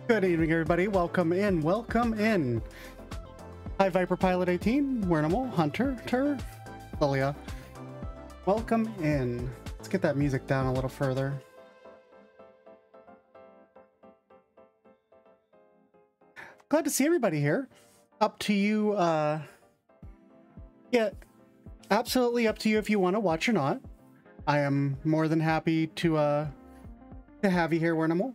Good evening, everybody. Welcome in. Welcome in. Hi, Viper Pilot 18, Wernimal, Hunter, Lilia. Welcome in. Let's get that music down a little further. Glad to see everybody here. Up to you. Yeah, absolutely up to you if you want to watch or not. I am more than happy to have you here, Wernimal.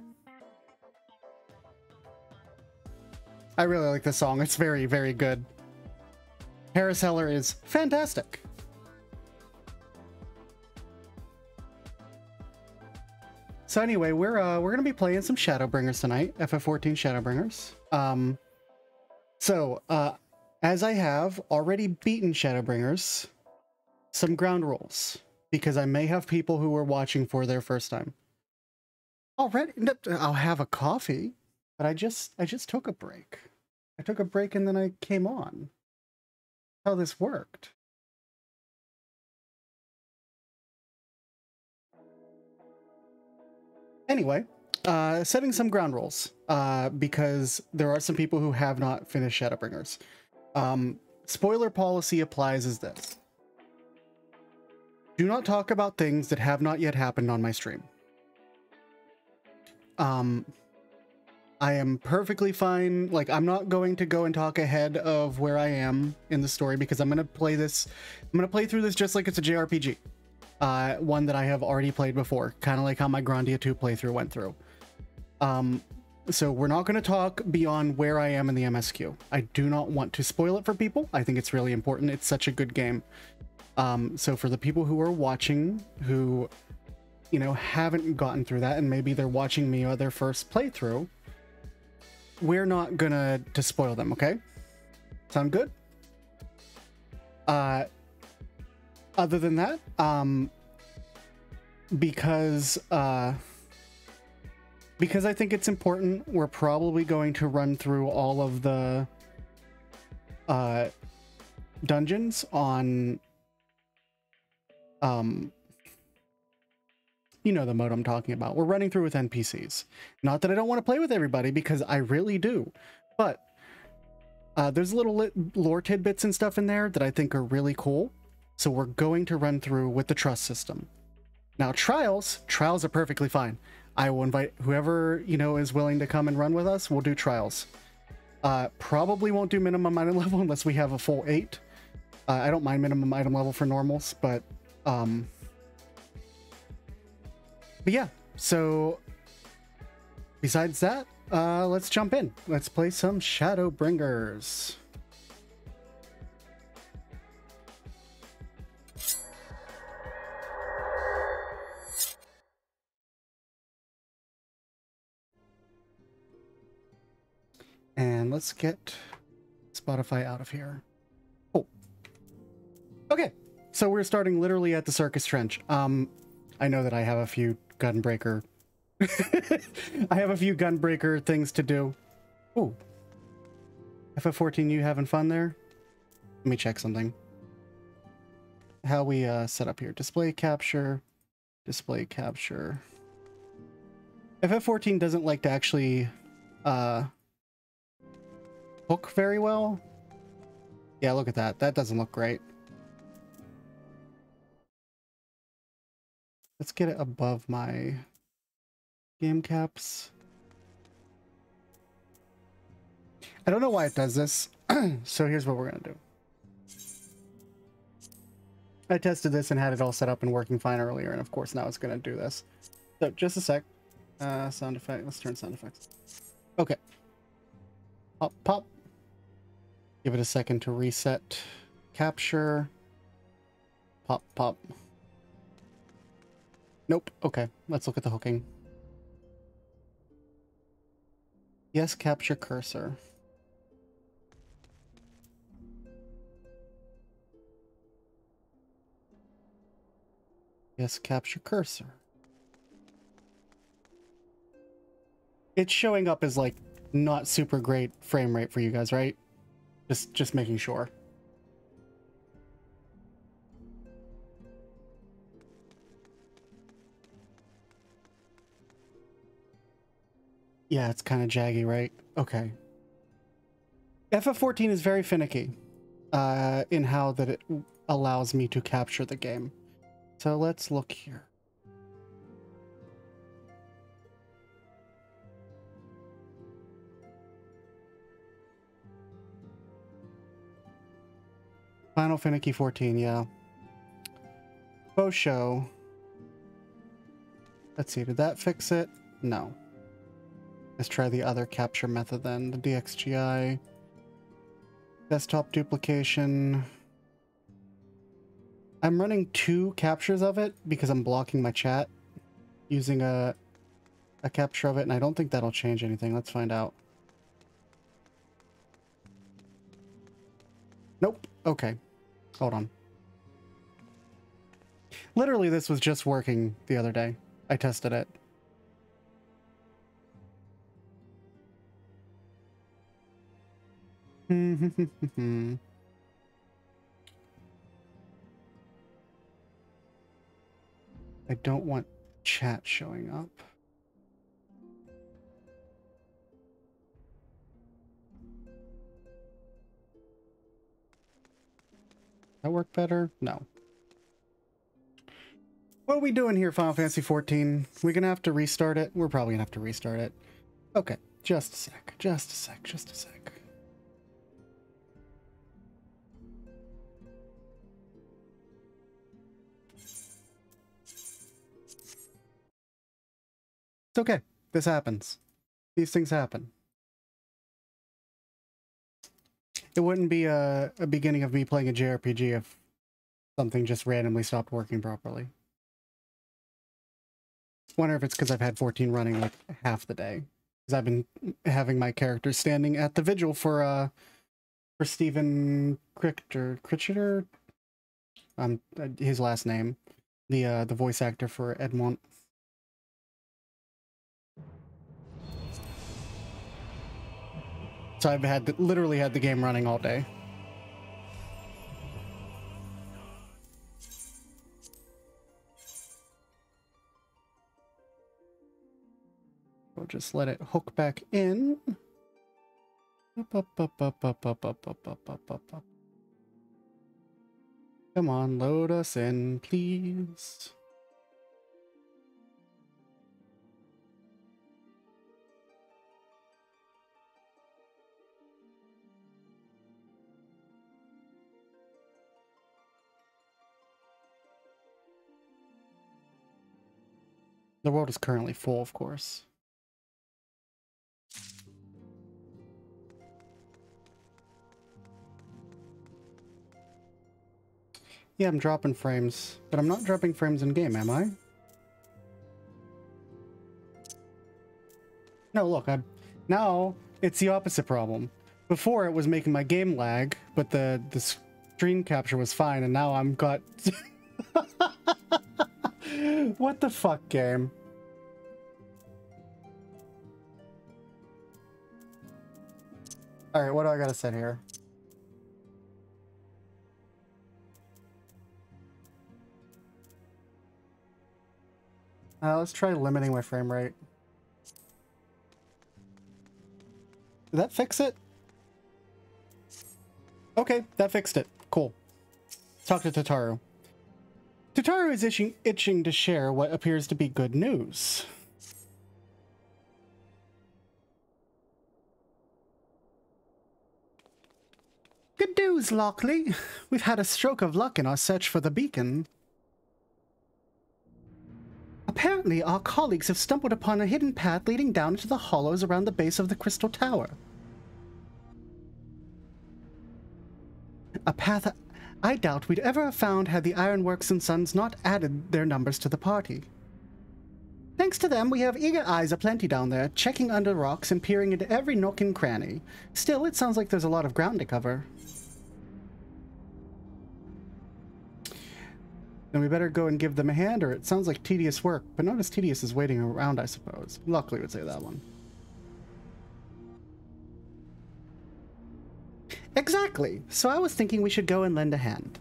I really like this song. It's very, very good. Harris Heller is fantastic. So anyway, we're gonna be playing some Shadowbringers tonight. FF14 Shadowbringers. As I have already beaten Shadowbringers, some ground rules, because I may have people who are watching for their first time. Already, I'll have a coffee. But I just took a break. I took a break and then I came on. How this worked. Anyway, setting some ground rules, because there are some people who have not finished Shadowbringers. Spoiler policy applies as this. Do not talk about things that have not yet happened on my stream. I am perfectly fine. Like, I'm not going to go and talk ahead of where I am in the story because I'm going to play this. I'm going to play through this just like it's a JRPG. One that I have already played before, kind of like how my Grandia 2 playthrough went through. So we're not going to talk beyond where I am in the MSQ. I do not want to spoil it for people. I think it's really important. It's such a good game. So for the people who are watching, who, you know, haven't gotten through that, and maybe they're watching me on their first playthrough, we're not gonna to spoil them, okay? Sound good? Other than that, because I think it's important, we're probably going to run through all of the dungeons on you know the mode I'm talking about. We're running through with NPCs. Not that I don't want to play with everybody, because I really do. But there's little lore tidbits and stuff in there that I think are really cool. So we're going to run through with the trust system. Now, trials are perfectly fine. I will invite whoever, you know, is willing to come and run with us. We'll do trials. Probably won't do minimum item level unless we have a full 8. I don't mind minimum item level for normals, but yeah, so besides that, let's jump in. Let's play some Shadowbringers. And let's get Spotify out of here. Oh, okay. So we're starting literally at the Circus Trench. I know that I have a few gunbreaker I have a few gunbreaker things to do. Ooh. FF14, you having fun there? Let me check something. How we set up here. Display capture. Display capture. FF14 doesn't like to actually hook very well. Yeah, look at that. That doesn't look great. Let's get it above my game caps. I don't know why it does this. So here's what we're going to do. I tested this and had it all set up and working fine earlier, and of course now it's going to do this. So just a sec. Sound effect. Let's turn sound effects. Okay. Pop, pop. Give it a second to reset. Capture. Pop, pop. Nope. Okay. Let's look at the hooking. Yes, capture cursor. Yes, capture cursor. It's showing up as like not super great frame rate for you guys, right? Just making sure. Yeah, it's kind of jaggy, right? Okay. FF14 is very finicky in how that it allows me to capture the game. So let's look here. Final Finicky 14, yeah. Bow show. Let's see, did that fix it? No. Let's try the other capture method then. The DXGI. Desktop duplication. I'm running 2 captures of it because I'm blocking my chat using a capture of it, and I don't think that'll change anything. Let's find out. Nope. Okay. Hold on. Literally, this was just working the other day. I tested it. I don't want chat showing up. That work better? No. What are we doing here, Final Fantasy 14? We're gonna have to restart it? We're probably gonna have to restart it. Okay, just a sec, just a sec, just a sec. It's okay. This happens. These things happen. It wouldn't be a beginning of me playing a JRPG if something just randomly stopped working properly. Wonder if it's because I've had 14 running like half the day. Because I've been having my characters standing at the vigil for Stephen Critcheter, his last name, the voice actor for Edmond. So I've literally had the game running all day. We'll just let it hook back in. Come on, load us in, please. The world is currently full, of course. Yeah, I'm dropping frames, but I'm not dropping frames in game, am I? No, look, now it's the opposite problem. Before it was making my game lag, but the screen capture was fine, and now I'm got what the fuck, game? Alright, what do I gotta set here? Let's try limiting my frame rate. Did that fix it? Okay, that fixed it. Cool. Talk to Tataru. Tataru is itching to share what appears to be good news. Good news, Lockely. We've had a stroke of luck in our search for the beacon. Apparently, our colleagues have stumbled upon a hidden path leading down into the hollows around the base of the Crystal Tower. A path I doubt we'd ever have found had the Ironworks and Sons not added their numbers to the party. Thanks to them, we have eager eyes aplenty down there, checking under rocks and peering into every nook and cranny. Still, it sounds like there's a lot of ground to cover. Then we better go and give them a hand, or it sounds like tedious work, but not as tedious as waiting around, I suppose. Lockely would say that one. Exactly. So I was thinking we should go and lend a hand.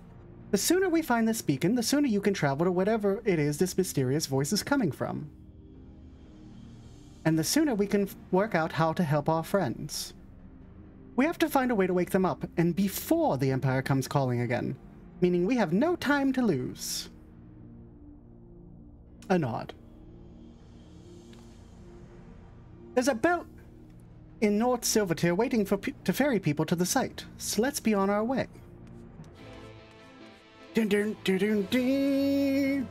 The sooner we find this beacon, the sooner you can travel to whatever it is this mysterious voice is coming from. And the sooner we can work out how to help our friends. We have to find a way to wake them up, and before the Empire comes calling again. Meaning we have no time to lose. A nod. There's a boat in North Silvertier waiting to ferry people to the site, so let's be on our way. Dun, dun, dun, dun, dun.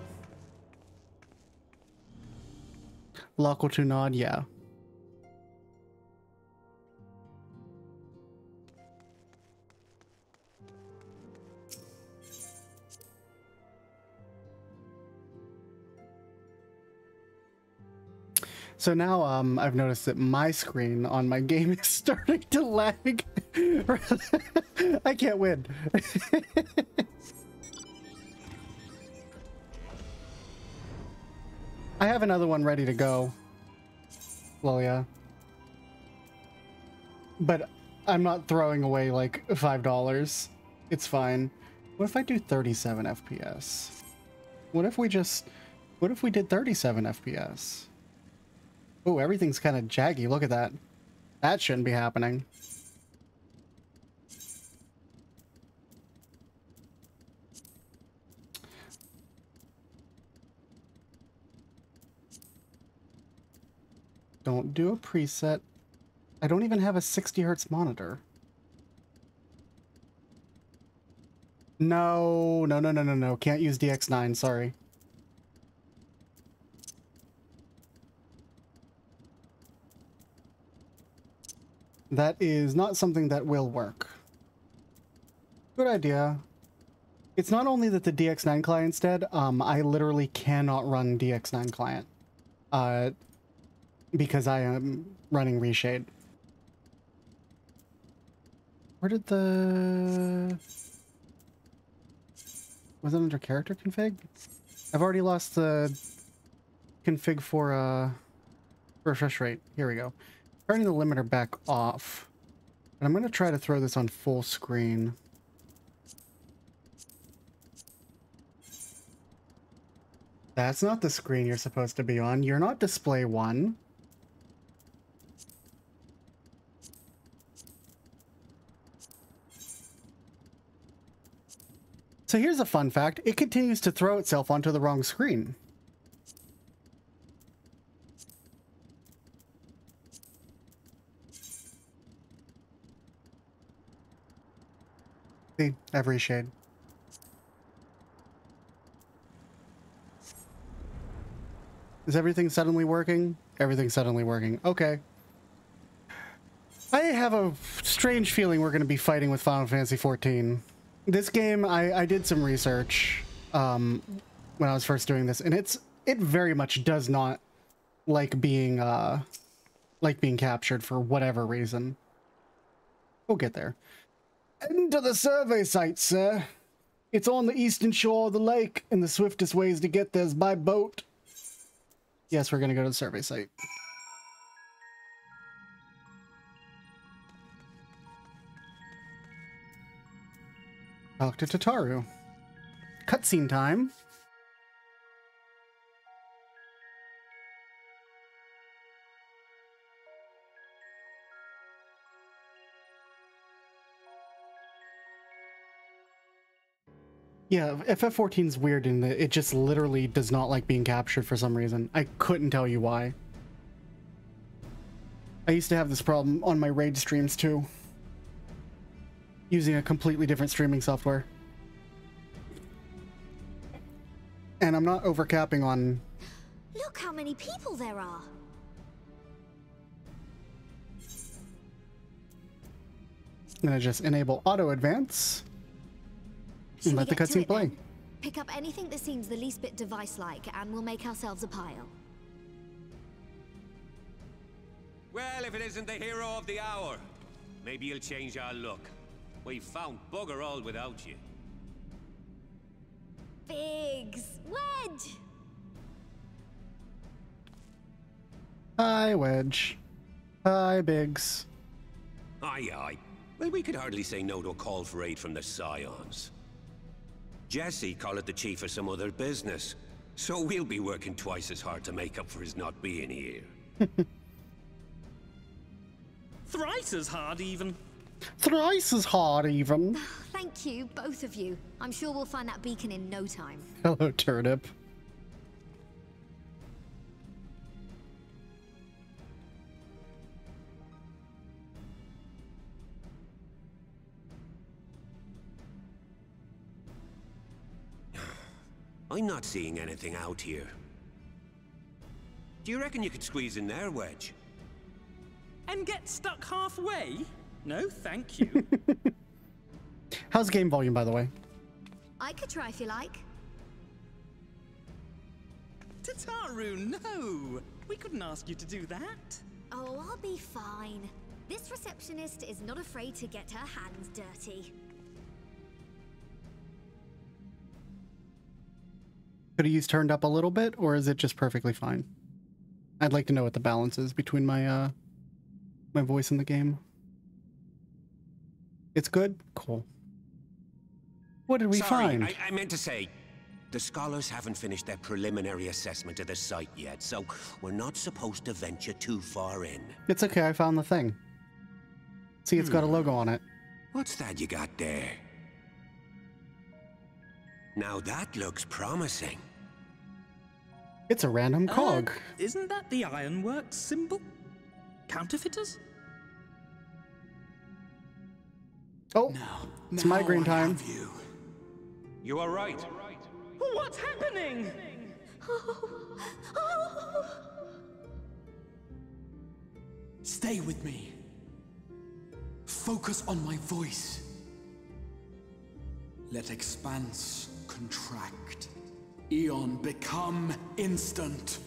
Lockle to nod, yeah. So now I've noticed that my screen on my game is starting to lag. I can't win. I have another one ready to go. Well, yeah. But I'm not throwing away like $5. It's fine. What if I do 37 FPS? What if we did 37 FPS? Oh, everything's kind of jaggy. Look at that. That shouldn't be happening. Don't do a preset. I don't even have a 60 hertz monitor. No. Can't use DX9, sorry. That is not something that will work. Good idea. It's not only that the DX9 client's dead, I literally cannot run DX9 client. Because I am running Reshade. Where did the... Was it under character config? I've already lost the config for refresh rate. Here we go. Turning the limiter back off. And I'm going to try to throw this on full screen. That's not the screen you're supposed to be on. You're not display 1. So here's a fun fact. It continues to throw itself onto the wrong screen. See, every shade. Is everything suddenly working? Everything's suddenly working. Okay. I have a strange feeling we're going to be fighting with Final Fantasy XIV. This game, I did some research when I was first doing this, and it very much does not like being captured for whatever reason. We'll get there. Into the survey site, sir. It's on the eastern shore of the lake, and the swiftest ways to get there is by boat. Yes, we're gonna go to the survey site. Talk to Tataru. Cutscene time. Yeah, FF14 is weird in that it just literally does not like being captured for some reason. I couldn't tell you why. I used to have this problem on my raid streams too, using a completely different streaming software. And I'm not overcapping on... Look how many people there are. I'm gonna just enable auto advance and let the cutscene play. Pick up anything that seems the least bit device-like, and we'll make ourselves a pile. Well, if it isn't the hero of the hour, maybe you'll change our look. We've found bugger all without you. Biggs! Wedge! Hi, Wedge. Hi, Biggs. Aye, aye. Well, we could hardly say no to a call for aid from the Scions. Jesse called it the chief of some other business, so we'll be working twice as hard to make up for his not being here. Thrice as hard, even. Thrice as hard, even. Thank you, both of you. I'm sure we'll find that beacon in no time. Hello, Turnip. I'm not seeing anything out here. Do you reckon you could squeeze in there, Wedge? And get stuck halfway? No, thank you. How's game volume, by the way? I could try if you like. Tataru, no! We couldn't ask you to do that. Oh, I'll be fine. This receptionist is not afraid to get her hands dirty. Could have used turned up a little bit, or is it just perfectly fine? I'd like to know what the balance is between my my voice in the game. It's good? Cool. What did we find? I meant to say, the scholars haven't finished their preliminary assessment of the site yet, so we're not supposed to venture too far in. It's okay, I found the thing. See, it's got a logo on it. What's that you got there? Now that looks promising. It's a random cog. Isn't that the Ironworks symbol? Counterfeiters? Oh, it's migraine time. You are right. What's happening? Stay with me. Focus on my voice. Let expanse contract. Eon become instant.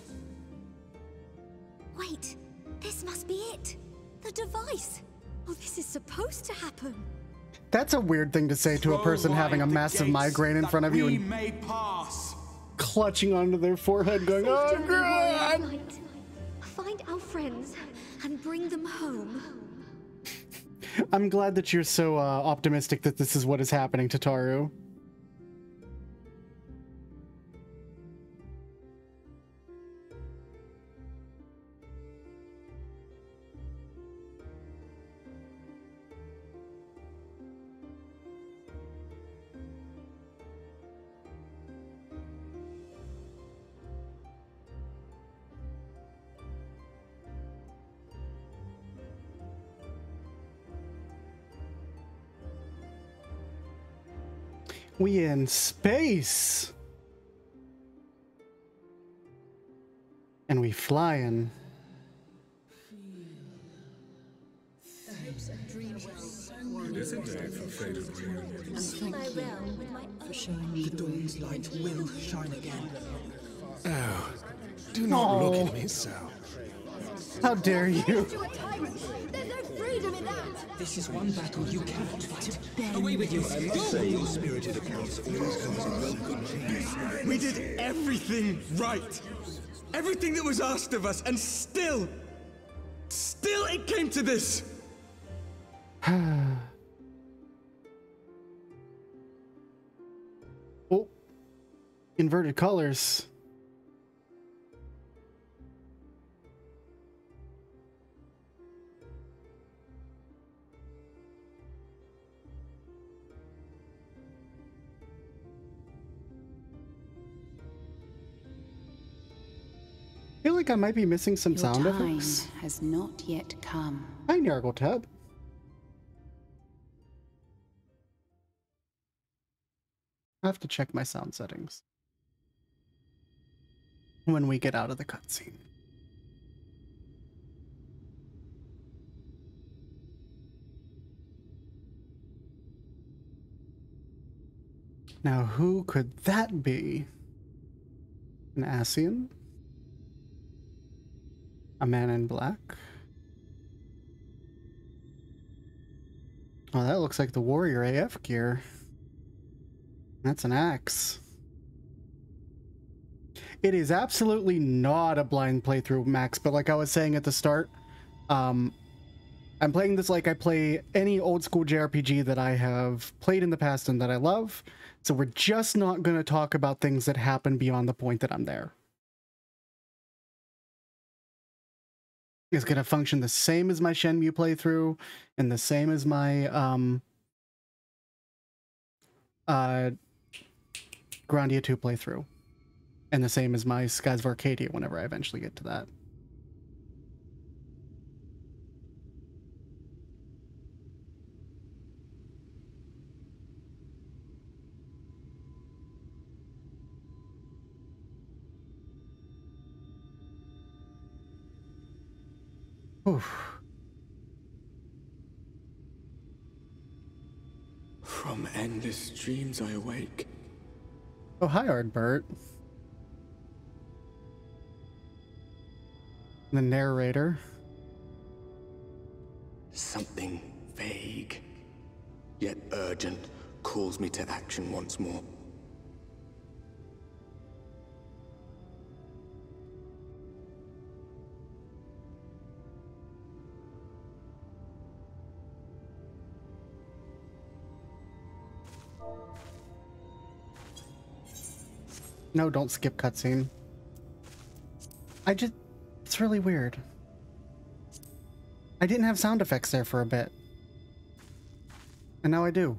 Wait, this must be it. The device. Oh, this is supposed to happen. That's a weird thing to say to a person having a massive migraine in front of you and may pass. Clutching onto their forehead going, oh God! Right. Find our friends and bring them home. I'm glad that you're so optimistic that this is what is happening to Taru. We in space. And we flying. The dawn's light will shine again. Oh, do not look at me so. How dare you? There's no freedom in that. This is one battle you cannot fight. Away with you. Spirited accounts always comes in welcome. We did everything right. Everything that was asked of us, and still it came to this. Oh, inverted colors. feel like I might be missing some Your sound time effects. has not yet come. Hi, Nargletab. I have to check my sound settings when we get out of the cutscene. Now, who could that be? An Ascian? A man in black? Oh, that looks like the warrior AF gear. That's an axe. It is absolutely not a blind playthrough, Max, but like I was saying at the start, I'm playing this like I play any old school JRPG that I have played in the past and that I love. So we're just not going to talk about things that happen beyond the point that I'm there. It's going to function the same as my Shenmue playthrough and the same as my Grandia 2 playthrough. And the same as my Skies of Arcadia whenever I eventually get to that. Oof. From endless dreams I awake. Oh, hi, Ardbert. The narrator. Something vague, yet urgent, calls me to action once more. No, don't skip cutscene. It's really weird. I didn't have sound effects there for a bit. And now I do.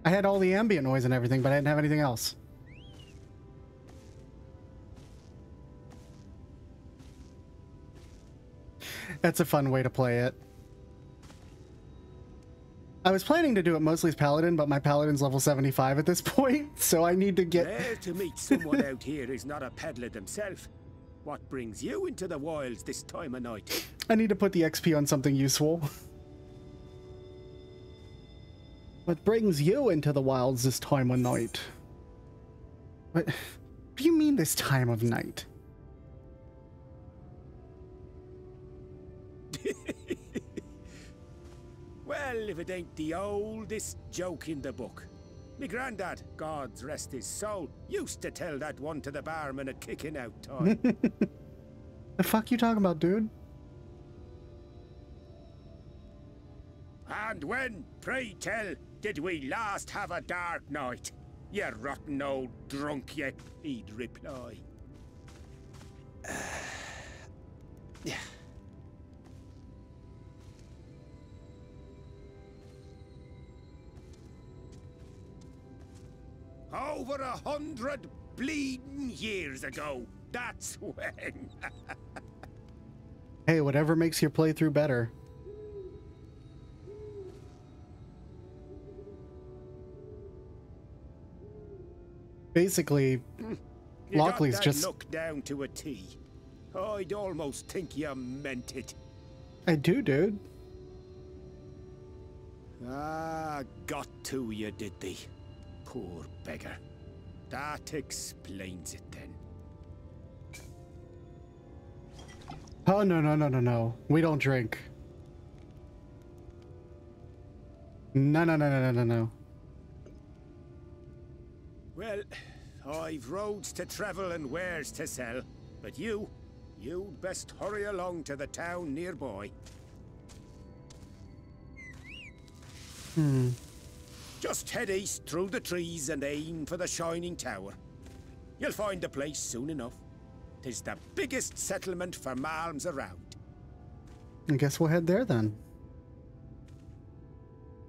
I had all the ambient noise and everything, but I didn't have anything else. That's a fun way to play it. I was planning to do it mostly as Paladin, but my Paladin's level 75 at this point, so I need to get... Rare to meet someone out here who's not a peddler themselves. What brings you into the wilds this time of night? I need to put the XP on something useful. What brings you into the wilds this time of night? What do you mean this time of night? Well, if it ain't the oldest joke in the book. Me granddad, God's rest his soul, used to tell that one to the barman at kicking out time. The fuck you talking about, dude? And when, pray tell, did we last have a dark night? You rotten old drunk, you, he'd reply. Yeah. Over 100 bleeding years ago, that's when. Hey, whatever makes your playthrough better. Basically, Lockely's just... look down to a T. I'd almost think you meant it. I do, dude. Ah, got to you, did they? Poor beggar. That explains it then. Oh, no. We don't drink. No. Well, I've roads to travel and wares to sell, but you'd best hurry along to the town nearby. Just head east through the trees and aim for the Shining Tower. You'll find the place soon enough. 'Tis the biggest settlement for malms around. I guess we'll head there then.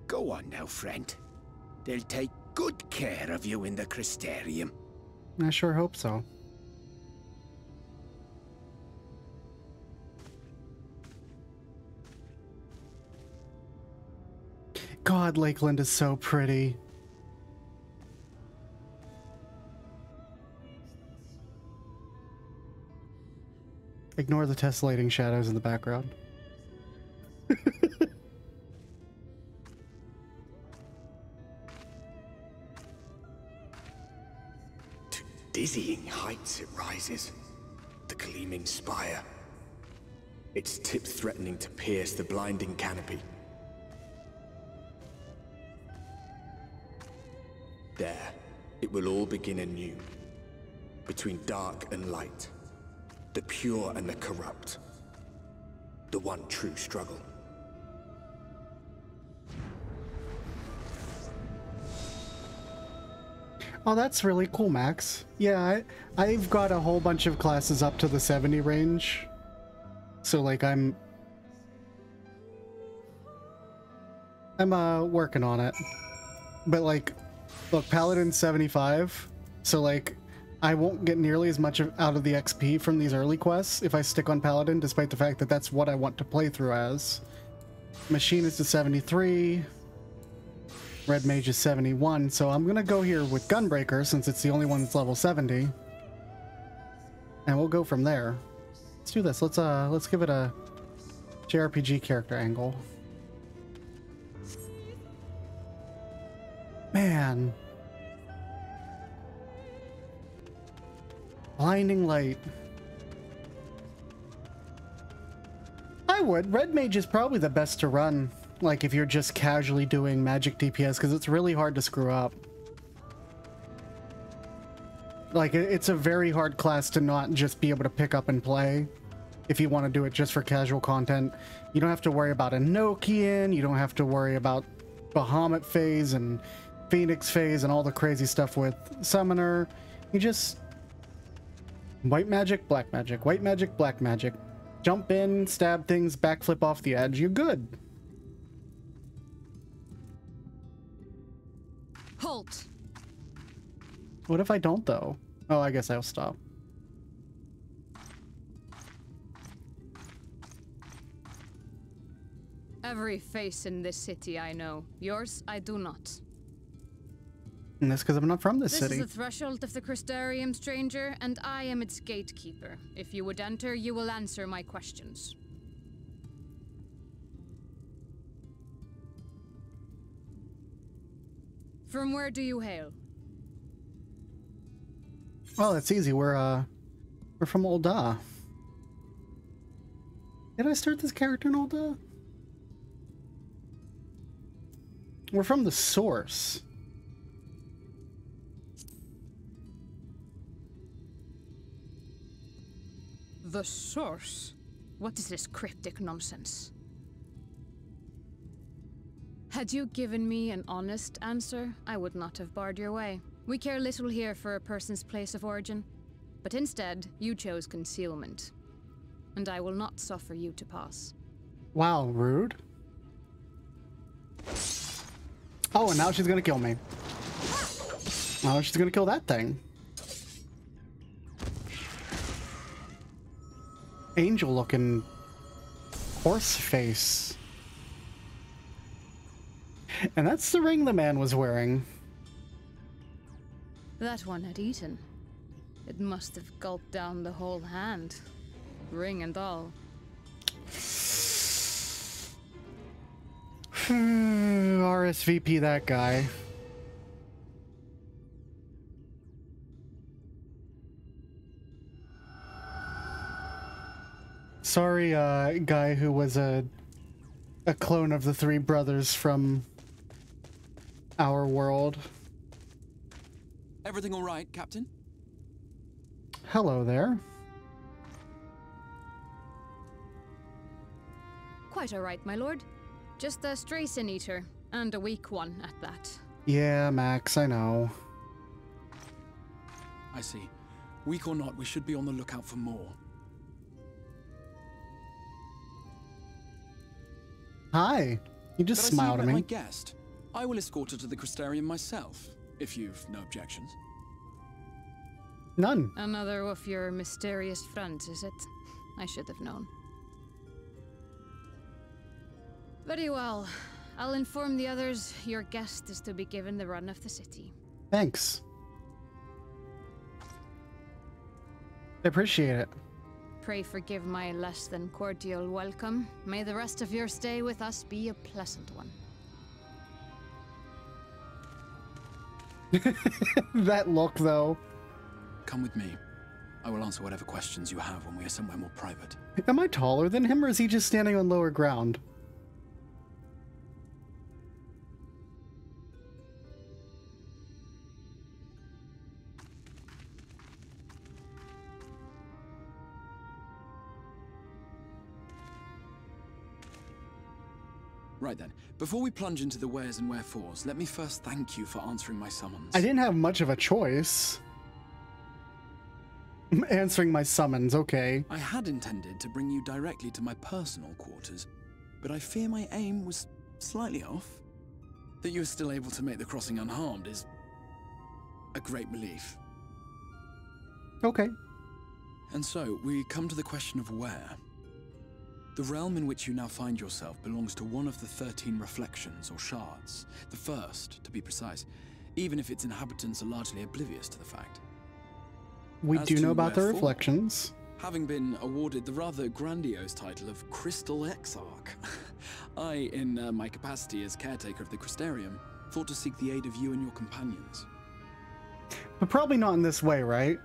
Go on now, friend. They'll take good care of you in the Crystarium. I sure hope so. God, Lakeland is so pretty. Ignore the tessellating shadows in the background. To dizzying heights it rises. The gleaming spire. Its tip threatening to pierce the blinding canopy. There, it will all begin anew. Between dark and light. The pure and the corrupt. The one true struggle. Oh, that's really cool, Max. Yeah, I've got a whole bunch of classes up to the 70 range. So, like, I'm working on it. But, like, look, Paladin's 75. So, like, I won't get nearly as much out of the XP from these early quests if I stick on Paladin, despite the fact that that's what I want to play through as. Machinist is 73. Red Mage is 71, so I'm gonna go here with Gunbreaker since it's the only one that's level 70. And we'll go from there. Let's do this. Let's give it a JRPG character angle. Man. Blinding light. I would. Red Mage is probably the best to run, like if you're just casually doing magic DPS, because it's really hard to screw up. Like, it's a very hard class to not just be able to pick up and play if you want to do it just for casual content. You don't have to worry about Enochian, you don't have to worry about Bahamut phase and Phoenix phase and all the crazy stuff with Summoner. You just... white magic, black magic, white magic, black magic. Jump in, stab things, backflip off the edge, you're good. Halt. What if I don't, though? Oh, I guess I'll stop. Every face in this city I know. Yours, I do not. And that's because I'm not from this city. This is the threshold of the Crystarium, stranger, and I am its gatekeeper. If you would enter, you will answer my questions. From where do you hail? Oh, that's easy. We're from Ul'dah. Did I start this character in Ul'dah? We're from the source. The source? What is this cryptic nonsense? Had you given me an honest answer, I would not have barred your way. We care little here for a person's place of origin, but instead, you chose concealment. And I will not suffer you to pass. Wow, rude. Oh, and now she's gonna kill me. Now she's gonna kill that thing. Angel-looking horse face. And that's the ring the man was wearing. That one had eaten. It must have gulped down the whole hand. Ring and all. RSVP that guy. Sorry, guy who was a clone of the three brothers from our world. Everything all right, Captain? Hello there. Quite all right, my lord. Just a stray sin eater, and a weak one at that. Yeah, Max, I know. I see. Weak or not, we should be on the lookout for more. Hi. You just smiled at me. My guest. I will escort her to the Crystarium myself, if you've no objections. None. Another of your mysterious friends, is it? I should have known. Very well. I'll inform the others your guest is to be given the run of the city. Thanks. I appreciate it. Pray forgive my less than cordial welcome. May the rest of your stay with us be a pleasant one. That look, though. Come with me. I will answer whatever questions you have when we are somewhere more private. Am I taller than him, or is he just standing on lower ground? Right then, before we plunge into the wheres and wherefores, let me first thank you for answering my summons. I didn't have much of a choice. Answering my summons, okay. I had intended to bring you directly to my personal quarters, but I fear my aim was slightly off. That you were still able to make the crossing unharmed is a great relief. Okay. And so, we come to the question of where. The realm in which you now find yourself belongs to one of the 13 reflections, or shards. The first, to be precise, even if its inhabitants are largely oblivious to the fact. We As do to know about the wherefore, reflections. Having been awarded the rather grandiose title of Crystal Exarch, I, in my capacity as caretaker of the Crystarium, thought to seek the aid of you and your companions. But probably not in this way, right?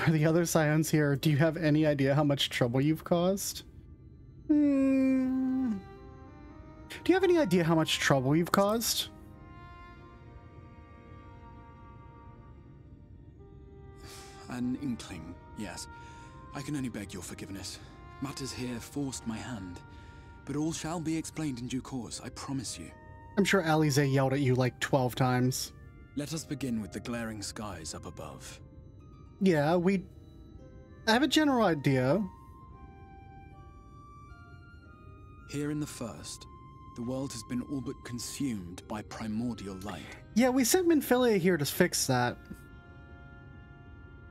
Are the other Scions here? Do you have any idea how much trouble you've caused? Do you have any idea how much trouble you've caused? An inkling, yes. I can only beg your forgiveness. Matters here forced my hand, but all shall be explained in due course, I promise you. I'm sure Alize yelled at you like 12 times. Let us begin with the glaring skies up above. Yeah, I have a general idea. Here in the first, the world has been all but consumed by primordial light. Yeah, we sent Minfilia here to fix that.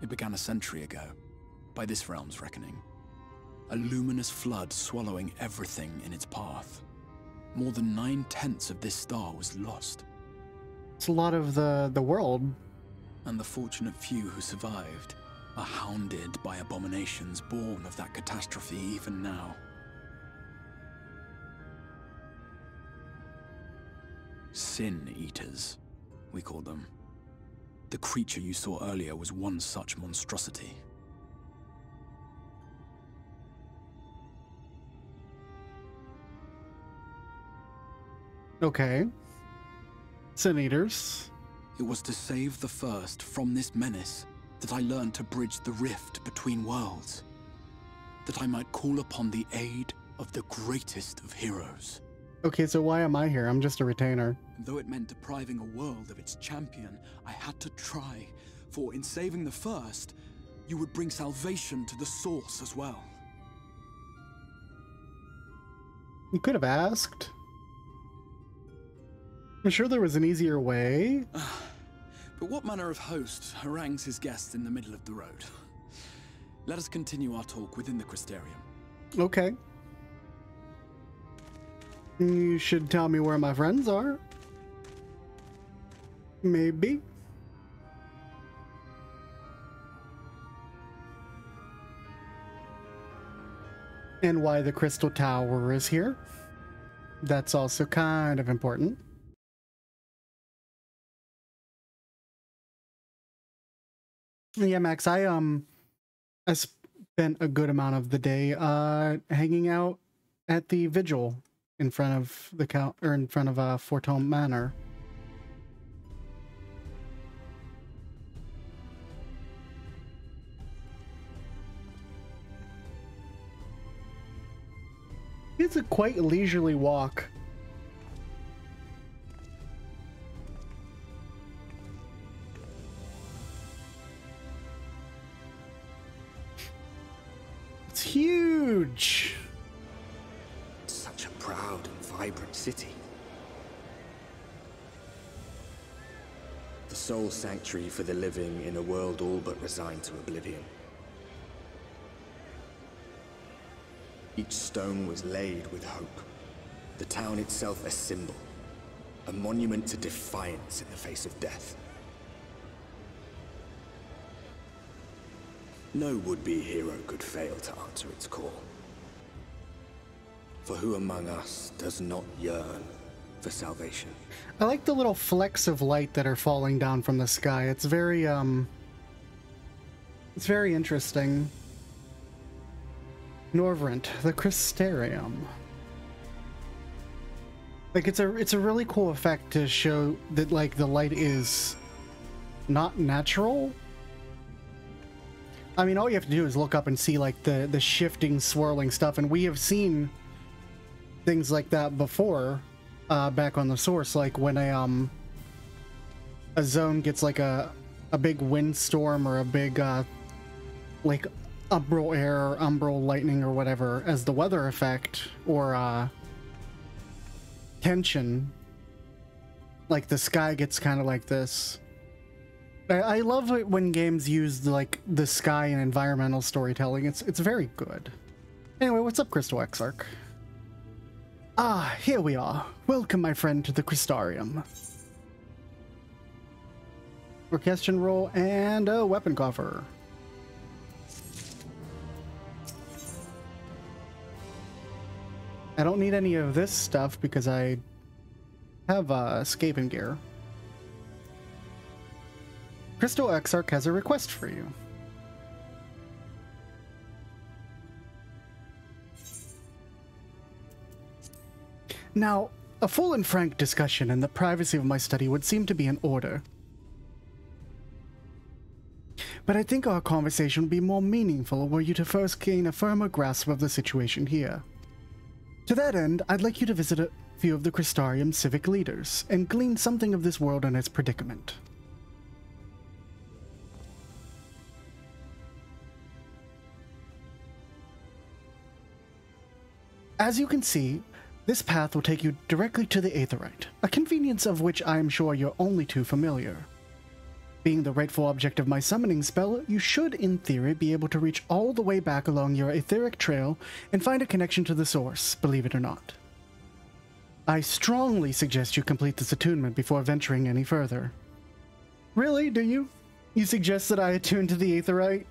It began a century ago, by this realm's reckoning. A luminous flood swallowing everything in its path. More than 9/10 of this star was lost. It's a lot of the world. And the fortunate few who survived are hounded by abominations born of that catastrophe even now. Sin Eaters, we call them. The creature you saw earlier was one such monstrosity. Okay. Sin Eaters. It was to save the first from this menace that I learned to bridge the rift between worlds. That I might call upon the aid of the greatest of heroes. Okay, so why am I here? I'm just a retainer. And though it meant depriving a world of its champion, I had to try, for in saving the first, you would bring salvation to the source as well. You could have asked. I'm sure there was an easier way. But what manner of host harangues his guests in the middle of the road? Let us continue our talk within the Crystarium. Okay. You should tell me where my friends are. Maybe. And why the Crystal Tower is here. That's also kind of important. Yeah, Max, I spent a good amount of the day hanging out at the vigil in front of the Fortome Manor. It's a quite leisurely walk. It's huge. Such a proud and vibrant city. The sole sanctuary for the living in a world all but resigned to oblivion. Each stone was laid with hope. The town itself a symbol, a monument to defiance in the face of death. No would-be hero could fail to answer its call. For who among us does not yearn for salvation? I like the little flecks of light that are falling down from the sky. It's very interesting. Norvrent, the Crystarium. Like, it's a really cool effect to show that, like, the light is not natural. I mean, all you have to do is look up and see, like, the shifting, swirling stuff, and we have seen things like that before, back on the source, like when a zone gets, like, a big windstorm or a big, like, umbral air or umbral lightning or whatever as the weather effect, or, tension. Like, the sky gets kind of like this. I love it when games use, like, the sky and environmental storytelling. It's very good. Anyway, what's up, Crystal Exarch? Ah, here we are. Welcome, my friend, to the Crystarium. Orchestron roll and a weapon coffer. I don't need any of this stuff because I have escaping gear. Crystal Exarch has a request for you. Now, a full and frank discussion in the privacy of my study would seem to be in order. But I think our conversation would be more meaningful were you to first gain a firmer grasp of the situation here. To that end, I'd like you to visit a few of the Crystarium's civic leaders and glean something of this world and its predicament. As you can see, this path will take you directly to the Aetheryte, a convenience of which I am sure you're only too familiar. Being the rightful object of my summoning spell, you should, in theory, be able to reach all the way back along your etheric trail and find a connection to the source, believe it or not. I strongly suggest you complete this attunement before venturing any further. Really, do you? You suggest that I attune to the Aetheryte?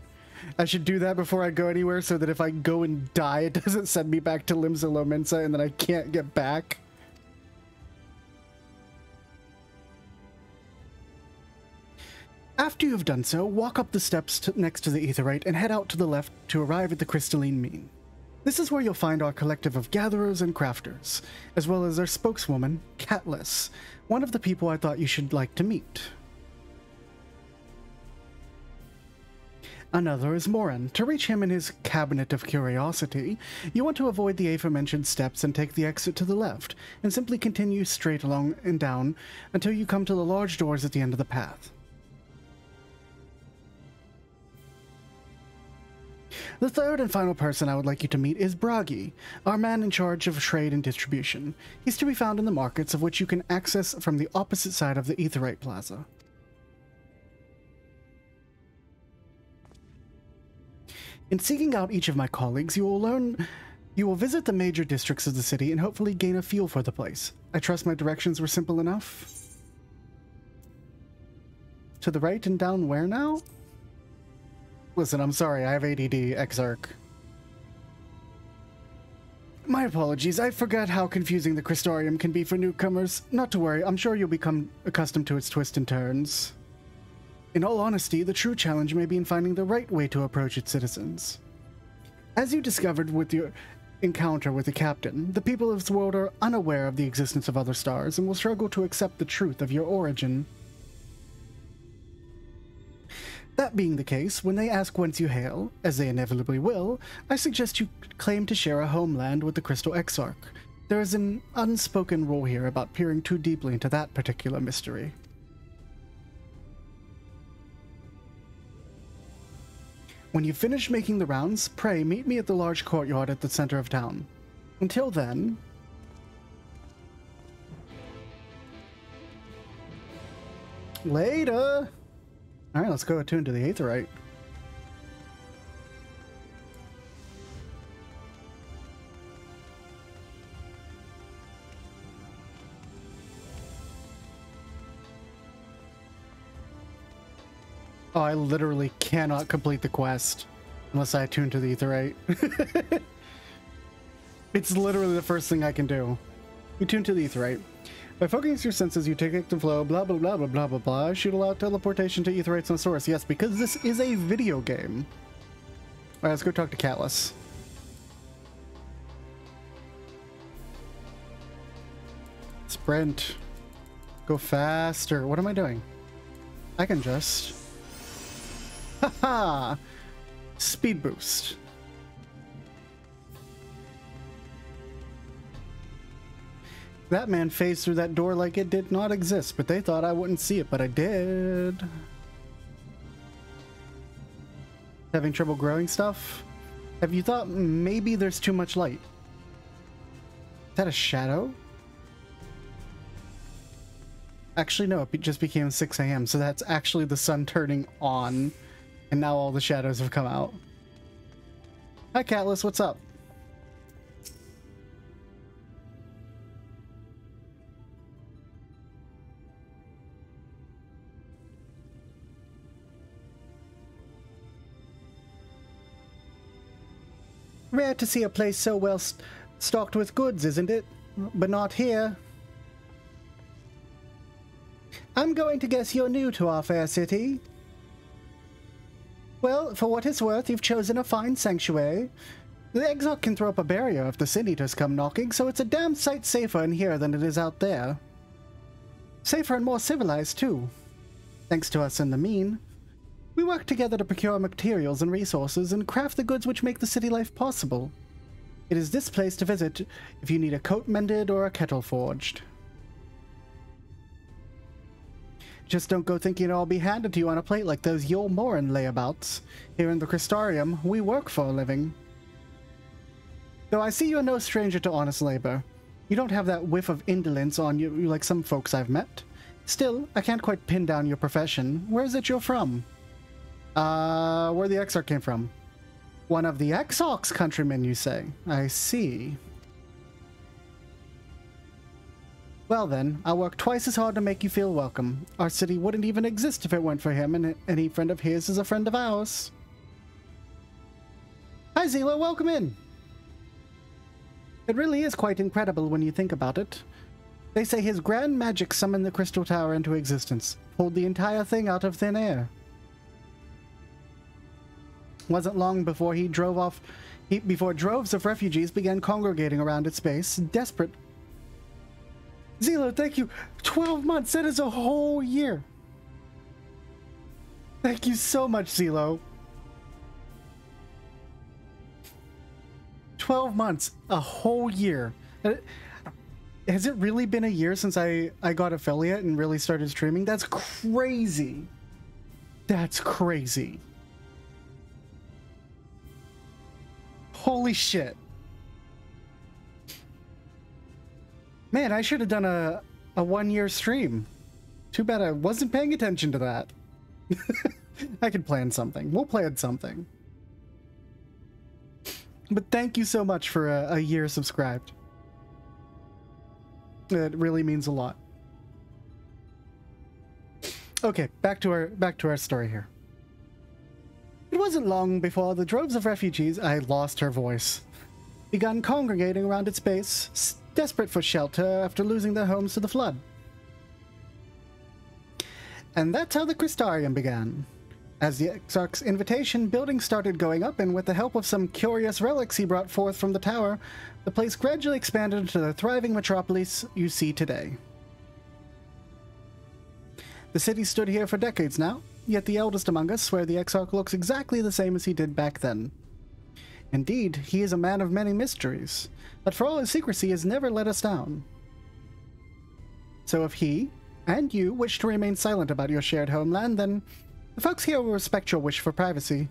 I should do that before I go anywhere so that if I go and die, it doesn't send me back to Limsa Lominsa and then I can't get back? After you have done so, walk up the steps next to the Aetheryte and head out to the left to arrive at the Crystalline Mean. This is where you'll find our collective of gatherers and crafters, as well as our spokeswoman, Catless, one of the people I thought you should like to meet. Another is Morin. To reach him in his Cabinet of Curiosity, you want to avoid the aforementioned steps and take the exit to the left, and simply continue straight along and down until you come to the large doors at the end of the path. The third and final person I would like you to meet is Bragi, our man in charge of trade and distribution. He's to be found in the markets, of which you can access from the opposite side of the Aetheryte Plaza. In seeking out each of my colleagues, you will visit the major districts of the city and hopefully gain a feel for the place. I trust my directions were simple enough. To the right and down where now? Listen, I'm sorry, I have ADD, Exarch. My apologies, I forgot how confusing the Crystarium can be for newcomers. Not to worry, I'm sure you'll become accustomed to its twists and turns. In all honesty, the true challenge may be in finding the right way to approach its citizens. As you discovered with your encounter with the captain, the people of this world are unaware of the existence of other stars and will struggle to accept the truth of your origin. That being the case, when they ask whence you hail, as they inevitably will, I suggest you claim to share a homeland with the Crystal Exarch. There is an unspoken rule here about peering too deeply into that particular mystery. When you finish making the rounds, pray meet me at the large courtyard at the center of town. Until then... Later. All right, let's go attune to the Aetherite. Oh, I literally cannot complete the quest unless I attune to the Aetherite. It's literally the first thing I can do. You tune to the Aetherite. By focusing your senses, you take active flow, blah, blah, blah, blah, blah, blah, blah. Shoot allow teleportation to Aetherites on the source. Yes, because this is a video game. All right, let's go talk to Callus. Sprint. Go faster. What am I doing? I can just... Haha! Speed boost. That man phased through that door like it did not exist, but they thought I wouldn't see it, but I did. Having trouble growing stuff? Have you thought maybe there's too much light? Is that a shadow? Actually, no, it just became 6 a.m., so that's actually the sun turning on, and now all the shadows have come out. Hi, Callus, what's up? Rare to see a place so well stocked with goods, isn't it? But not here. I'm going to guess you're new to our fair city. Well, for what it's worth, you've chosen a fine sanctuary. The Exarch can throw up a barrier if the Sin-Eaters come knocking, so it's a damn sight safer in here than it is out there. Safer and more civilized, too. Thanks to us and the mean. We work together to procure materials and resources and craft the goods which make the city life possible. It is this place to visit if you need a coat mended or a kettle forged. Just don't go thinking it'll all be handed to you on a plate like those Yulmoran layabouts. Here in the Crystarium, we work for a living. Though I see you're no stranger to honest labor. You don't have that whiff of indolence on you like some folks I've met. Still, I can't quite pin down your profession. Where is it you're from? Where the Exarch came from. One of the Exarch's countrymen, you say? I see. Well then, I'll work twice as hard to make you feel welcome. Our city wouldn't even exist if it weren't for him, and any friend of his is a friend of ours. Hi Zelo, welcome in! It really is quite incredible when you think about it. They say his grand magic summoned the Crystal Tower into existence, pulled the entire thing out of thin air. Wasn't long before he drove off, before droves of refugees began congregating around its base, desperate. Zelo, thank you. 12 months, that is a whole year. Thank you so much, Zelo. 12 months, a whole year. Has it really been a year since I got affiliate and really started streaming? That's crazy. That's crazy. Holy shit. Man, I should have done a 1-year stream. Too bad I wasn't paying attention to that. I could plan something. We'll plan something. But thank you so much for a year subscribed. It really means a lot. Okay, back to our story here. It wasn't long before the droves of refugees, I lost her voice, began congregating around its base, desperate for shelter after losing their homes to the flood. And that's how the Crystarium began. As the Exarch's invitation, buildings started going up, and with the help of some curious relics he brought forth from the tower, the place gradually expanded into the thriving metropolis you see today. The city stood here for decades now, yet the eldest among us swear the Exarch looks exactly the same as he did back then. Indeed, he is a man of many mysteries, but for all his secrecy has never let us down. So if he, and you, wish to remain silent about your shared homeland, then the folks here will respect your wish for privacy.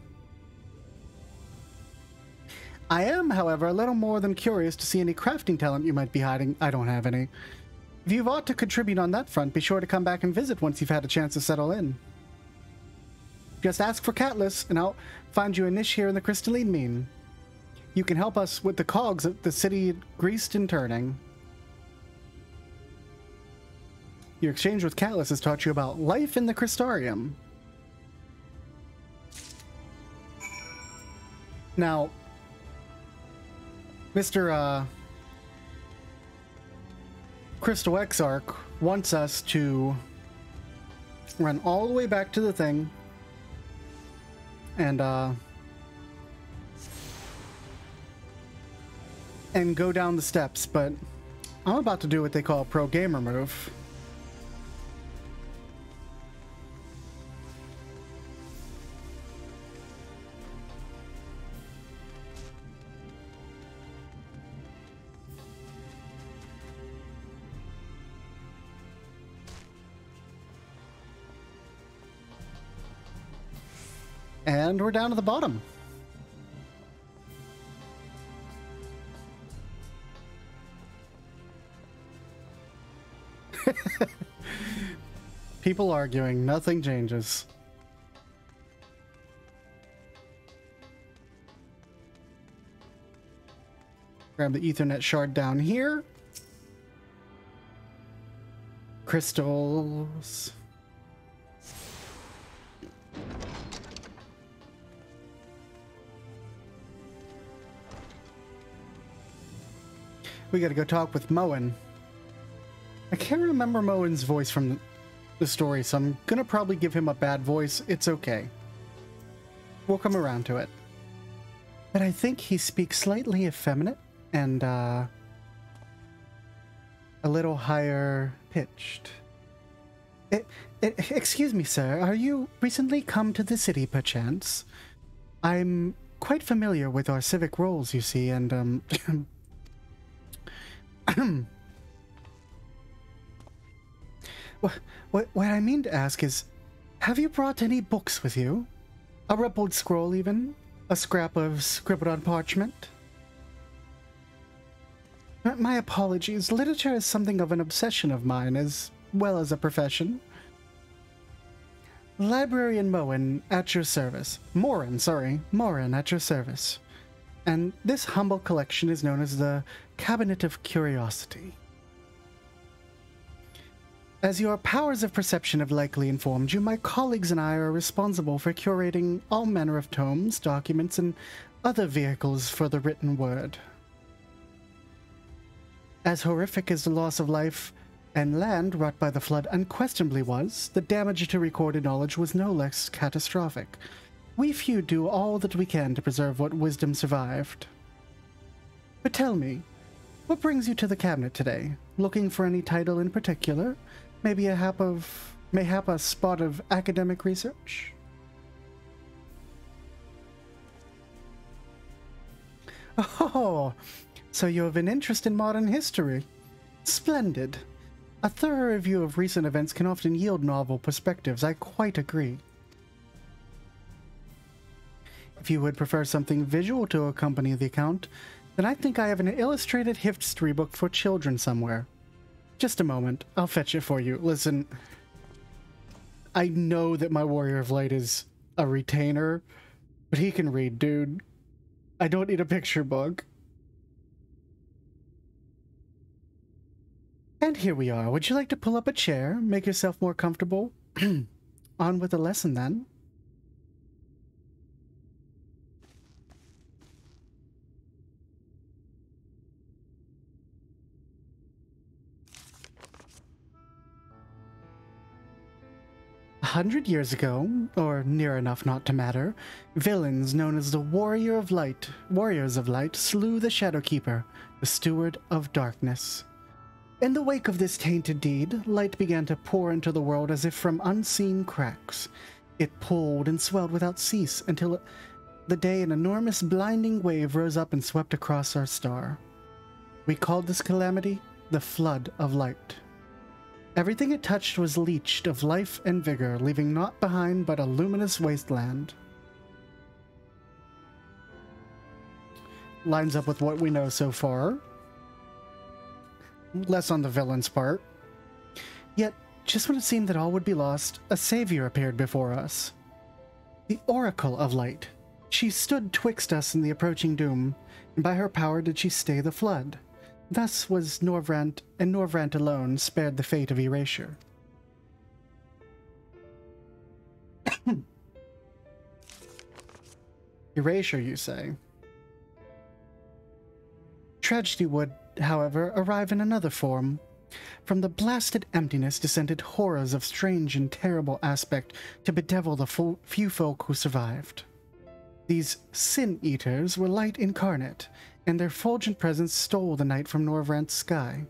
I am, however, a little more than curious to see any crafting talent you might be hiding. I don't have any. If you've aught to contribute on that front, be sure to come back and visit once you've had a chance to settle in. Just ask for Catless, and I'll find you a niche here in the crystalline mean. You can help us with the cogs at the city greased and turning. Your exchange with Catless has taught you about life in the Crystarium. Now, Mr. Crystal Exarch wants us to run all the way back to the thing and go down the steps, but I'm about to do what they call a pro gamer move. And we're down to the bottom. People arguing, nothing changes. Grab the Ethernet shard down here. Crystals. We gotta go talk with Moen. I can't remember Moen's voice from the story, so I'm gonna probably give him a bad voice. It's okay. We'll come around to it. But I think he speaks slightly effeminate and a little higher pitched. Excuse me, sir. Are you recently come to the city, perchance? I'm quite familiar with our civic roles, you see, and What I mean to ask is, have you brought any books with you? A rippled scroll, even? A scrap of scribbled on parchment? My apologies. Literature is something of an obsession of mine, as well as a profession. Librarian Moen at your service. Morin at your service. And this humble collection is known as the Cabinet of Curiosity. As your powers of perception have likely informed you, my colleagues and I are responsible for curating all manner of tomes, documents, and other vehicles for the written word. As horrific as the loss of life and land wrought by the flood unquestionably was, the damage to recorded knowledge was no less catastrophic. We few do all that we can to preserve what wisdom survived. But tell me, what brings you to the cabinet today? Looking for any title in particular? Maybe mayhap a spot of academic research? Oh, so you have an interest in modern history. Splendid. A thorough review of recent events can often yield novel perspectives. I quite agree. If you would prefer something visual to accompany the account, then I think I have an illustrated history book for children somewhere. Just a moment. I'll fetch it for you. Listen, I know that my Warrior of Light is a retainer, but he can read, dude. I don't need a picture book. And here we are. Would you like to pull up a chair? Make yourself more comfortable? On with the lesson, then. A 100 years ago, or near enough not to matter, villains known as the Warriors of Light slew the Shadowkeeper, the Steward of Darkness. In the wake of this tainted deed, light began to pour into the world as if from unseen cracks. It pulled and swelled without cease until the day an enormous blinding wave rose up and swept across our star. We called this calamity the Flood of Light. Everything it touched was leached of life and vigor, leaving naught behind but a luminous wasteland. Lines up with what we know so far. Less on the villain's part. Yet, just when it seemed that all would be lost, a savior appeared before us. The Oracle of Light. She stood twixt us and the approaching doom, and by her power did she stay the flood. Thus was Norvrant, and Norvrant alone spared the fate of erasure. Erasure, you say? Tragedy would, however, arrive in another form. From the blasted emptiness descended horrors of strange and terrible aspect to bedevil the few folk who survived. These sin-eaters were light incarnate, and their fulgent presence stole the night from Norvrant's sky.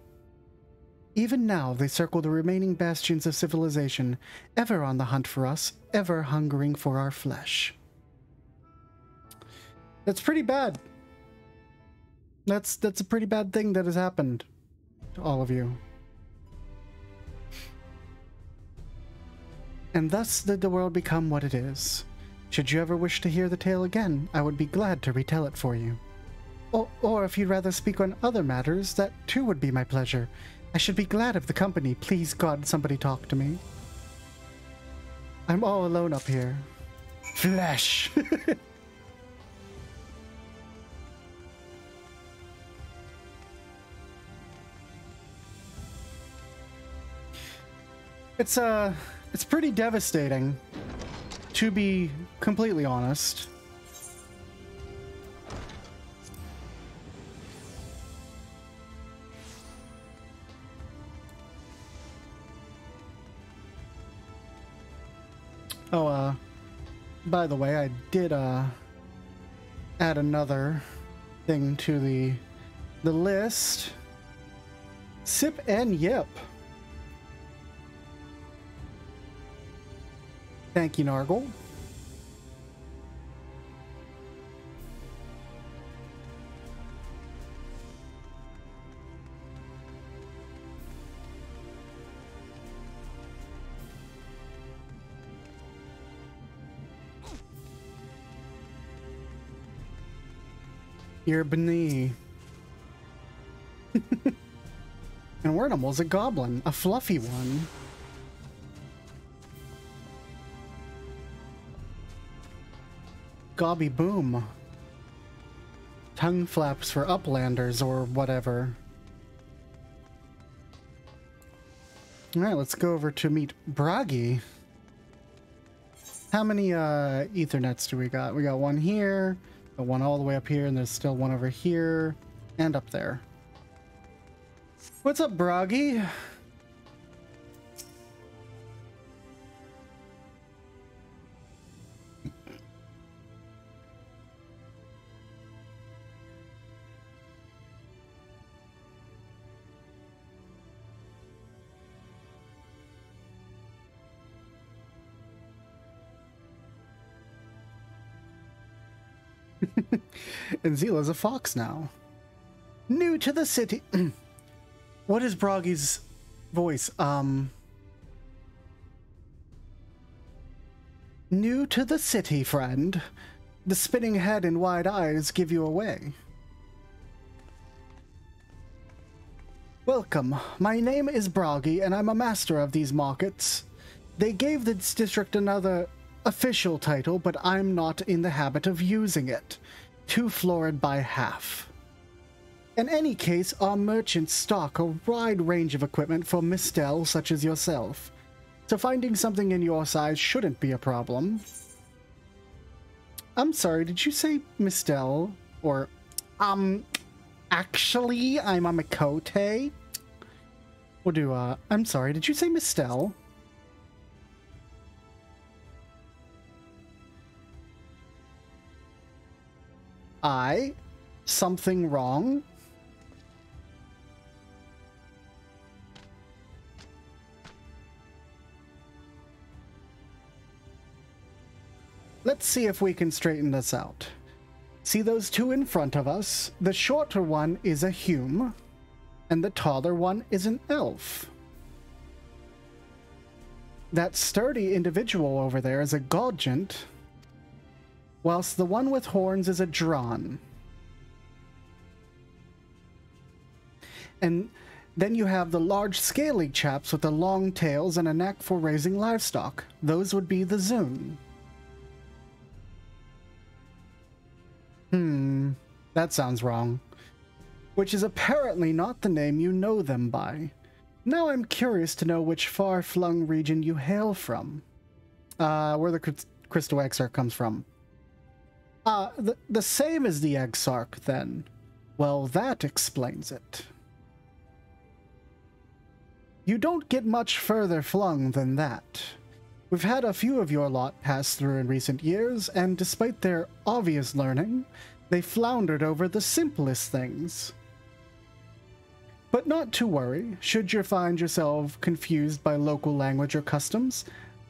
Even now they circle the remaining bastions of civilization, ever on the hunt for us, ever hungering for our flesh. That's pretty bad. That's a pretty bad thing that has happened to all of you. And thus did the world become what it is. Should you ever wish to hear the tale again, I would be glad to retell it for you. Or if you'd rather speak on other matters, that too would be my pleasure. I should be glad of the company. Please God, somebody talk to me. I'm all alone up here. Flesh! It's pretty devastating, to be completely honest. Oh, by the way, I did, add another thing to the list. Sip and Yip. Thank you, Nargle. You're B'ni. And Wurnimal's a goblin, a fluffy one. Gobby Boom. Tongue flaps for uplanders or whatever. Alright, let's go over to meet Bragi. How many Ethernets do we got? We got one here, got one all the way up here, and there's still one over here and up there. What's up, Bragi? And Zila's a fox now. New to the city. What is Bragi's voice? New to the city, friend. The spinning head and wide eyes give you away. Welcome. My name is Bragi, and I'm a master of these markets. They gave this district another official title, but I'm not in the habit of using it. Too florid by half. In any case, our merchants stock a wide range of equipment for mistel such as yourself, so finding something in your size shouldn't be a problem. I'm sorry, did you say mistel? Or, actually, I'm a Mikote? We'll do, I'm sorry, did you say mistel? Something wrong? Let's see if we can straighten this out. See those two in front of us? The shorter one is a Hume, and the taller one is an elf. That sturdy individual over there is a Gaudgent, whilst the one with horns is a Dron. And Then you have the large scaly chaps with the long tails and a knack for raising livestock. Those would be the Zun. That sounds wrong. Which is apparently not the name you know them by. Now I'm curious to know which far-flung region you hail from. Where the Crystal Exarch comes from. The same as the Exarch, then. Well, that explains it. You don't get much further flung than that. We've had a few of your lot pass through in recent years, and despite their obvious learning, they floundered over the simplest things. But not to worry, should you find yourself confused by local language or customs,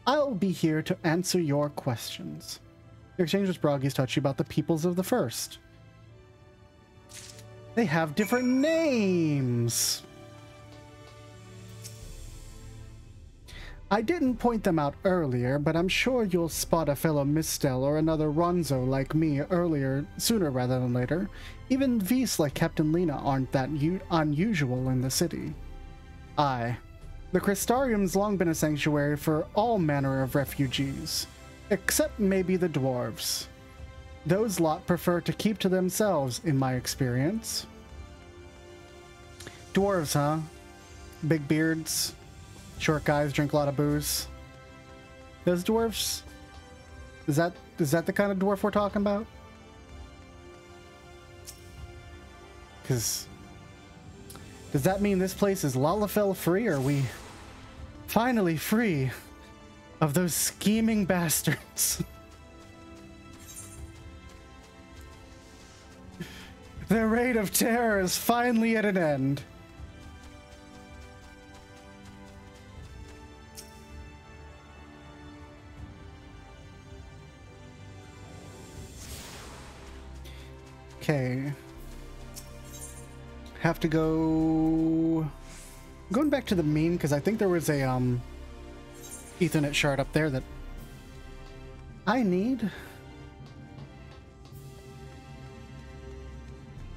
I'll be here to answer your questions. Your exchange with Broggy's taught you about the peoples of the First. They have different names! I didn't point them out earlier, but I'm sure you'll spot a fellow Mistel or another Ronzo like me sooner rather than later. Even V's like Captain Lena aren't that unusual in the city. Aye. The Crystarium's long been a sanctuary for all manner of refugees, except maybe the dwarves. Those lot prefer to keep to themselves, in my experience. Dwarves, huh? Big beards. Short guys, drink a lot of booze. Those dwarves? Is that the kind of dwarf we're talking about? Because does that mean this place is Lalafell free, or are we finally free of those scheming bastards? Their reign of terror is finally at an end. Okay. Have to go... Going back to the mean, because I think there was a Ethernet shard up there that I need.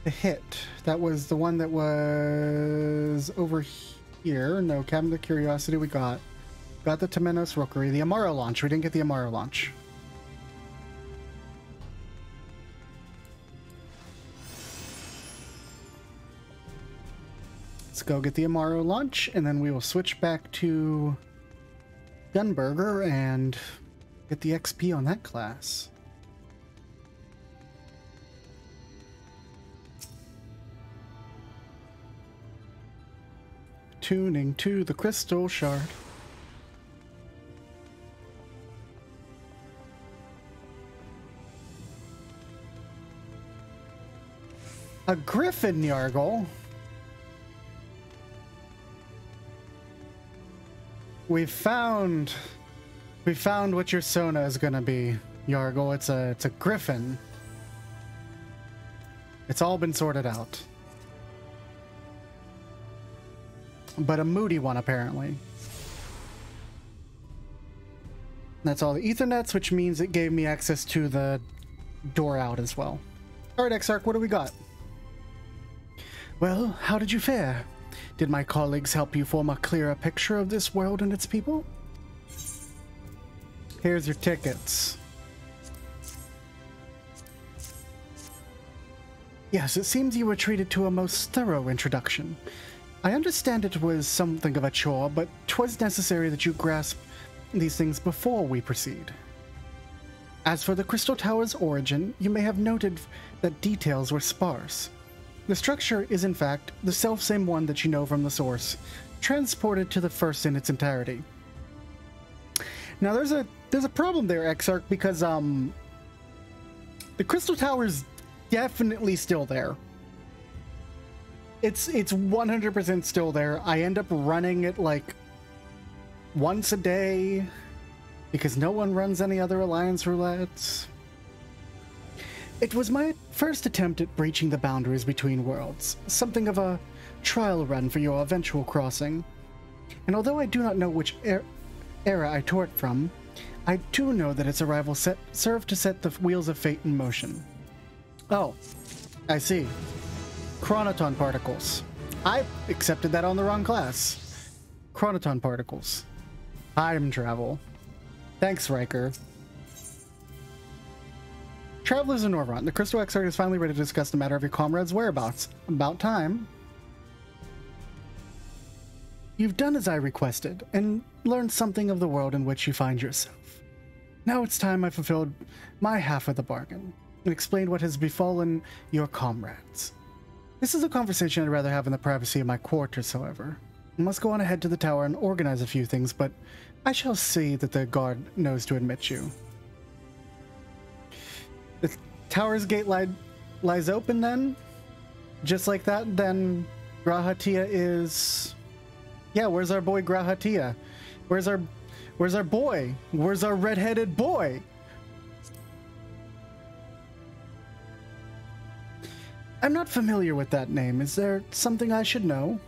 The hit. That was the one that was over here. No, Cabin of Curiosity we got. Got the Temenos Rookery. The Amaro launch. We didn't get the Amaro launch. Let's go get the Amaro launch, and then we will switch back to Gunburger and get the XP on that class. Tuning to the Crystal Shard. A Griffin Yargle? We found what your Sona is gonna be, Yargle. It's a griffin. It's all been sorted out. But a moody one, apparently. That's all the Ethernets, which means it gave me access to the door out as well. Alright, Exarch, what do we got? Well, how did you fare? Did my colleagues help you form a clearer picture of this world and its people? Here's your tickets. Yes, it seems you were treated to a most thorough introduction. I understand it was something of a chore, but 'twas necessary that you grasp these things before we proceed. As for the Crystal Tower's origin, you may have noted that details were sparse. The structure is in fact the selfsame one that you know from the source, transported to the First in its entirety. Now there's a problem there, Exarch, because the Crystal Tower's definitely still there. It's 100% still there. I end up running it like once a day because no one runs any other Alliance roulettes. It was my first attempt at breaching the boundaries between worlds, something of a trial run for your eventual crossing. And although I do not know which era I tore it from, I do know that its arrival served to set the wheels of fate in motion. Oh, I see. Chronoton particles. I accepted that on the wrong class. Chronoton particles. Time travel. Thanks, Riker. Travelers in Norvron, the Crystal Exarch is finally ready to discuss the matter of your comrades' whereabouts. About time. You've done as I requested, and learned something of the world in which you find yourself. Now it's time I fulfilled my half of the bargain, and explained what has befallen your comrades. This is a conversation I'd rather have in the privacy of my quarters, however. I must go on ahead to the tower and organize a few things, but I shall see that the guard knows to admit you. The tower's gate lies open then? Just like that, then Grahatia is... Yeah, where's our boy Grahatia? Where's our boy? Where's our red-headed boy? I'm not familiar with that name. Is there something I should know?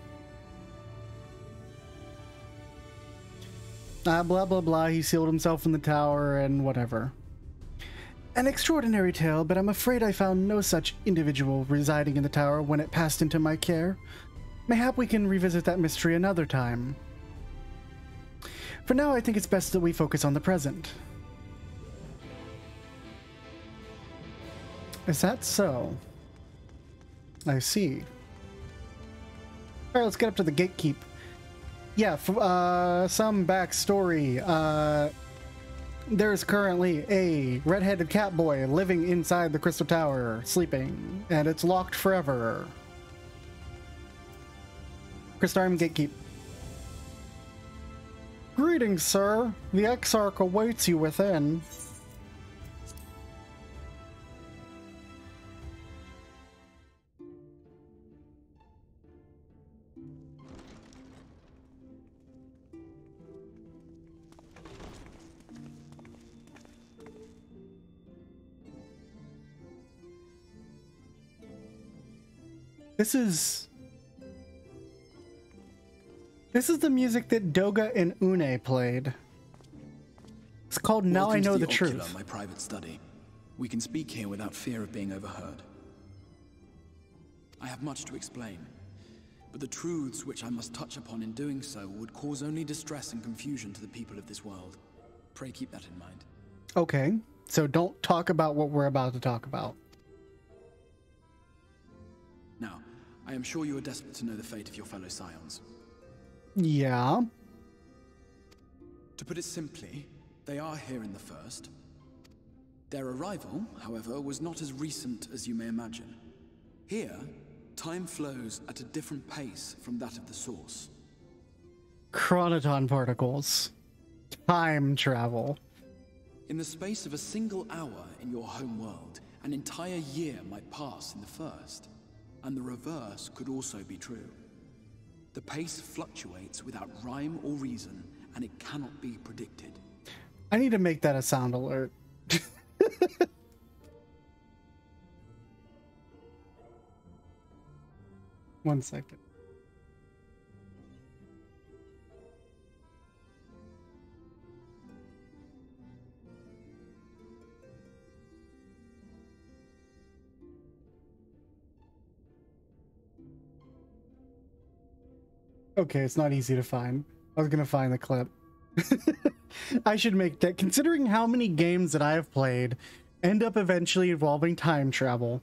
Blah, blah, blah. He sealed himself in the tower and whatever. An extraordinary tale, but I'm afraid I found no such individual residing in the tower when it passed into my care. Mayhap we can revisit that mystery another time. For now, I think it's best that we focus on the present. Is that so? I see. Alright, let's get up to the gatekeep. Yeah, some backstory. There's currently a red-headed cat boy living inside the Crystal Tower, sleeping, and it's locked forever. Crystarium Gatekeep. Greetings, sir. The Exarch awaits you within. This is the music that Doga and Une played. It's called Now I Know the Truth. My private study. We can speak here without fear of being overheard. I have much to explain, but the truths which I must touch upon in doing so would cause only distress and confusion to the people of this world. Pray keep that in mind. Okay, so don't talk about what we're about to talk about. Now, I am sure you are desperate to know the fate of your fellow Scions. Yeah. To put it simply, they are here in the First. Their arrival, however, was not as recent as you may imagine. Here, time flows at a different pace from that of the Source. Chronoton particles. Time travel. In the space of a single hour in your home world, an entire year might pass in the First. And the reverse could also be true. The pace fluctuates without rhyme or reason, and it cannot be predicted. I need to make that a sound alert. One second. Okay, it's not easy to find. I was gonna find the clip. I should make that, considering how many games that I have played end up eventually involving time travel.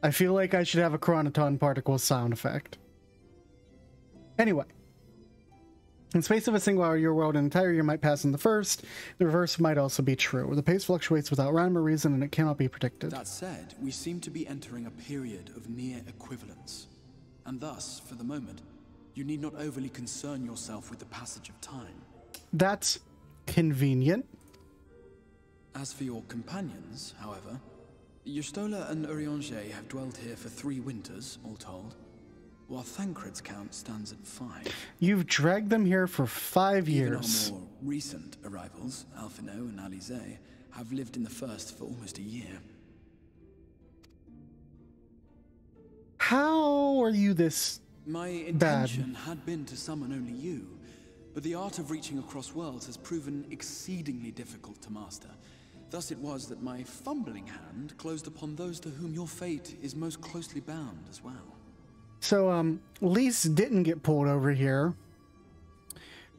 I feel like I should have a Chronoton Particles sound effect. Anyway. In space of a single hour, your world, an entire year might pass in the First. The reverse might also be true. The pace fluctuates without rhyme or reason, and it cannot be predicted. That said, we seem to be entering a period of near equivalence. And thus, for the moment, you need not overly concern yourself with the passage of time. That's convenient. As for your companions, however, Yustola and Urianger have dwelled here for 3 winters, all told, while Thancred's count stands at 5. You've dragged them here for 5 years. Even our more recent arrivals, Alphino and Alize, have lived in the First for almost a year. How are you this My intention had been to summon only you, but the art of reaching across worlds has proven exceedingly difficult to master. Thus it was that my fumbling hand closed upon those to whom your fate is most closely bound as well. So, Lise didn't get pulled over here,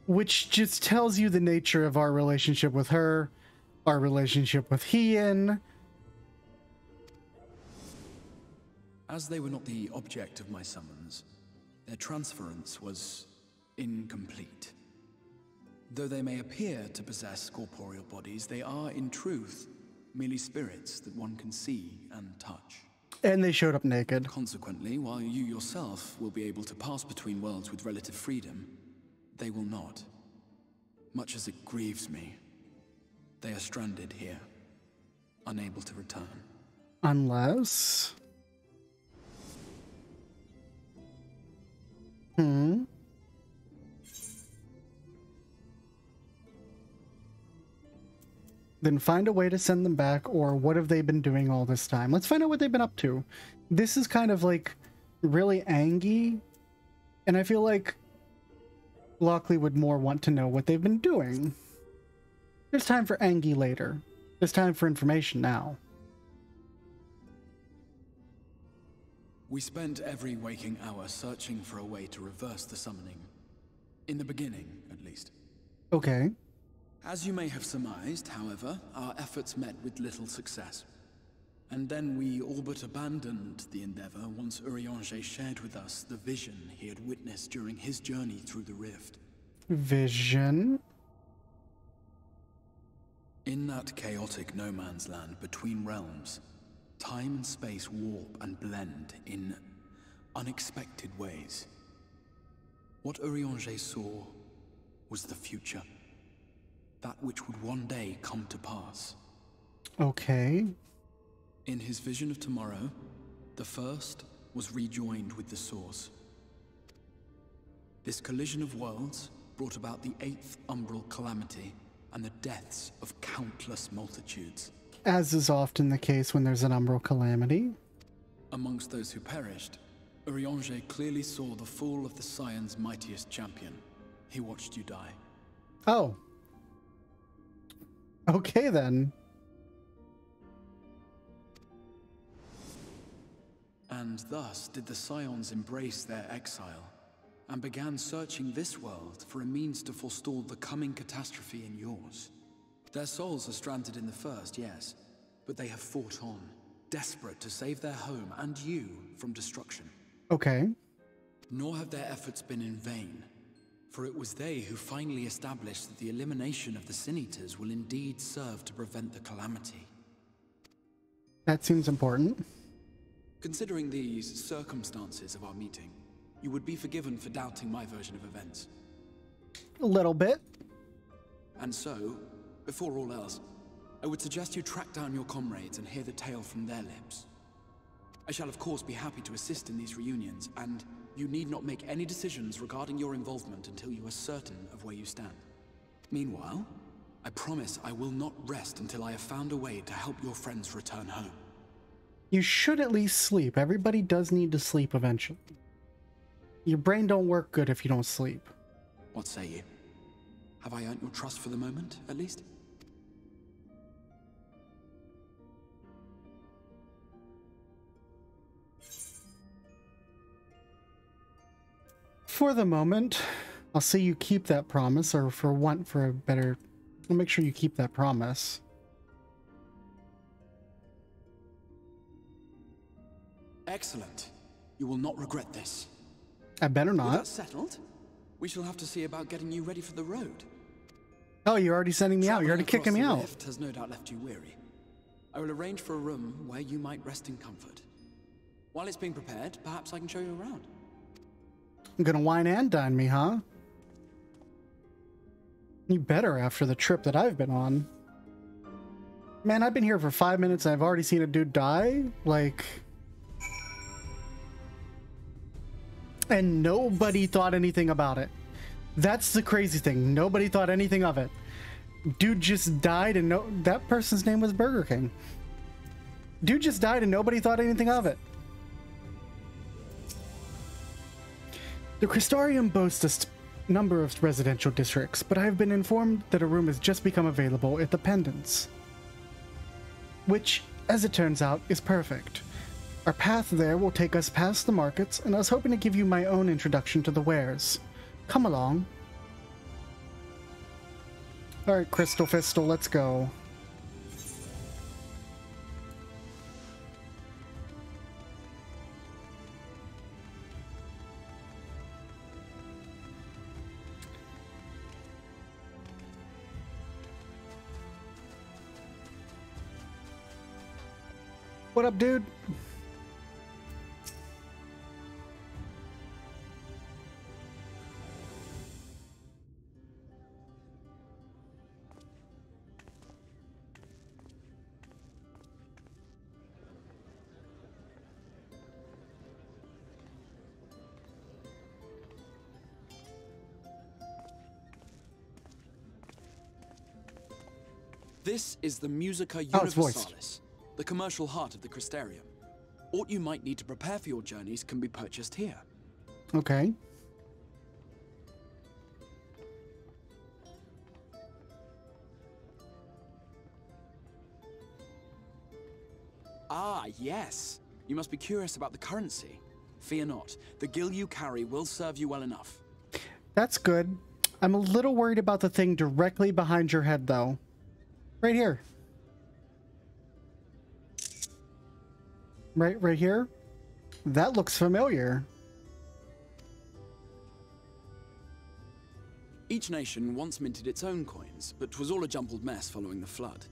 which just tells you the nature of our relationship with her, our relationship with Hien. As they were not the object of my summons, their transference was incomplete. Though they may appear to possess corporeal bodies, they are, in truth, merely spirits that one can see and touch. And they showed up naked. Consequently, while you yourself will be able to pass between worlds with relative freedom, they will not. Much as it grieves me, they are stranded here, unable to return. Unless... Then find a way to send them back, or what have they been doing all this time? Let's find out what they've been up to. This is kind of like really angy, and I feel like Lockely would more want to know what they've been doing. There's time for angy later. There's time for information now. We spent every waking hour searching for a way to reverse the summoning. In the beginning, at least. Okay. As you may have surmised, however, our efforts met with little success. And then we all but abandoned the endeavor once Urianger shared with us the vision he had witnessed during his journey through the rift. Vision? In that chaotic no man's land between realms, time and space warp and blend in unexpected ways. What Urianger saw was the future. That which would one day come to pass. Okay. In his vision of tomorrow, the first was rejoined with the source. This collision of worlds brought about the 8th umbral calamity and the deaths of countless multitudes. As is often the case when there's an umbral calamity. Amongst those who perished, Urianger clearly saw the fall of the Scion's mightiest champion. He watched you die. Oh. Okay, then. And thus did the Scions embrace their exile, and began searching this world for a means to forestall the coming catastrophe in yours. Their souls are stranded in the first, yes, but they have fought on, desperate to save their home and you from destruction. Okay. Nor have their efforts been in vain. For it was they who finally established that the elimination of the Sin Eaters will indeed serve to prevent the calamity. That seems important. Considering these circumstances of our meeting, you would be forgiven for doubting my version of events. A little bit. And so, before all else, I would suggest you track down your comrades and hear the tale from their lips. I shall of course be happy to assist in these reunions, and you need not make any decisions regarding your involvement until you are certain of where you stand. Meanwhile, I promise I will not rest until I have found a way to help your friends return home. You should at least sleep. Everybody does need to sleep eventually. Your brain don't work good if you don't sleep. What say you? Have I earned your trust for the moment, at least? For the moment, I'll say you keep that promise, or for a better, I'll make sure you keep that promise. Excellent. You will not regret this. I better not. With that settled, we shall have to see about getting you ready for the road. Oh, you're already sending me out. You're already kicking me out. The rift has no doubt left you weary. I will arrange for a room where you might rest in comfort. While it's being prepared, perhaps I can show you around. I'm gonna wine and dine me, huh? You better after the trip that I've been on. Man, I've been here for 5 minutes and I've already seen a dude die. Like... And nobody thought anything about it. That's the crazy thing. Nobody thought anything of it. Dude just died and that person's name was Burger King. Dude just died and nobody thought anything of it. The Crystarium boasts a number of residential districts, but I have been informed that a room has just become available at the Pendants. Which, as it turns out, is perfect. Our path there will take us past the markets, and I was hoping to give you my own introduction to the wares. Come along. Alright, Crystal Fistal, let's go. What up, dude? This is the Musica it's voiced. Universalis, the commercial heart of the Crystarium. What you might need to prepare for your journeys can be purchased here. Okay. Ah, yes. You must be curious about the currency. Fear not. The gil you carry will serve you well enough. That's good. I'm a little worried about the thing directly behind your head, though. Right here. Right here? That looks familiar. Each nation once minted its own coins, but 'twas all a jumbled mess following the flood.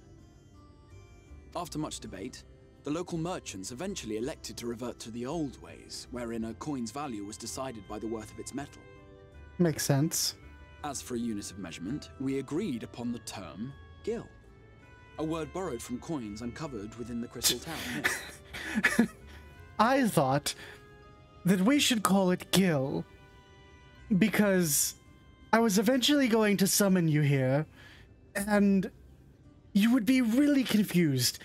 After much debate, the local merchants eventually elected to revert to the old ways, wherein a coin's value was decided by the worth of its metal. Makes sense. As for a unit of measurement, we agreed upon the term gil, a word borrowed from coins uncovered within the Crystal Tower here. I thought that we should call it Gil, because I was eventually going to summon you here, and you would be really confused.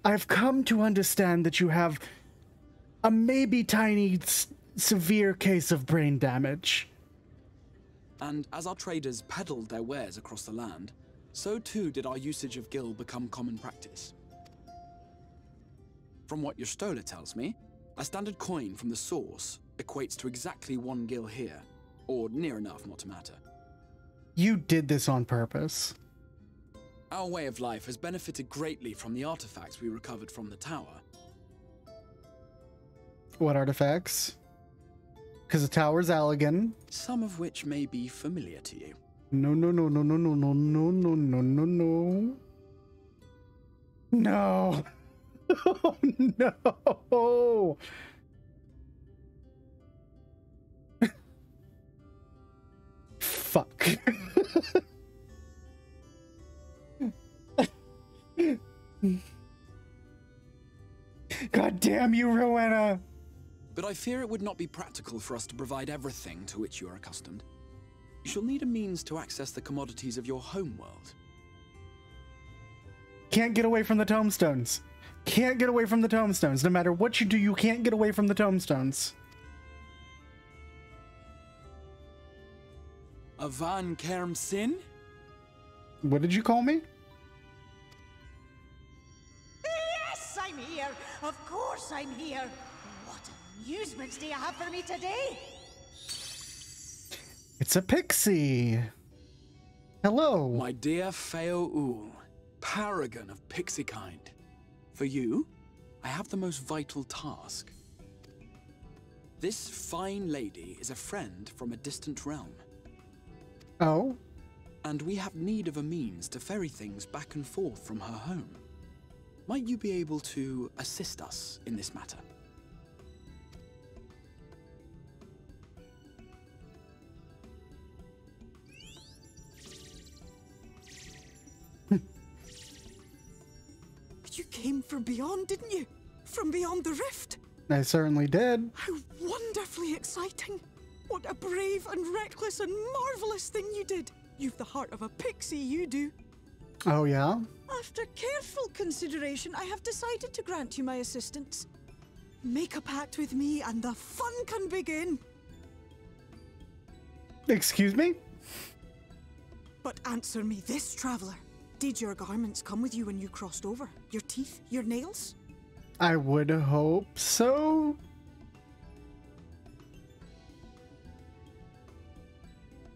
I've come to understand that you have a maybe tiny, severe case of brain damage. And as our traders peddled their wares across the land, so too did our usage of gil become common practice. From what your stola tells me, a standard coin from the source equates to exactly 1 gil here, or near enough not to matter. You did this on purpose. Our way of life has benefited greatly from the artifacts we recovered from the tower. What artifacts? Because the tower's Allegan. Some of which may be familiar to you. No. No. Oh, no. Fuck. God damn you, Rowena. But I fear it would not be practical for us to provide everything to which you are accustomed. You shall need a means to access the commodities of your homeworld. Can't get away from the tombstones. Can't get away from the tombstones. No matter what you do, you can't get away from the tombstones. Avan Kerm Sin? What did you call me? Yes, I'm here. Of course I'm here. What amusements do you have for me today? It's a pixie. Hello. My dear Feo Ul, paragon of pixie kind. For you, I have the most vital task. This fine lady is a friend from a distant realm. Oh? And we have need of a means to ferry things back and forth from her home. Might you be able to assist us in this matter? You came from beyond, didn't you? From beyond the rift? I certainly did. How wonderfully exciting. What a brave and reckless and marvelous thing you did. You've the heart of a pixie, you do. Oh, yeah? After careful consideration, I have decided to grant you my assistance. Make a pact with me and the fun can begin. Excuse me? But answer me this, traveler. Did your garments come with you when you crossed over? Your teeth? Your nails? I would hope so.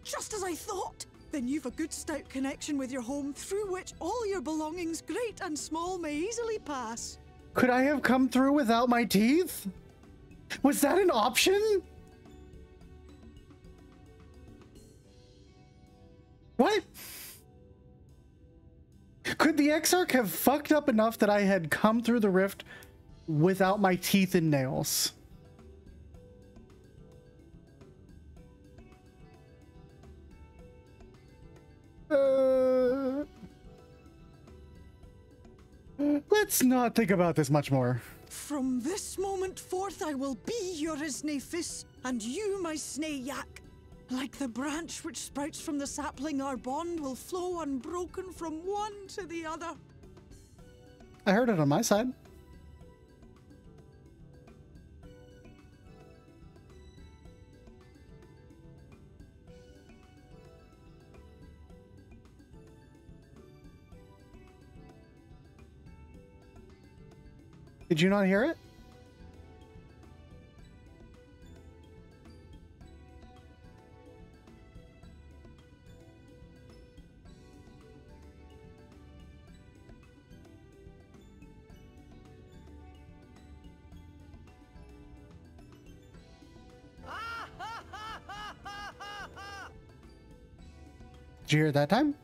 Just as I thought! Then you've a good stout connection with your home through which all your belongings, great and small, may easily pass. Could I have come through without my teeth? Was that an option? What? Could the Exarch have fucked up enough that I had come through the rift without my teeth and nails? Let's not think about this much more. From this moment forth I will be your Isnafis, and you my Snayak. Like the branch which sprouts from the sapling, our bond will flow unbroken from one to the other. I heard it on my side. Did you not hear it? Did you hear it that time?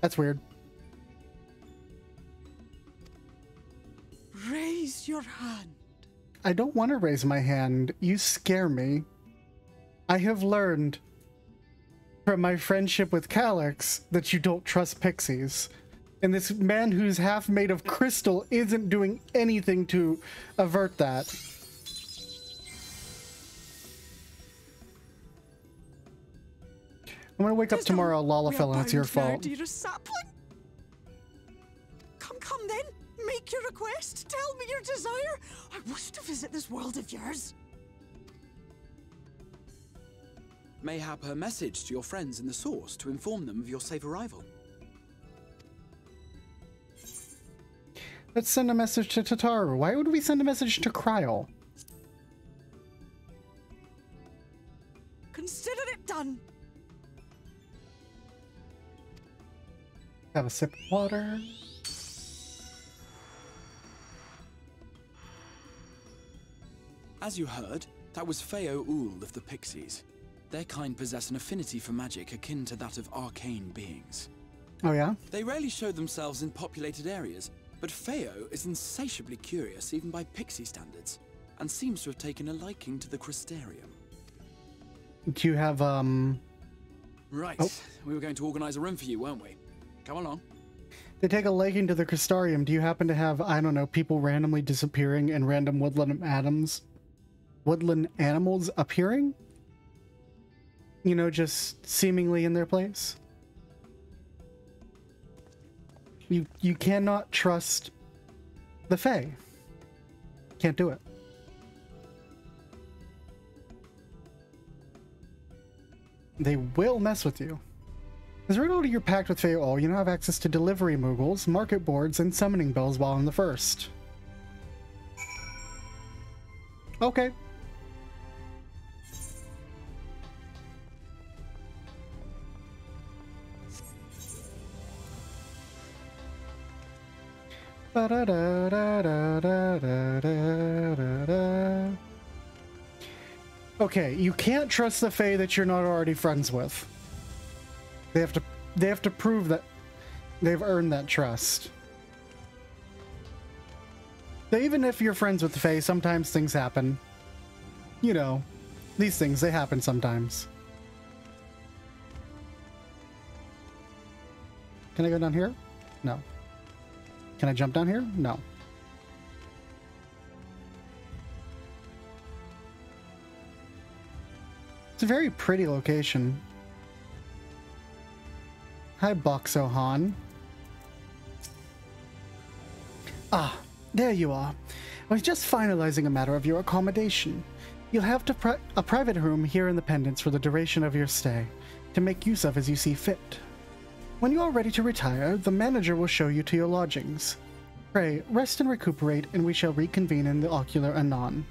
That's weird. Raise your hand. I don't want to raise my hand. You scare me. I have learned from my friendship with Calyx that you don't trust pixies. And this man who's half made of crystal isn't doing anything to avert that. I'm gonna wake up tomorrow, Lalafell, and it's your fault. Come then. Make your request. Tell me your desire. I wish to visit this world of yours. Mayhap a message to your friends in the Source to inform them of your safe arrival. Let's send a message to Tataru. Why would we send a message to Kryl? Consider it done. Have a sip of water. As you heard, that was Feo Ul of the Pixies. Their kind possess an affinity for magic akin to that of arcane beings. Oh yeah? They rarely show themselves in populated areas, but Feo is insatiably curious even by pixie standards, and seems to have taken a liking to the Crystarium. Do you have, Right. Oh. We were going to organize a room for you, weren't we? Come along. They take a liking to the Crystarium. Do you happen to have, I don't know, people randomly disappearing and random woodland animals appearing? You know, just seemingly in their place? You cannot trust the Fae. Can't do it. They will mess with you. As a result of your pact with Fae Ul, you now have access to delivery moogles, market boards, and summoning bells while in the first. Okay. Okay, you can't trust the Fae that you're not already friends with. They have to prove that they've earned that trust. So even if you're friends with the Fae, sometimes things happen. You know, these things, they happen sometimes. Can I go down here? No. Can I jump down here? No. It's a very pretty location. Hi, Boxohan. Ah, there you are. I was just finalizing a matter of your accommodation. You'll have a private room here in the Pendants for the duration of your stay. to make use of as you see fit. When you are ready to retire, the manager will show you to your lodgings. Pray, rest and recuperate, and we shall reconvene in the ocular anon.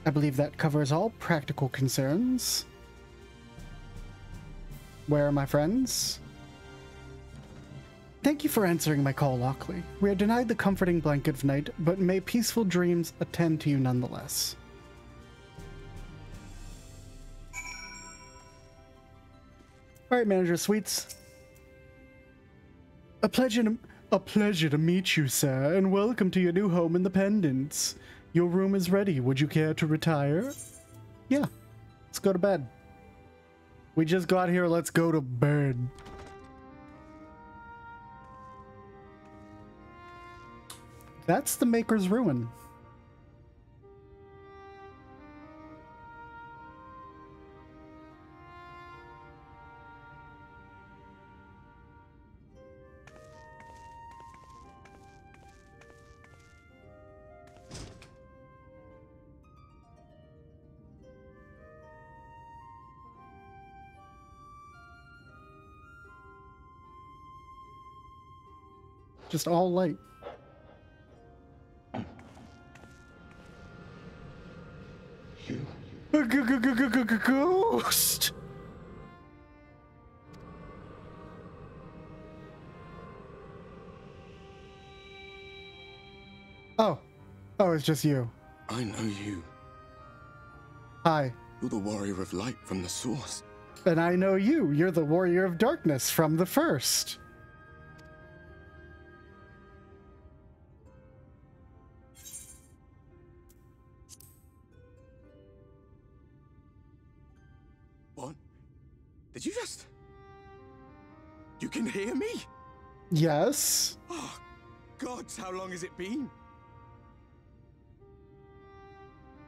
I believe that covers all practical concerns. Where are my friends? Thank you for answering my call, Lockely. We are denied the comforting blanket of night, but may peaceful dreams attend to you nonetheless. All right, Manager Sweets. A pleasure to meet you, sir, and welcome to your new home in the Pendants. Your room is ready. Would you care to retire? Yeah, let's go to bed. We just got here. Let's go to bed. That's the Maker's Ruin. Just all light. Ghost! Oh. Oh, it's just you. I know you. Hi. You're the warrior of light from the source. And I know you. You're the warrior of darkness from the first. What? Did you just... You can hear me? Yes. Oh, gods, how long has it been?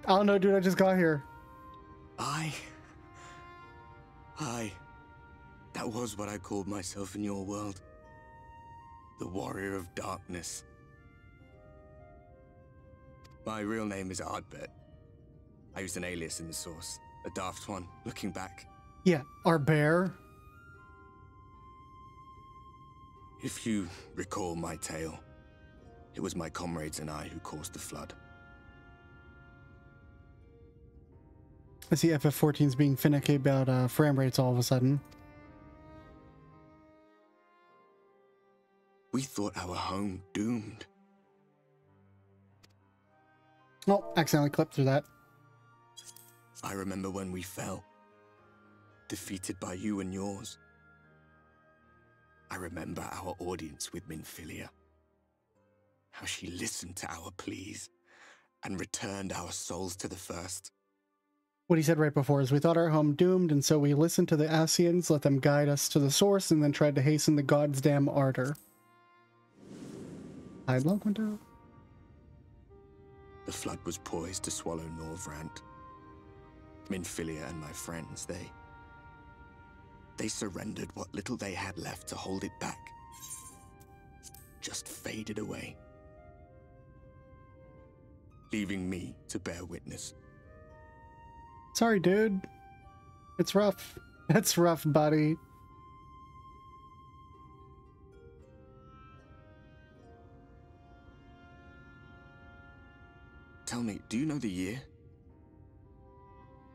I don't know, dude. I just got here. That was what I called myself in your world. The warrior of darkness. My real name is Ardbert. I used an alias in the source. A daft one, looking back. Yeah, our bear. If you recall my tale, it was my comrades and I who caused the flood. I see FF14's being finicky about frame rates all of a sudden. We thought our home doomed. Oh, accidentally clipped through that. I remember when we fell, defeated by you and yours. I remember our audience with Minfilia. How she listened to our pleas and returned our souls to the first. What he said right before is we thought our home doomed, and so we listened to the Asians, let them guide us to the source, and then tried to hasten the god's damn ardor. Hide log window. The flood was poised to swallow Norvrant. Minfilia and my friends, they surrendered what little they had left to hold it back. Just faded away. Leaving me to bear witness. Sorry, dude. It's rough. It's rough, buddy. Tell me, do you know the year?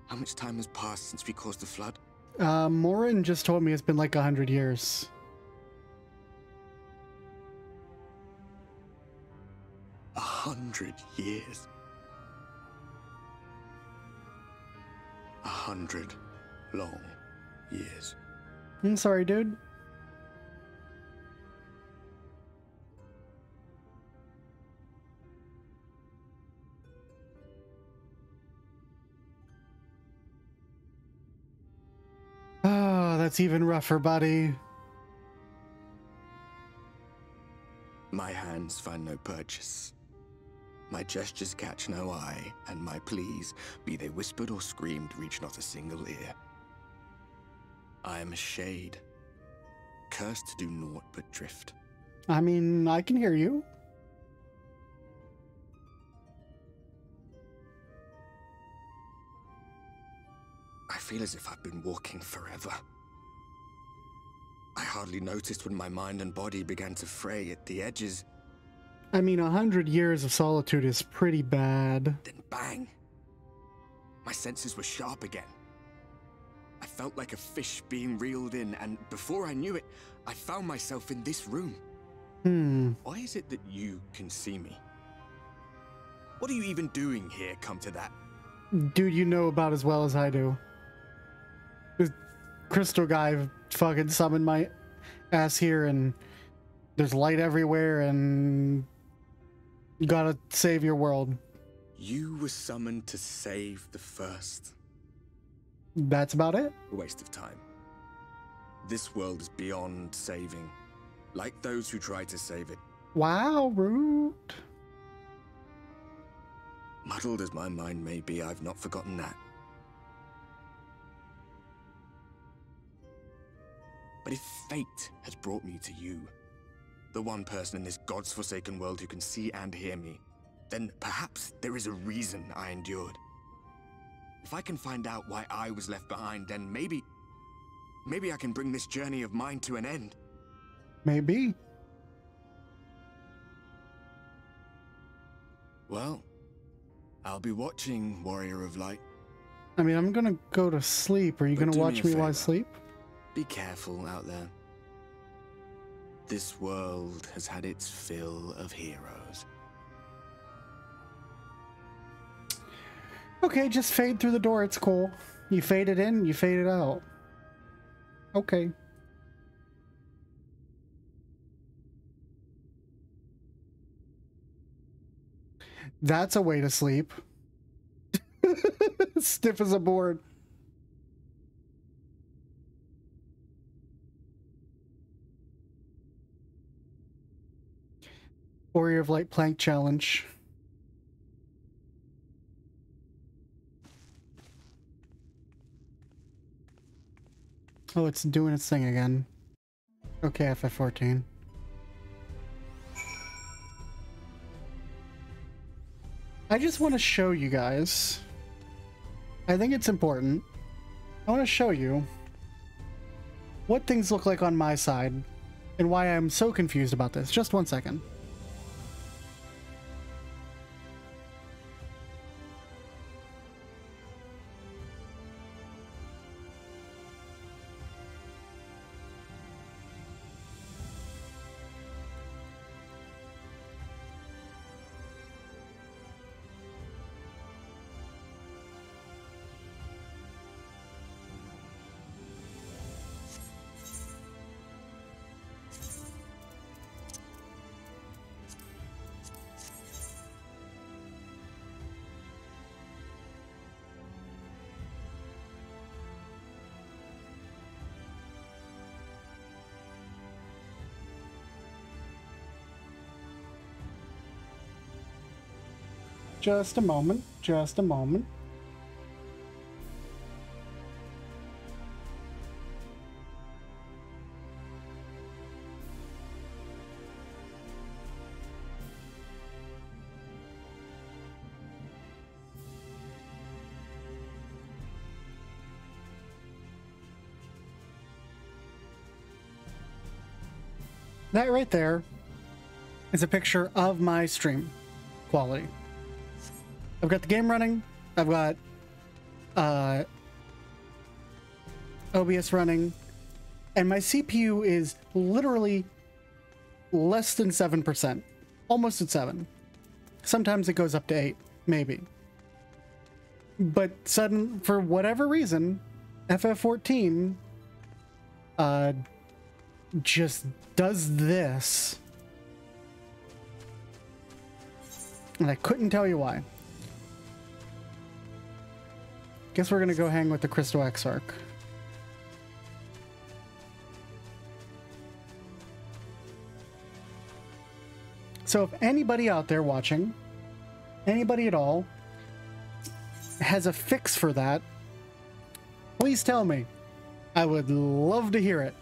How much time has passed since we caused the flood? Morin just told me it's been like 100 years. A 100 years. 100 long years. I'm sorry, dude. Oh, that's even rougher, buddy. My hands find no purchase. My gestures catch no eye, and my pleas, be they whispered or screamed, reach not a single ear. I am a shade, cursed to do naught but drift. I mean, I can hear you. I feel as if I've been walking forever. hardly noticed when my mind and body began to fray at the edges. I mean, 100 years of solitude is pretty bad. Then bang! My senses were sharp again. I felt like a fish being reeled in, and before I knew it, I found myself in this room. Why is it that you can see me? What are you even doing here, come to that? Dude, you know about as well as I do. This crystal guy fucking summoned my ass here, and there's light everywhere, and you gotta save your world. You were summoned to save the first. That's about it? A waste of time. This world is beyond saving, like those who try to save it. Wow, rude. Muddled as my mind may be, I've not forgotten that. But if fate has brought me to you, the one person in this God's forsaken world who can see and hear me, then perhaps there is a reason I endured. If I can find out why I was left behind, then maybe I can bring this journey of mine to an end. Maybe. Well, I'll be watching, Warrior of Light. I mean, I'm gonna go to sleep. Are you gonna watch me while I sleep? Be careful out there. This world has had its fill of heroes. Okay, just fade through the door. It's cool. You fade it in, you fade it out. Okay. That's a way to sleep. Stiff as a board. Warrior of Light plank challenge. Oh, it's doing its thing again. Okay, FF14. I just want to show you guys. I think it's important. I want to show you what things look like on my side and why I'm so confused about this. Just 1 second. Just a moment. Just a moment. That right there is a picture of my stream quality. I've got the game running. I've got OBS running, and my CPU is literally less than 7%, almost at 7. Sometimes it goes up to 8, maybe. But for whatever reason, FF14 just does this, and I couldn't tell you why. Guess we're gonna go hang with the Crystal Exarch. So if anybody out there watching, anybody at all, has a fix for that, please tell me. I would love to hear it.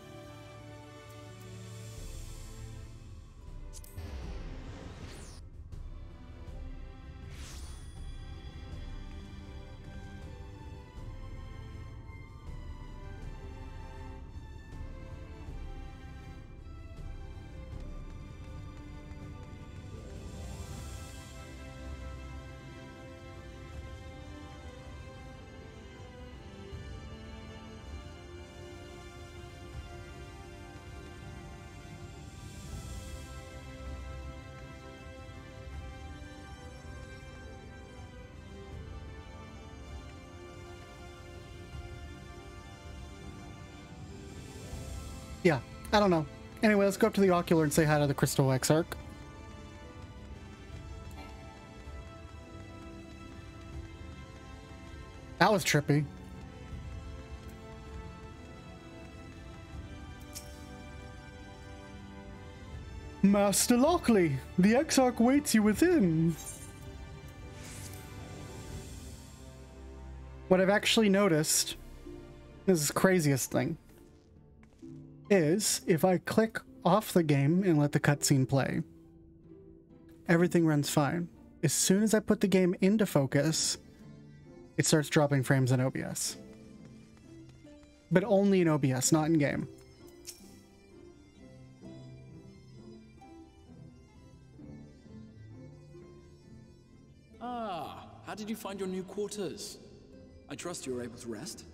I don't know. Anyway, let's go up to the Ocular and say hi to the Crystal Exarch. That was trippy. Master Lockely, the Exarch waits you within. What I've actually noticed, this is the craziest thing, is if I click off the game and let the cutscene play, everything runs fine. As soon as I put the game into focus, it starts dropping frames in OBS. But only in OBS, not in game. Ah, how did you find your new quarters? I trust you were able to rest?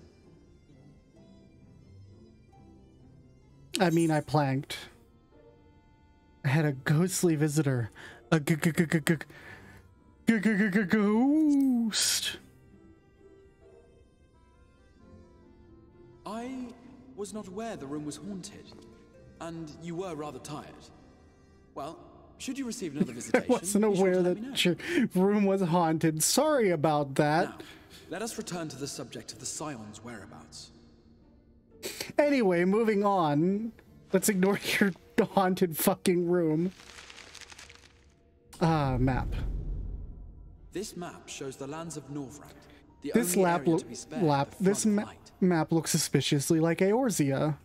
I mean, I planked. I had a ghostly visitor. A ghost. I was not aware the room was haunted, and you were rather tired. Well, should you receive another visitation, I wasn't aware that your room was haunted. Sorry about that. Now, let us return to the subject of the Scion's whereabouts. Anyway, moving on. Let's ignore your haunted fucking room. Map. This map shows the lands of Norvrand. This map looks suspiciously like Eorzea.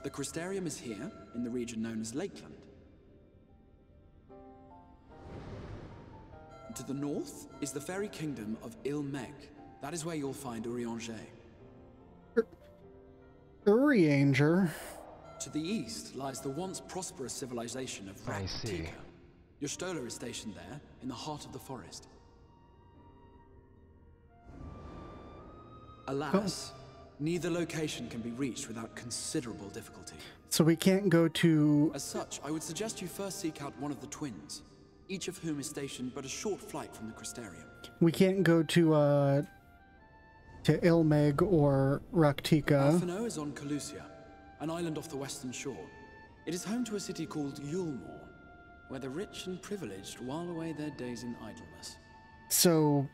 The Crystarium is here, in the region known as Lakeland. To the north is the fairy kingdom of Il-Meg. That is where you'll find Urianger. Urianger? To the east lies the once prosperous civilization of Raktika. Your Stola is stationed there, in the heart of the forest. Alas, neither location can be reached without considerable difficulty. So we can't go to... As such, I would suggest you first seek out one of the twins, each of whom is stationed but a short flight from the Crystarium. We can't go to Il-Meg or Raktika. Alphino is on Calusia, an island off the western shore. It is home to a city called Yulmore, where the rich and privileged while away their days in idleness. So...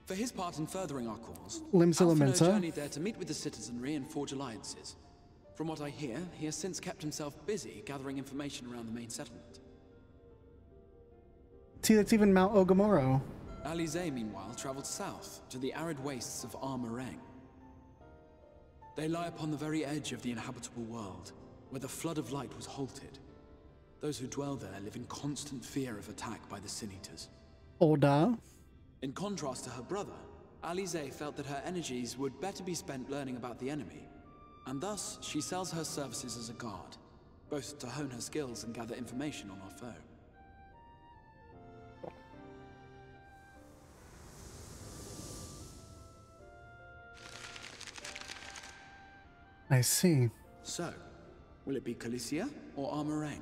For his part in furthering our cause, Limsa Alphino journeyed there to meet with the citizenry and forge alliances. From what I hear, he has since kept himself busy gathering information around the main settlement. See, that's even Mount Ogamoro. Alize, meanwhile, traveled south to the arid wastes of Armorang. They lie upon the very edge of the inhabitable world, where the flood of light was halted. Those who dwell there live in constant fear of attack by the Sin Eaters. Oda. In contrast to her brother, Alize felt that her energies would better be spent learning about the enemy, and thus she sells her services as a guard, both to hone her skills and gather information on our foe. I see. So, will it be Calicia or Armorang?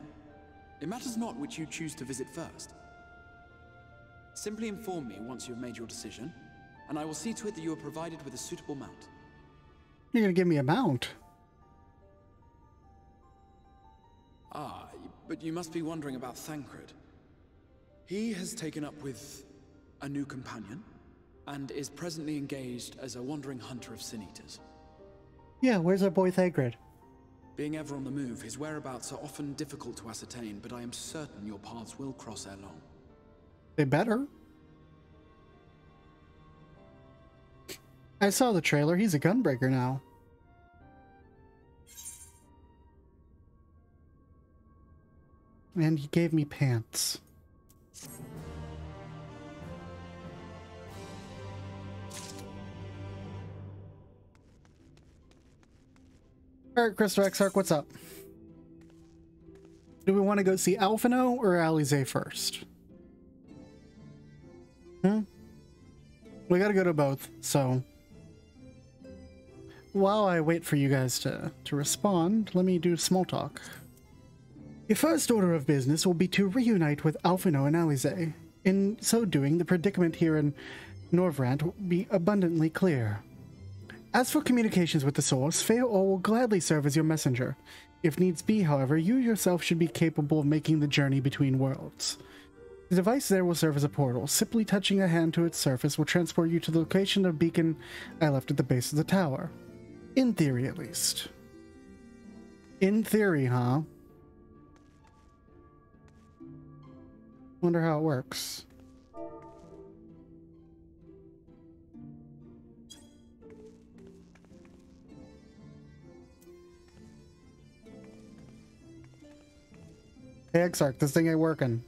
It matters not which you choose to visit first. Simply inform me once you have made your decision, and I will see to it that you are provided with a suitable mount. You're gonna give me a mount? Ah, but you must be wondering about Thancred. He has taken up with a new companion, and is presently engaged as a wandering hunter of Sin Eaters. Yeah, where's our boy Thancred? Being ever on the move, his whereabouts are often difficult to ascertain, but I am certain your paths will cross ere long. They better. I saw the trailer. He's a gunbreaker now. And he gave me pants. Alright, Crystal Exarch, what's up? Do we want to go see Alphino or Alize first? We gotta go to both, so... While I wait for you guys to respond, let me do small talk. Your first order of business will be to reunite with Alphino and Alize. In so doing, the predicament here in Norvrand will be abundantly clear. As for communications with the Source, Feor will gladly serve as your messenger. If needs be, however, you yourself should be capable of making the journey between worlds. The device there will serve as a portal. Simply touching a hand to its surface will transport you to the location of the beacon I left at the base of the tower. In theory, at least. In theory, huh? Wonder how it works. Hey, Exarch, this thing ain't working.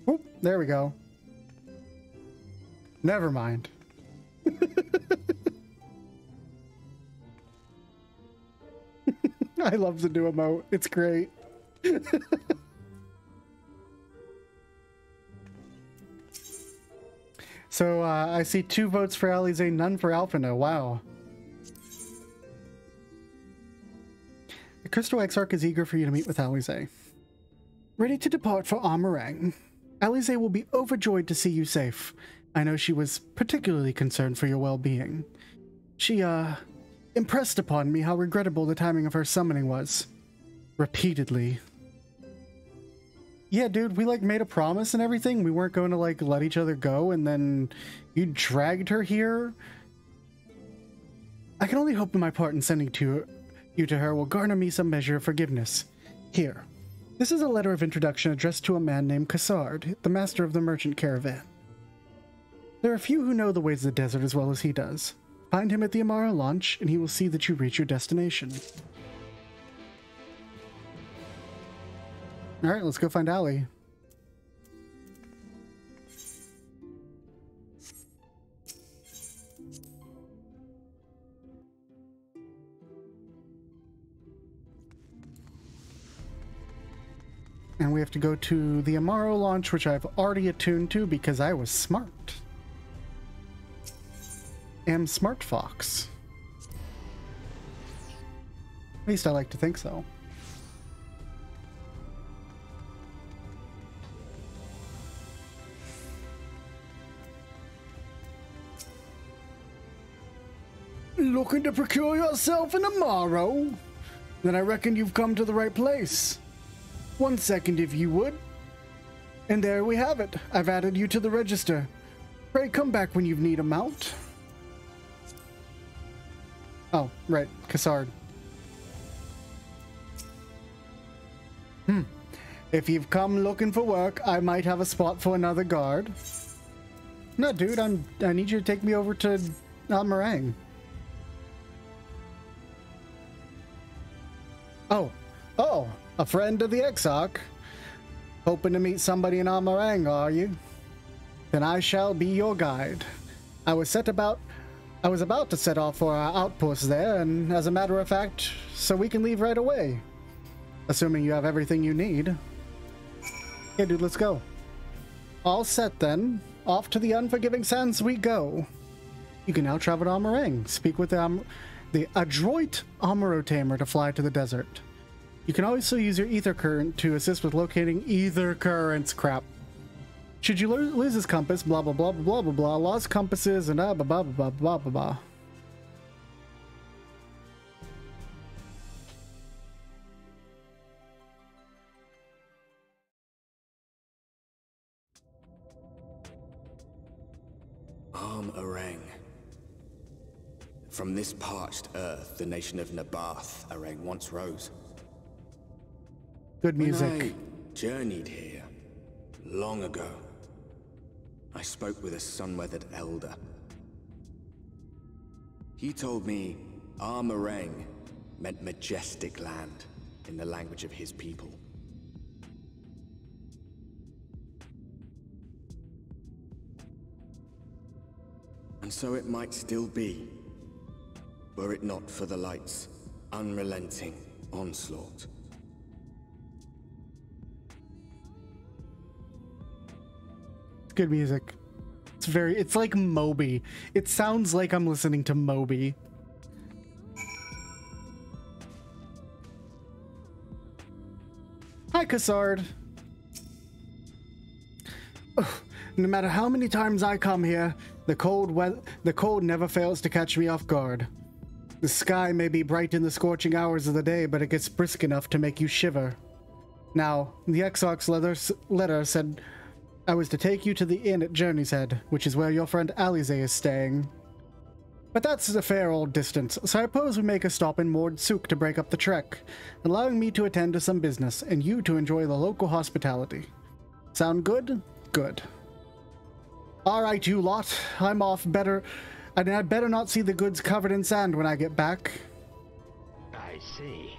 Oop, there we go. Never mind. I love the new emote. It's great. So, I see 2 votes for Alize, none for Alphina. Wow. The Crystal Exarch is eager for you to meet with Alize. Ready to depart for Armorang. Alize will be overjoyed to see you safe. I know she was particularly concerned for your well-being. She, impressed upon me how regrettable the timing of her summoning was. Repeatedly. Yeah, dude, we, like, made a promise and everything. We weren't going to, like, let each other go, and then you dragged her here. I can only hope that my part in sending you to her will garner me some measure of forgiveness. Here. This is a letter of introduction addressed to a man named Cassard, the master of the merchant caravan. There are few who know the ways of the desert as well as he does. Find him at the Amara launch, and he will see that you reach your destination. Alright, let's go find Ali. And we have to go to the Amaro launch, which I've already attuned to because I was smart. Am smart fox. At least I like to think so. Looking to procure yourself an Amaro? Then I reckon you've come to the right place. 1 second if you would. And there we have it. I've added you to the register. Pray come back when you need a mount. Oh, right. Cassard. If you've come looking for work, I might have a spot for another guard. No, dude, I need you to take me over to Almarang. Oh, a friend of the Exarch? Hoping to meet somebody in Almarang, are you? Then I shall be your guide. I was about to set off for our outpost there, and as a matter of fact, so we can leave right away. Assuming you have everything you need. Yeah, dude, let's go. All set then. Off to the Unforgiving Sands we go. You can now travel to Almarang. Speak with the adroit Amaro Tamer to fly to the desert. You can also use your ether current to assist with locating ether currents. Crap. Should you lose his compass, blah blah blah blah blah blah, lost compasses and blah blah blah blah blah blah. Arang. From this parched earth, the nation of Nabath, Arang once rose. Good music. When I journeyed here, long ago, I spoke with a sun-weathered elder. He told me Armarang meant majestic land in the language of his people. And so it might still be, were it not for the light's unrelenting onslaught. Good music. It's like Moby. It sounds like I'm listening to Moby. Hi, Cassard. No matter how many times I come here, the cold never fails to catch me off guard. The sky may be bright in the scorching hours of the day, but it gets brisk enough to make you shiver. Now, the Exarch's letter said I was to take you to the inn at Journey's Head, which is where your friend Alize is staying. But that's a fair old distance, so I suppose we make a stop in Mord Souk to break up the trek, allowing me to attend to some business, and you to enjoy the local hospitality. Sound good? Good. Alright, you lot. I'm off. I'd better not see the goods covered in sand when I get back. I see.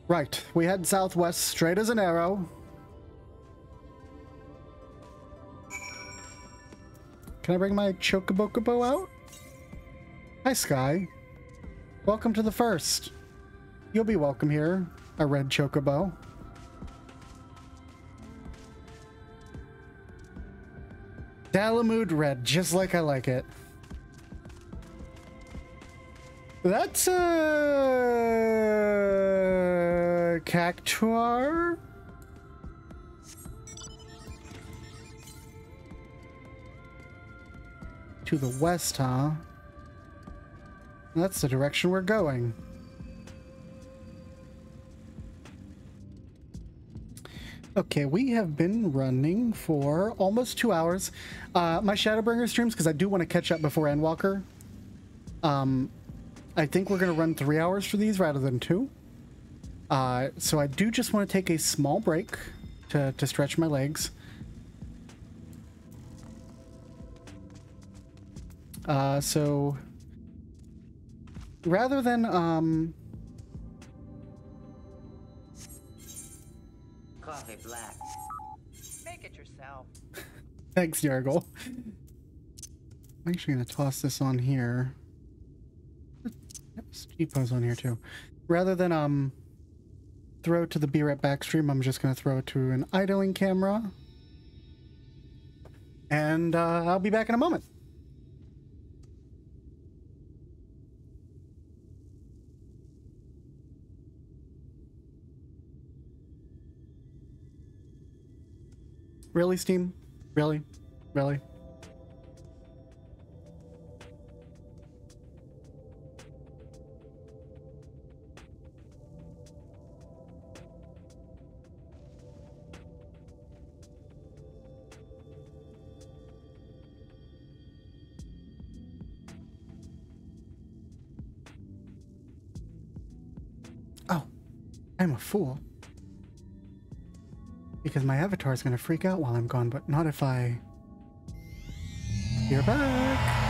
Right, we head southwest, straight as an arrow. Can I bring my Chocobocobo out? Hi, Sky. Welcome to the first. You'll be welcome here, a red Chocobo. Dalamud red, just like I like it. That's a Cactuar. To the west, huh? That's the direction we're going. Okay, we have been running for almost 2 hours. My Shadowbringers streams, because I do want to catch up before Endwalker. I think we're going to run 3 hours for these rather than 2. So I do just want to take a small break to stretch my legs. So rather than Coffee black. Make it yourself. Thanks, Yargle. I'm actually gonna toss this on here. Steepo's on here too. Rather than throw it to the Be Right Back stream, I'm just gonna throw it to an idling camera. And I'll be back in a moment. Really, Steam? Really? Really? Oh, I'm a fool. Because my avatar is going to freak out while I'm gone, but not if I... You're back!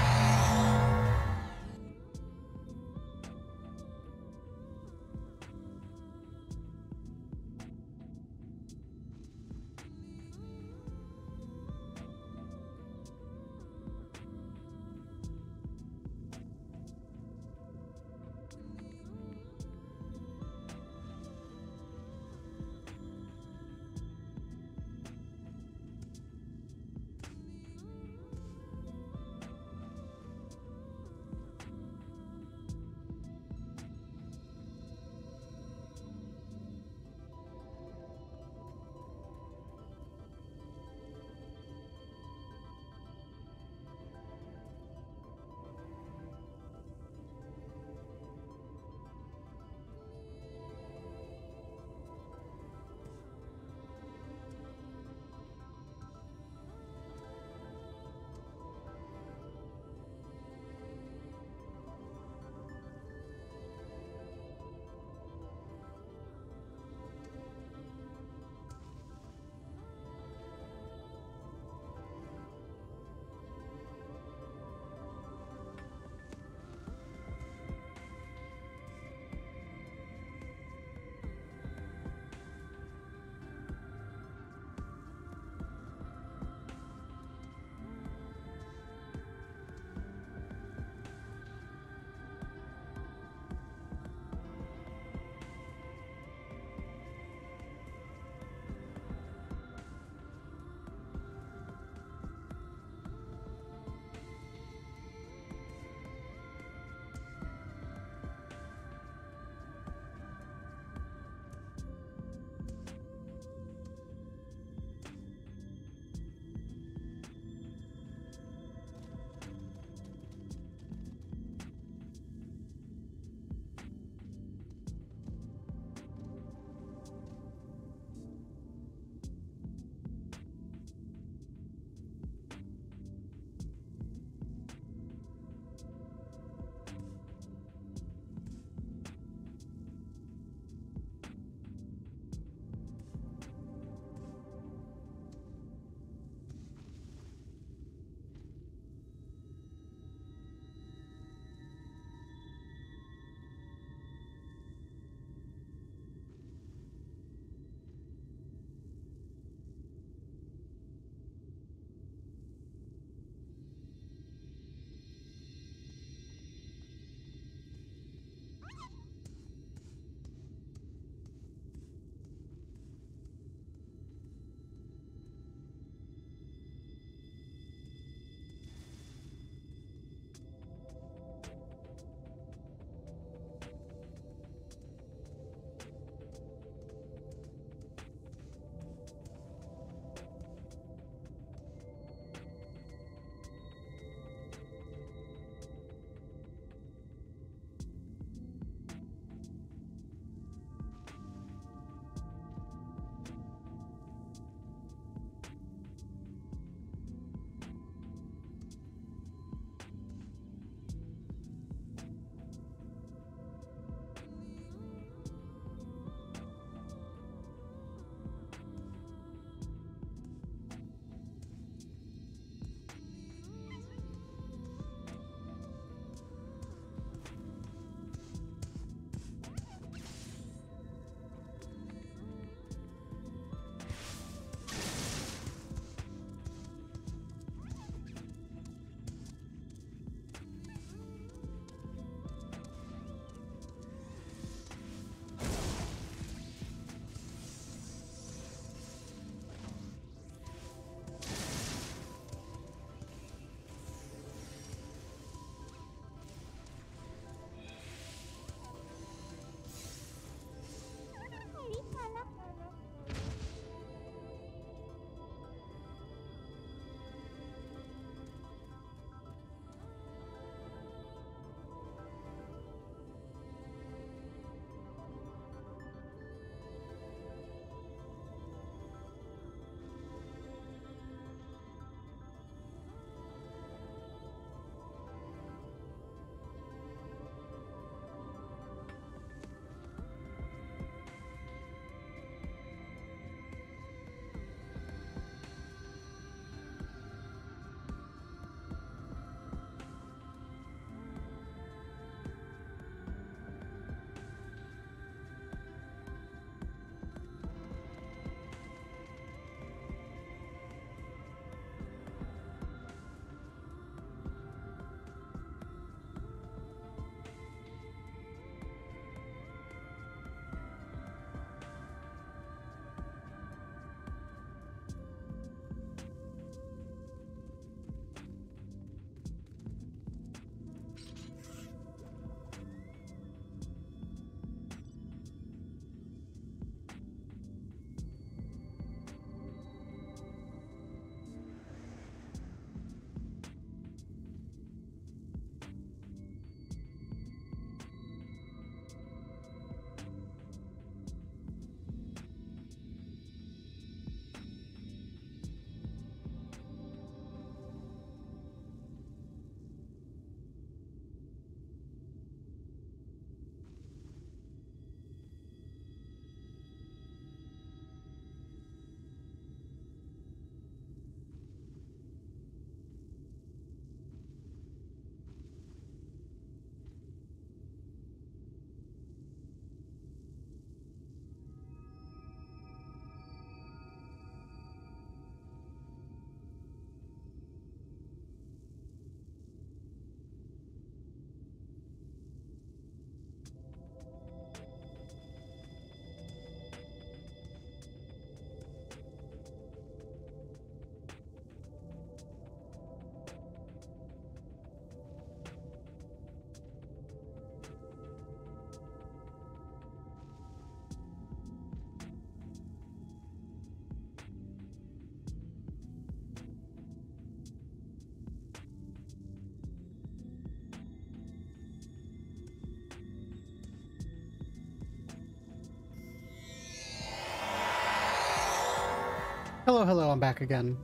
Hello, hello, I'm back again.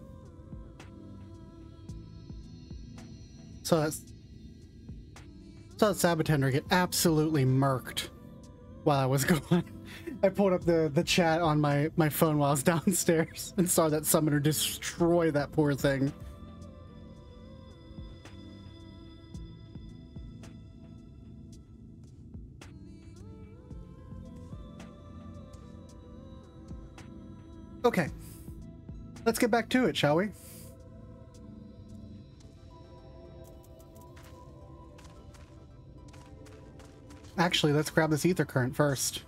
So that Sabatender get absolutely murked while I was gone. I pulled up the chat on my phone while I was downstairs and saw that summoner destroy that poor thing. Okay, let's get back to it, shall we? Actually, let's grab this ether current first.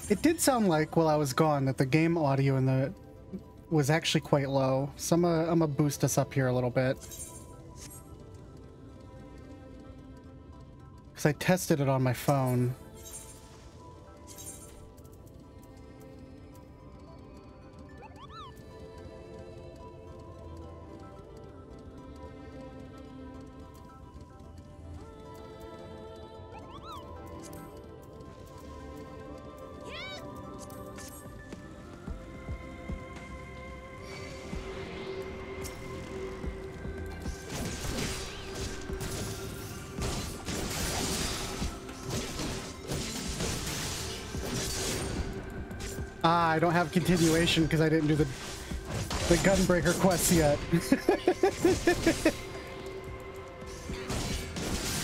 It did sound like while I was gone that the game audio in the was actually quite low, so I'm gonna boost us up here a little bit. Because I tested it on my phone. Ah, I don't have continuation because I didn't do the Gunbreaker quests yet.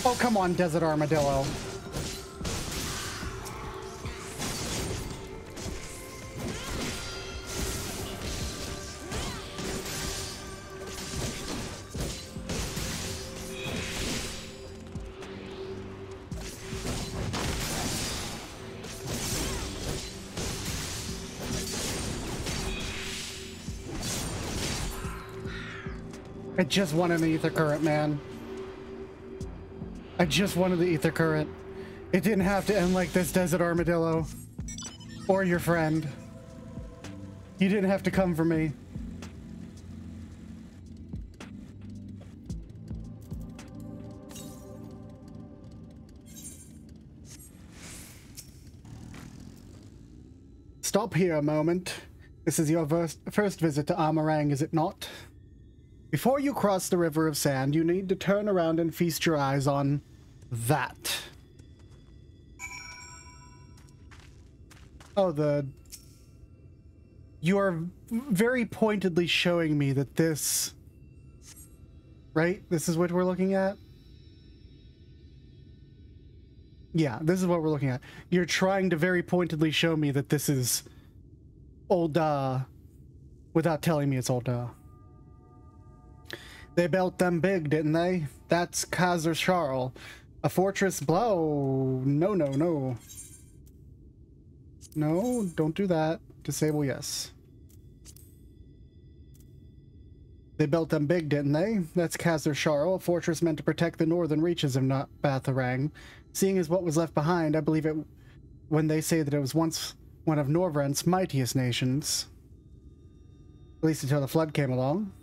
Oh, come on, Desert Armadillo. I just wanted the ether current, man. I just wanted the ether current. It didn't have to end like this, Desert Armadillo. Or your friend. You didn't have to come for me. Stop here a moment. This is your first visit to Amarang, is it not? Before you cross the River of Sand, you need to turn around and feast your eyes on that. Oh, you are very pointedly showing me that this... Right? This is what we're looking at? Yeah, this is what we're looking at. You're trying to very pointedly show me that this is Ul'dah without telling me it's Ul'dah. They built them big, didn't they? That's Khazar Sharl. A fortress blow. No, no, no. No, don't do that. Disable yes. They built them big, didn't they? That's Khazar Sharl, a fortress meant to protect the northern reaches of Batharang. Seeing as what was left behind, I believe it when they say that it was once one of Norvrent's mightiest nations. At least until the flood came along.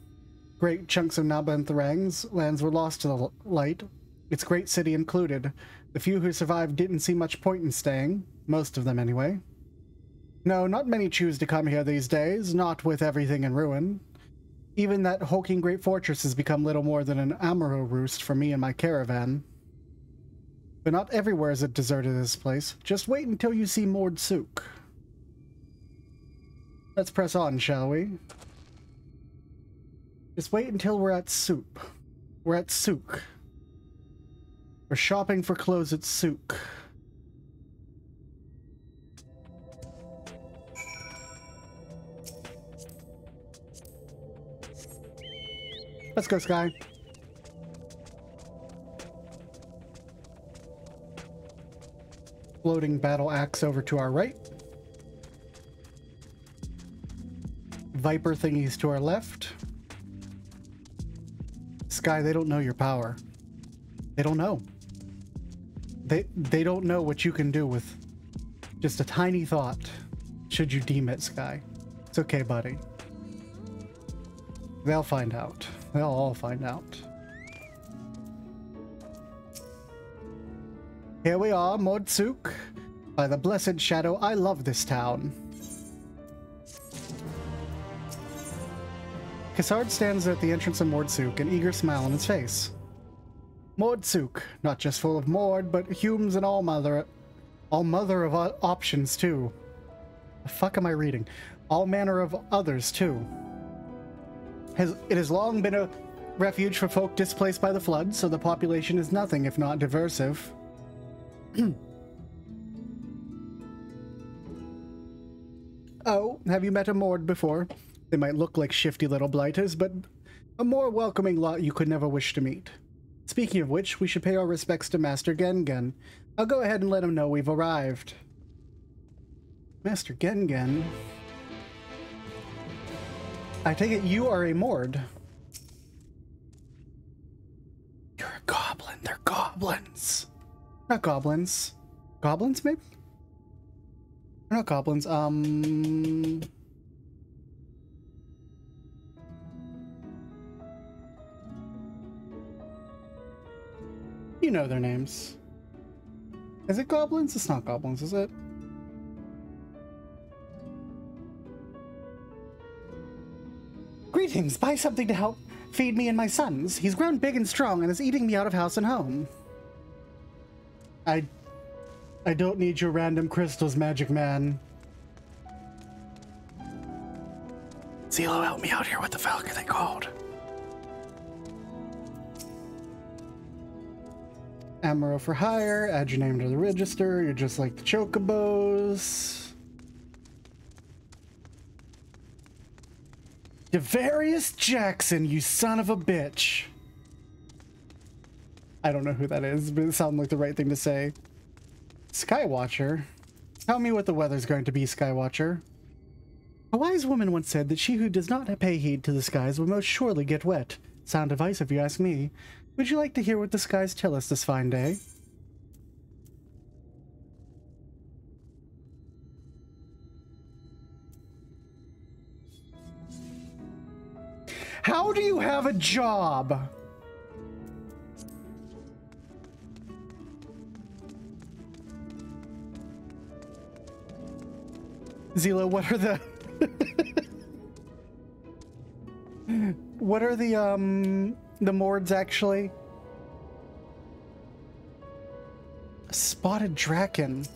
Great chunks of Batharang's lands were lost to the light, its great city included. The few who survived didn't see much point in staying, most of them anyway. No, not many choose to come here these days, not with everything in ruin. Even that hulking great fortress has become little more than an Amaro roost for me and my caravan. But not everywhere is it deserted this place. Just wait until you see Mord Sook. Let's press on, shall we? Just wait until we're at Sook. We're at Sook. We're shopping for clothes at Sook. Let's go, Sky. Floating battle axe over to our right. Viper thingies to our left. Sky, they don't know your power. They don't know. They don't know what you can do with just a tiny thought, should you deem it, Sky. It's okay, buddy. They'll find out. They'll all find out. Here we are, Mord Sook. By the blessed shadow, I love this town. Cassard stands at the entrance of Mordsuk, an eager smile on his face. Mordsuk, not just full of Mord, but Humes and all mother of options too. The fuck am I reading? All manner of others too. It has long been a refuge for folk displaced by the flood, so the population is nothing if not diversive. Oh, have you met a Mord before? They might look like shifty little blighters, but a more welcoming lot you could never wish to meet. Speaking of which, we should pay our respects to Master Gengen. I'll go ahead and let him know we've arrived. Master Gengen? I take it you are a Mord. You're a goblin. They're goblins. Not goblins. Goblins, maybe? They're not goblins. You know their names. Is it goblins? It's not goblins, is it? Greetings! Buy something to help feed me and my sons. He's grown big and strong and is eating me out of house and home. I don't need your random crystals, magic man. Zelo, help me out here. What the fuck are they called? Amaro for hire. Add your name to the register. You're just like the Chocobos. Devarius Jackson, you son of a bitch. I don't know who that is, but it sounded like the right thing to say. Skywatcher? Tell me what the weather's going to be, Skywatcher. A wise woman once said that she who does not pay heed to the skies will most surely get wet. Sound advice if you ask me. Would you like to hear what the skies tell us this fine day? How do you have a job? Zelo, what are the what are the Mords actually? A spotted Draken.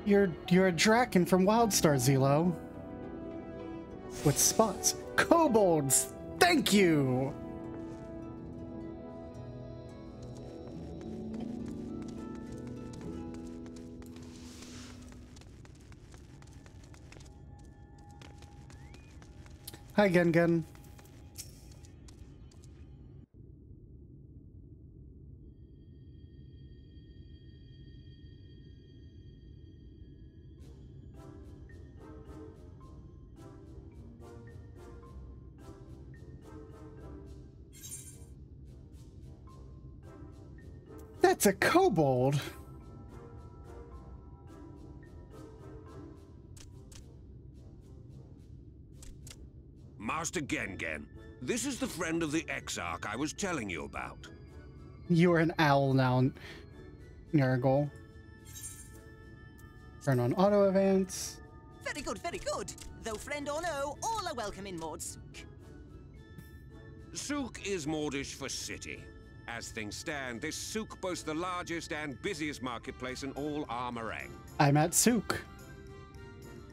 You're a Draken from Wildstar, Zelo. With spots. Kobolds! Thank you! Hi, Gengen. That's a kobold. Master Gengen, this is the friend of the Exarch I was telling you about. You're an owl now, Nurgle. Turn on auto advance. Very good, very good. Though friend or no, all are welcome in Mordsuk. Souk is Mordish for city. As things stand, this souk boasts the largest and busiest marketplace in all Armorang. I'm at Souk.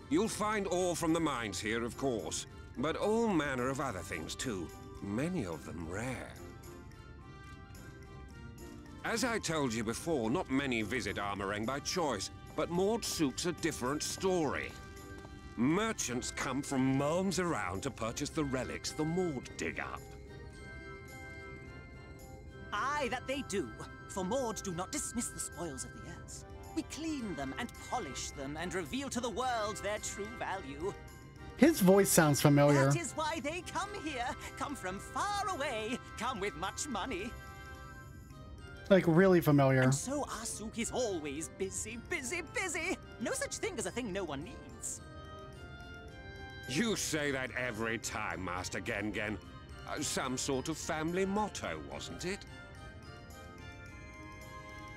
You'll find ore from the mines here, of course, but all manner of other things too, many of them rare. As I told you before, not many visit Armorang by choice, but Mordsouk's a different story. Merchants come from miles around to purchase the relics the Mord dig up. Aye, that they do. For Mords do not dismiss the spoils of the earth. We clean them and polish them and reveal to the world their true value. His voice sounds familiar. That is why they come here, come from far away, come with much money. Like, really familiar. And so our souk is always busy, busy, busy. No such thing as a thing no one needs. You say that every time, Master Gengen. Some sort of family motto, wasn't it?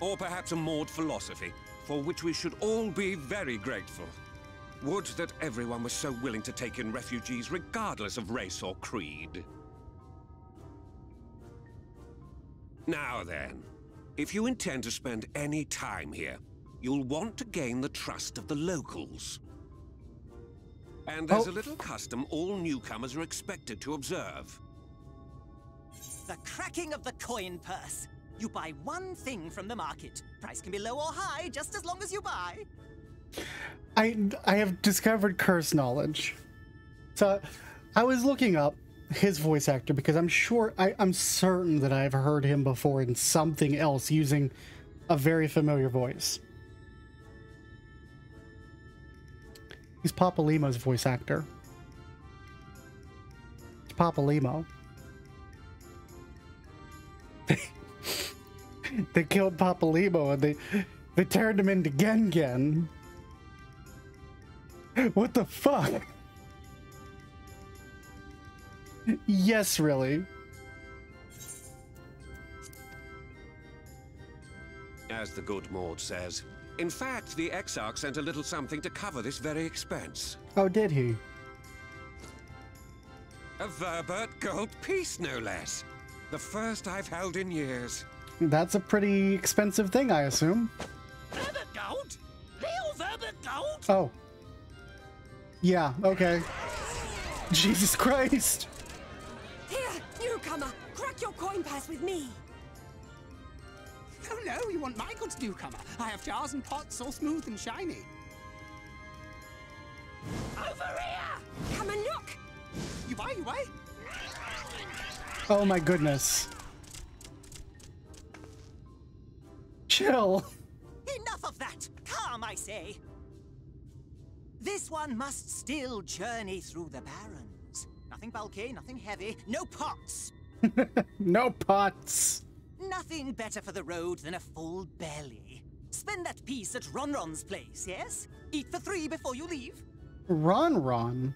Or perhaps a Mord philosophy, for which we should all be very grateful. Would that everyone was so willing to take in refugees regardless of race or creed. Now then, if you intend to spend any time here, you'll want to gain the trust of the locals. And there's a little custom all newcomers are expected to observe. The cracking of the coin purse. You buy one thing from the market. Price can be low or high, just as long as you buy. I have discovered curse knowledge. So I was looking up his voice actor because I'm certain that I've heard him before in something else using a very familiar voice. He's Papa Limo's voice actor. It's Papa Limo. They killed Papa Limo and they turned him into Gen. What the fuck? Yes, really. As the good Maud says, in fact, the Exarch sent a little something to cover this very expense. Oh, did he? A Verbert gold piece, no less. The first I've held in years. That's a pretty expensive thing, I assume. Verbert gold? Real Verbert gold? Oh. Yeah, okay. Jesus Christ. Here, newcomer, crack your coin purse with me. Oh no, you want my goods, newcomer. I have jars and pots all smooth and shiny. Over here! Come and look! You buy? Oh my goodness. Chill. Enough of that! Calm, I say! This one must still journey through the barrens. Nothing bulky, nothing heavy, no pots! No pots! Nothing better for the road than a full belly. Spend that piece at Ronron's place, yes? Eat for 3 before you leave. Ron?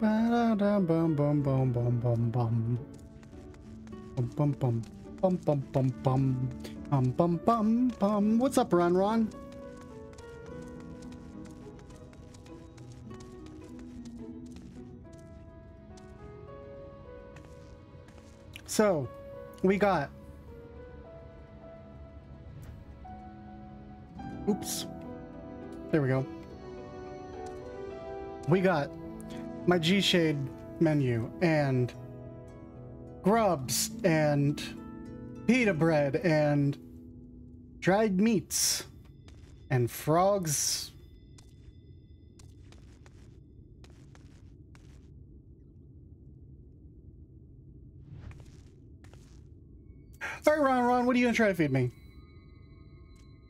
Bum bum bum bum bum bum bum. Bum bum bum bum bum bum bum bum bum. What's up, Ron? So, we got. Oops. There we go. We got my G-Shade menu and grubs and pita bread and dried meats and frogs. All right, Ron, what are you gonna try to feed me?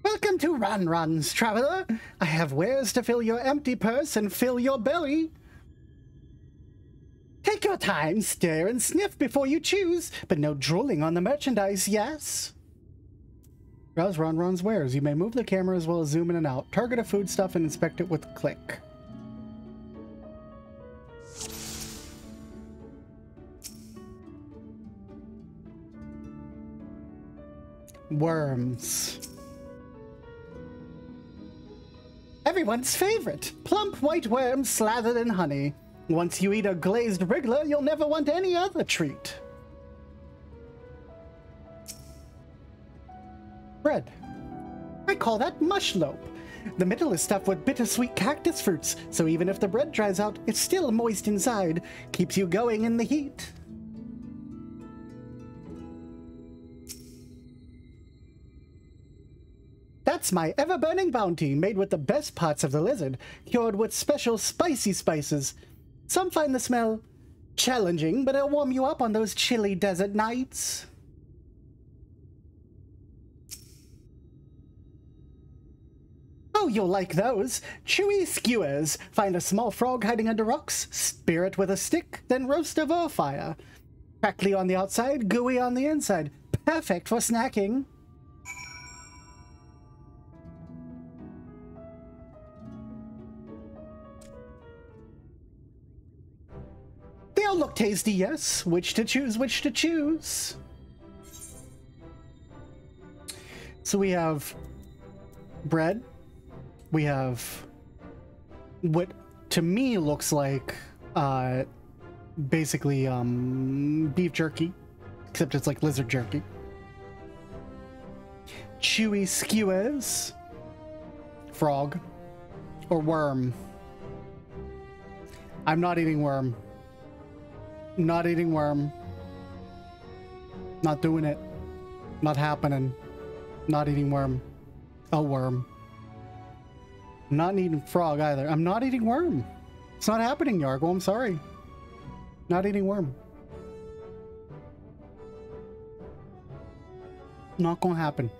Welcome to Ron's, traveler. I have wares to fill your empty purse and fill your belly. Take your time, stare and sniff before you choose, but no drooling on the merchandise, yes? Browse Ron's wares. You may move the camera as well as zoom in and out. Target a foodstuff and inspect it with a click. Worms. Everyone's favorite. Plump white worms slathered in honey. Once you eat a glazed wriggler, you'll never want any other treat. Bread. I call that mushlope. The middle is stuffed with bittersweet cactus fruits, so even if the bread dries out, it's still moist inside. Keeps you going in the heat. That's my ever-burning bounty, made with the best parts of the lizard, cured with special spicy spices. Some find the smell challenging, but it'll warm you up on those chilly desert nights. Oh, you'll like those. Chewy skewers. Find a small frog hiding under rocks, spear it with a stick, then roast over a fire. Crackly on the outside, gooey on the inside. Perfect for snacking. look tasty, yes. Which to choose, which to choose. So we have bread. We have what to me looks like basically beef jerky, except it's like lizard jerky. Chewy skewers, frog, or worm. I'm not eating worm. Not eating worm. Not doing it. Not happening. Not eating worm. A worm. Not eating frog either. I'm not eating worm. It's not happening, Yargo. I'm sorry. Not eating worm. Not gonna happen.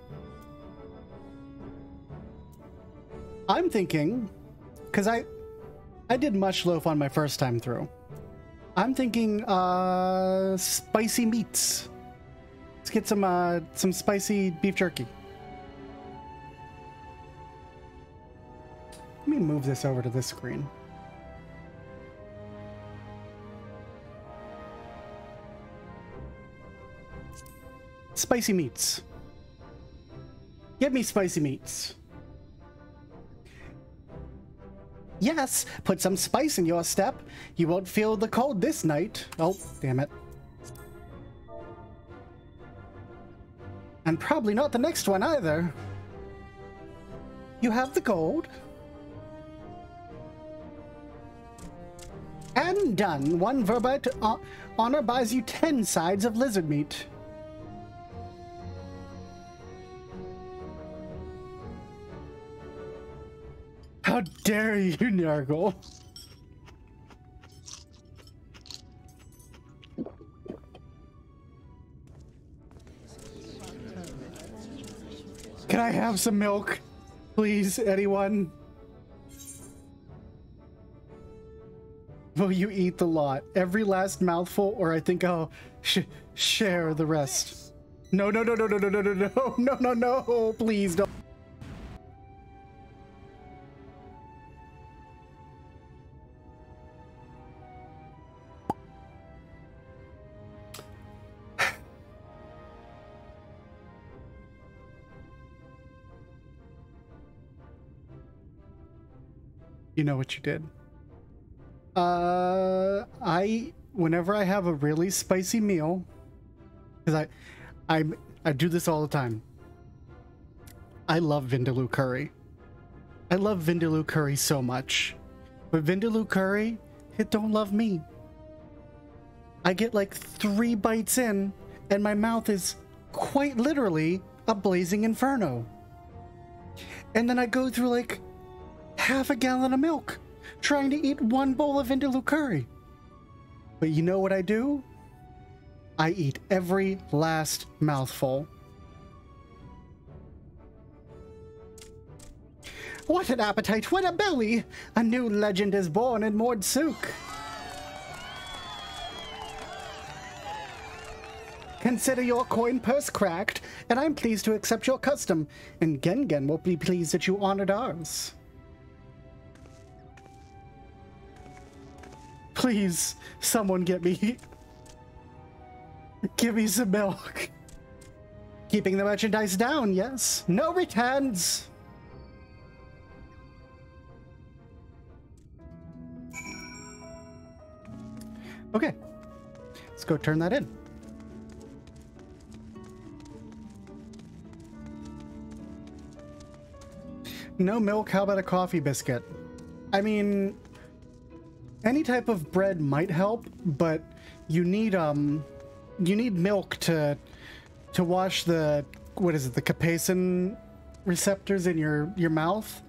I'm thinking, because I did mush loaf on my first time through. I'm thinking spicy meats. Let's get some spicy beef jerky. Let me move this over to this screen. Spicy meats. Get me spicy meats. Yes, put some spice in your step. You won't feel the cold this night. Oh, damn it. And probably not the next one either. You have the gold. And done. One verbite honor buys you 10 sides of lizard meat. How dare you, Nargle? Can I have some milk? Please, anyone? Will you eat the lot? Every last mouthful, or I think I'll share the rest. No, no, no, no, no, no, no, no, no, no, no, no, please don't. You know what you did. Whenever I have a really spicy meal, because I do this all the time. I love Vindaloo curry. I love Vindaloo curry so much. But Vindaloo curry, it don't love me. I get like 3 bites in, and my mouth is quite literally a blazing inferno. And then I go through like half a gallon of milk trying to eat 1 bowl of Vindaloo curry. But you know what I do? I eat every last mouthful. What an appetite, what a belly! A new legend is born in Mordsuk. Consider your coin purse cracked, and I'm pleased to accept your custom, and Gengen will be pleased that you honored ours. Please, someone get me... Give me some milk. Keeping the merchandise down, yes. No returns. Okay. Let's go turn that in. No milk, how about a coffee biscuit? I mean... any type of bread might help, but you need milk to wash the, what is it, the capsaicin receptors in your mouth,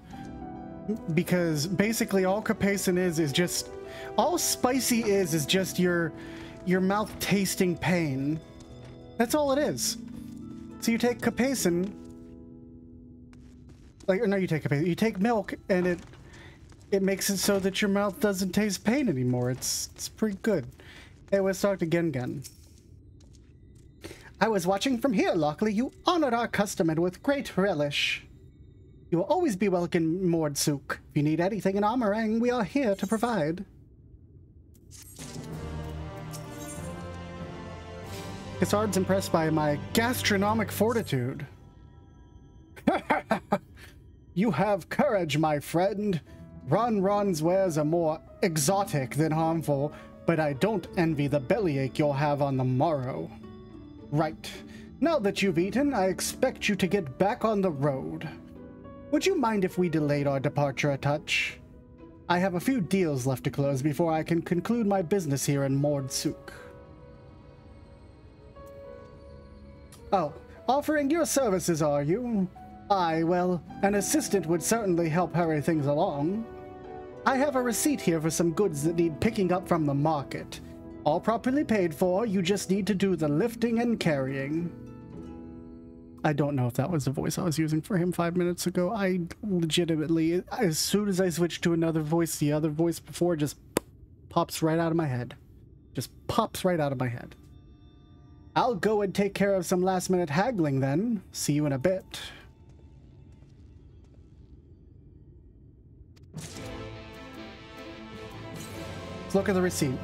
because basically all capsaicin is just, all spicy is just your mouth tasting pain. That's all it is. So you take capsaicin, like, or no, you take capsaicin, you take milk, and it makes it so that your mouth doesn't taste pain anymore. It's pretty good. Hey, let's talk to Gengen. I was watching from here, Lockely. You honored our custom and with great relish. You will always be welcome in Mordsuk. If you need anything in Amarang, we are here to provide. Cassard's impressed by my gastronomic fortitude. You have courage, my friend. Ron's wares are more exotic than harmful, but I don't envy the bellyache you'll have on the morrow. Right. Now that you've eaten, I expect you to get back on the road. Would you mind if we delayed our departure a touch? I have a few deals left to close before I can conclude my business here in Mordsuk. Oh, offering your services, are you? Aye, well, an assistant would certainly help hurry things along. I have a receipt here for some goods that need picking up from the market. All properly paid for, you just need to do the lifting and carrying. I don't know if that was the voice I was using for him 5 minutes ago. I legitimately, as soon as I switch to another voice, the other voice before just pops right out of my head. Just pops right out of my head. I'll go and take care of some last-minute haggling then. See you in a bit. Let's look at the receipt.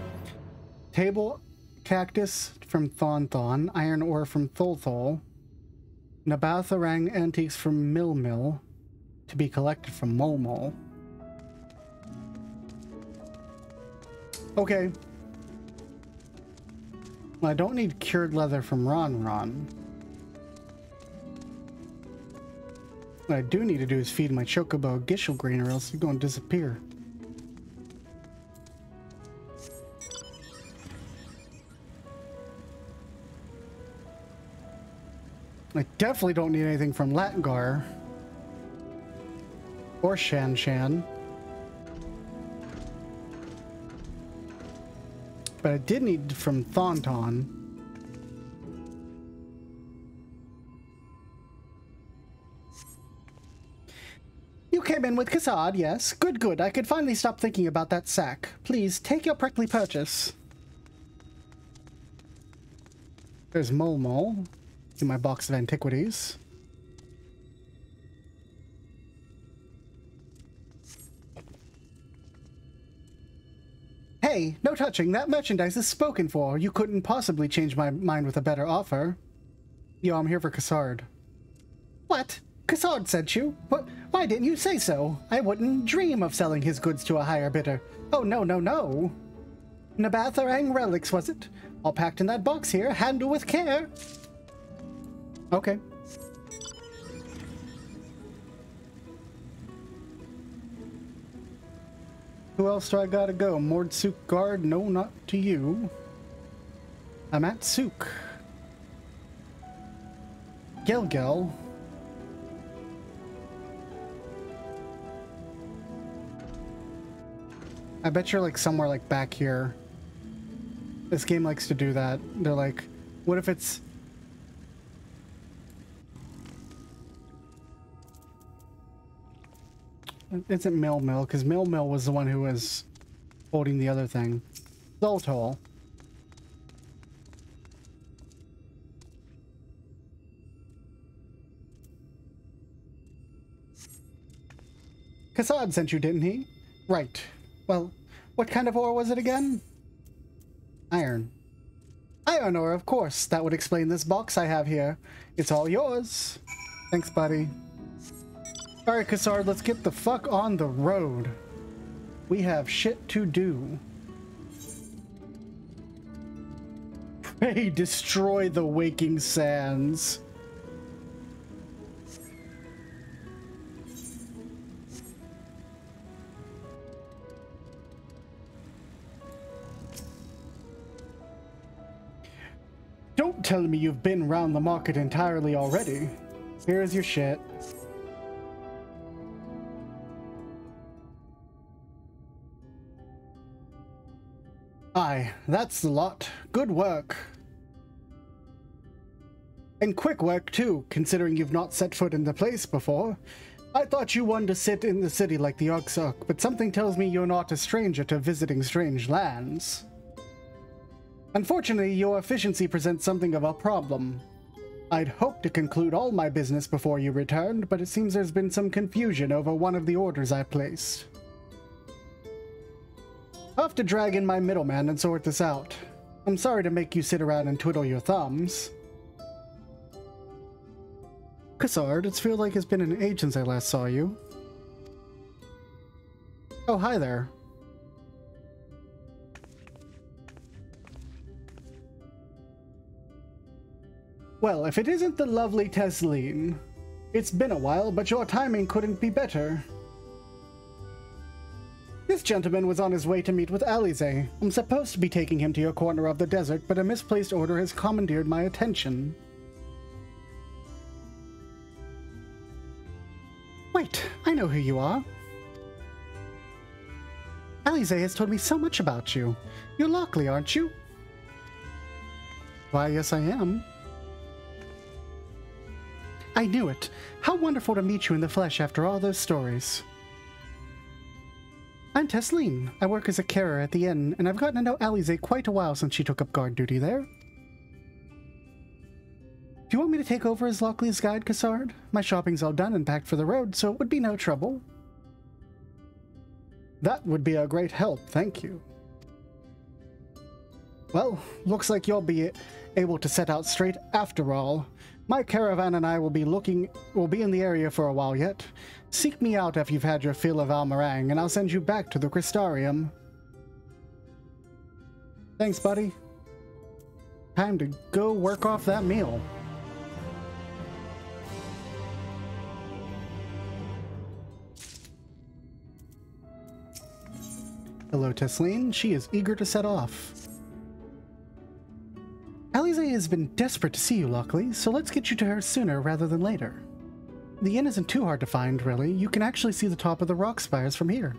Table cactus from Thon, iron ore from Thol, Nabatharang antiques from Mill, to be collected from Mol. Okay. Well, I don't need cured leather from Ron. What I do need to do is feed my chocobo gishel grain or else they're going to disappear. I definitely don't need anything from Latgar. Or Shan. But I did need from Thonton. You came in with Cassard, yes? Good. I could finally stop thinking about that sack. Please, take your prickly purchase. There's Mol. In my box of antiquities. Hey, no touching. That merchandise is spoken for. You couldn't possibly change my mind with a better offer. Yo, I'm here for Cassard. What? Cassard sent you? What? Why didn't you say so? I wouldn't dream of selling his goods to a higher bidder. Oh, no. Nabatharang relics, was it? All packed in that box here. Handle with care. Okay. Who else do I gotta go? Mordsuk guard? No, not to you. I'm at Souk. Gelgel. I bet you're like somewhere like back here. This game likes to do that. They're like, what if it's... It isn't Mill, because Mill was the one who was holding the other thing. Zoltol. Cassard sent you, didn't he? Right. Well, what kind of ore was it again? Iron. Iron ore, of course. That would explain this box I have here. It's all yours. Thanks, buddy. Alright, Cassard, let's get the fuck on the road. We have shit to do. Pray destroy the waking sands. Don't tell me you've been round the market entirely already. Here's your shit. Aye, that's the lot. Good work. And quick work, too, considering you've not set foot in the place before. I thought you wanted to sit in the city like the Uxuk, but something tells me you're not a stranger to visiting strange lands. Unfortunately, your efficiency presents something of a problem. I'd hoped to conclude all my business before you returned, but it seems there's been some confusion over one of the orders I placed. I'll have to drag in my middleman and sort this out. I'm sorry to make you sit around and twiddle your thumbs. Cassard, it's feel like it's been an age since I last saw you. Oh, hi there. Well, if it isn't the lovely Tesleen. It's been a while, but your timing couldn't be better. This gentleman was on his way to meet with Alize. I'm supposed to be taking him to your corner of the desert, but a misplaced order has commandeered my attention. Wait, I know who you are. Alize has told me so much about you. You're Lockely, aren't you? Why, yes I am. I knew it. How wonderful to meet you in the flesh after all those stories. I'm Tesleen. I work as a carer at the inn, and I've gotten to know Alize quite a while since she took up guard duty there. Do you want me to take over as Lockely's guide, Cassard? My shopping's all done and packed for the road, so it would be no trouble. That would be a great help, thank you. Well, looks like you'll be able to set out straight after all. My caravan and I will be in the area for a while yet. Seek me out after you've had your fill of Almarang, and I'll send you back to the Crystarium. Thanks, buddy. Time to go work off that meal. Hello, Tesleen. She is eager to set off. Alize has been desperate to see you, Lockely, so let's get you to her sooner rather than later. The inn isn't too hard to find, really. You can actually see the top of the rock spires from here.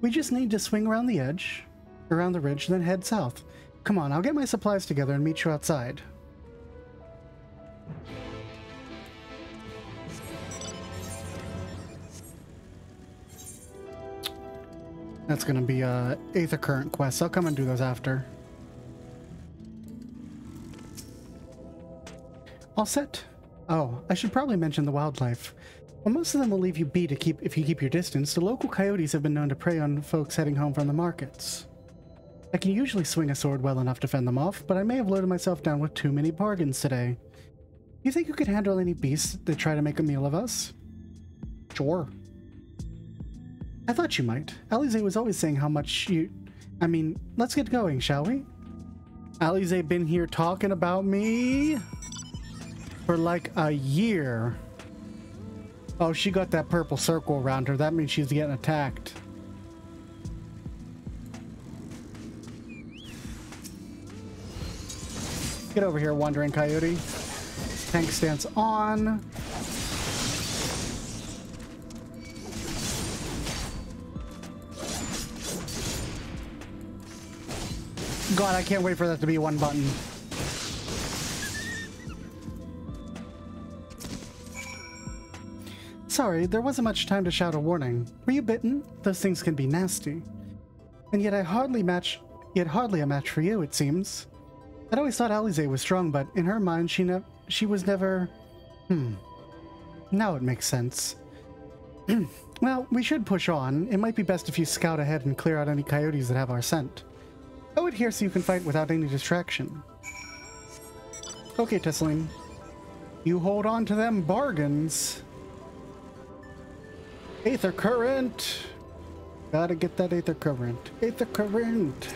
We just need to swing around the edge, around the ridge, then head south. Come on, I'll get my supplies together and meet you outside. That's gonna be a Aether Current quest. I'll come and do those after. All set. Oh, I should probably mention the wildlife. While most of them will leave you be if you keep your distance, the local coyotes have been known to prey on folks heading home from the markets. I can usually swing a sword well enough to fend them off, but I may have loaded myself down with too many bargains today. You think you could handle any beasts that try to make a meal of us? Sure. I thought you might. Alize was always saying how much you... I mean, let's get going, shall we? Alize been here talking about me for like a year. Oh, she got that purple circle around her. That means she's getting attacked. Get over here, wandering coyote. Tank stance on. God, I can't wait for that to be one button. Sorry, there wasn't much time to shout a warning. Were you bitten? Those things can be nasty. And yet hardly a match for you, it seems. I'd always thought Alize was strong, but in her mind, she was never... Now it makes sense. Well, we should push on. It might be best if you scout ahead and clear out any coyotes that have our scent. I would here so you can fight without any distraction. Okay, Tesleen. You hold on to them bargains. Aether Current! Gotta get that Aether Current. Aether Current!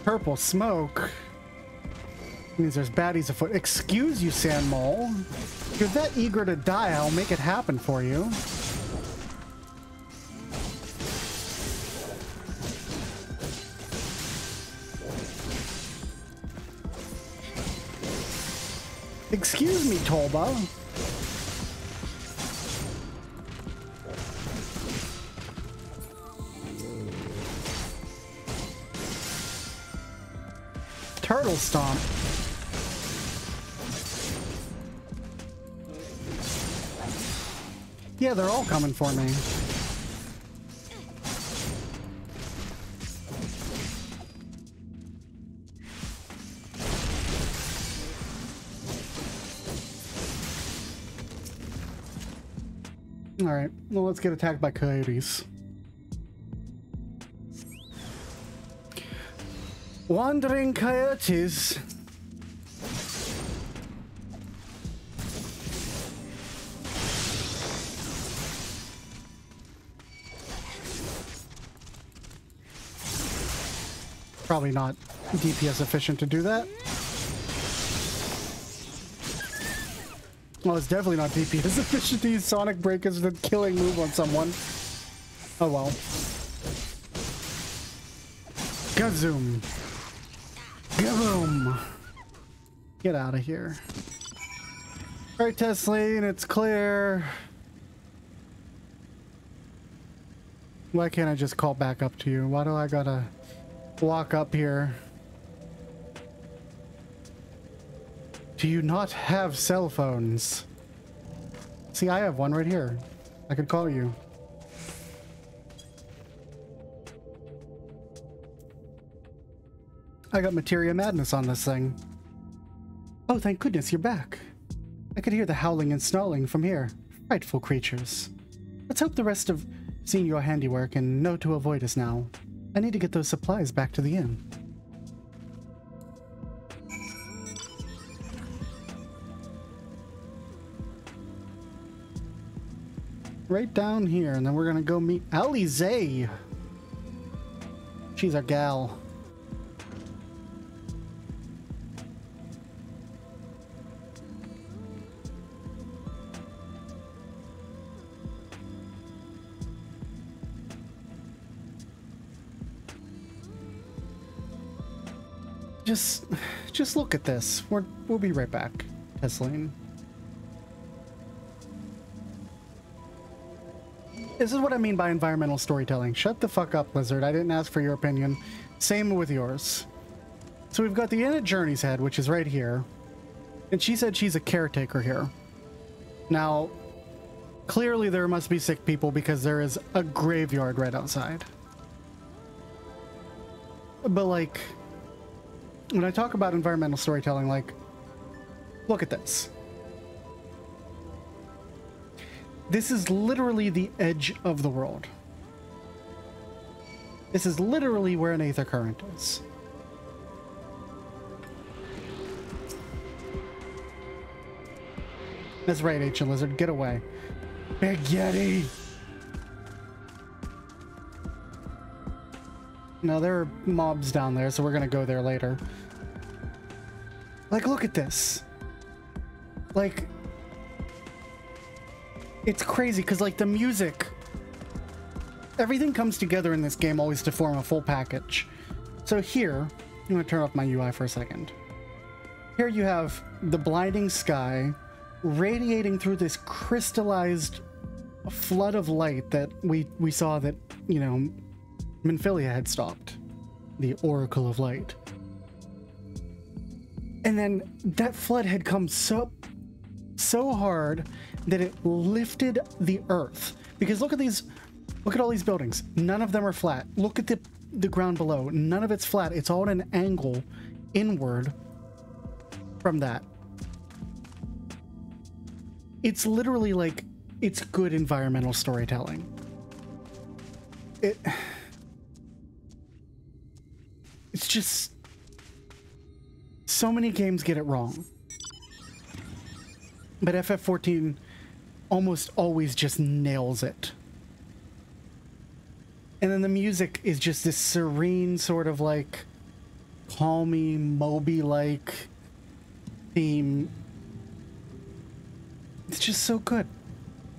Purple smoke means there's baddies afoot. Excuse you, Sand Mole. If you're that eager to die, I'll make it happen for you. Excuse me, Tolba. Turtle Stomp. Yeah, they're all coming for me. Alright, well, let's get attacked by coyotes. Wandering coyotes. Probably not DPS efficient to do that. Well, it's definitely not DPS efficient to use Sonic Break as the killing move on someone. Oh well. Gazoom. Gaboom. Get out of here. Alright, Tesleen, it's clear. Why can't I just call back up to you? Why do I gotta walk up here? Do you not have cell phones? See, I have one right here. I could call you. I got Materia Madness on this thing. Oh, thank goodness you're back. I could hear the howling and snarling from here. Frightful creatures. Let's hope the rest have seen your handiwork and know to avoid us now. I need to get those supplies back to the inn. Right down here, and then we're gonna go meet Alize. She's our gal. Just look at this. We'll be right back, Tesleen. This is what I mean by environmental storytelling. Shut the fuck up, Blizzard. I didn't ask for your opinion. Same with yours. So we've got the inn at Journey's Head, which is right here. And she said she's a caretaker here. Now, clearly there must be sick people because there is a graveyard right outside. But like, when I talk about environmental storytelling, like, look at this. This is literally the edge of the world. This is literally where an Aether Current is. That's right, Ancient Lizard. Get away. Big Yeti! Now, there are mobs down there, so we're gonna go there later. Like, look at this. Like, it's crazy, because, like, the music... Everything comes together in this game always to form a full package. So here... I'm gonna turn off my UI for a second. Here you have the blinding sky radiating through this crystallized flood of light that we saw that, you know, Minfilia had stopped. The Oracle of Light. And then that flood had come so hard that it lifted the earth. Because look at all these buildings. None of them are flat. Look at the ground below. None of it's flat. It's all at an angle inward from that. It's literally like, it's good environmental storytelling. It's just... So many games get it wrong. But FF14 almost always just nails it. And then the music is just this serene sort of like calmy, Moby-like theme. It's just so good.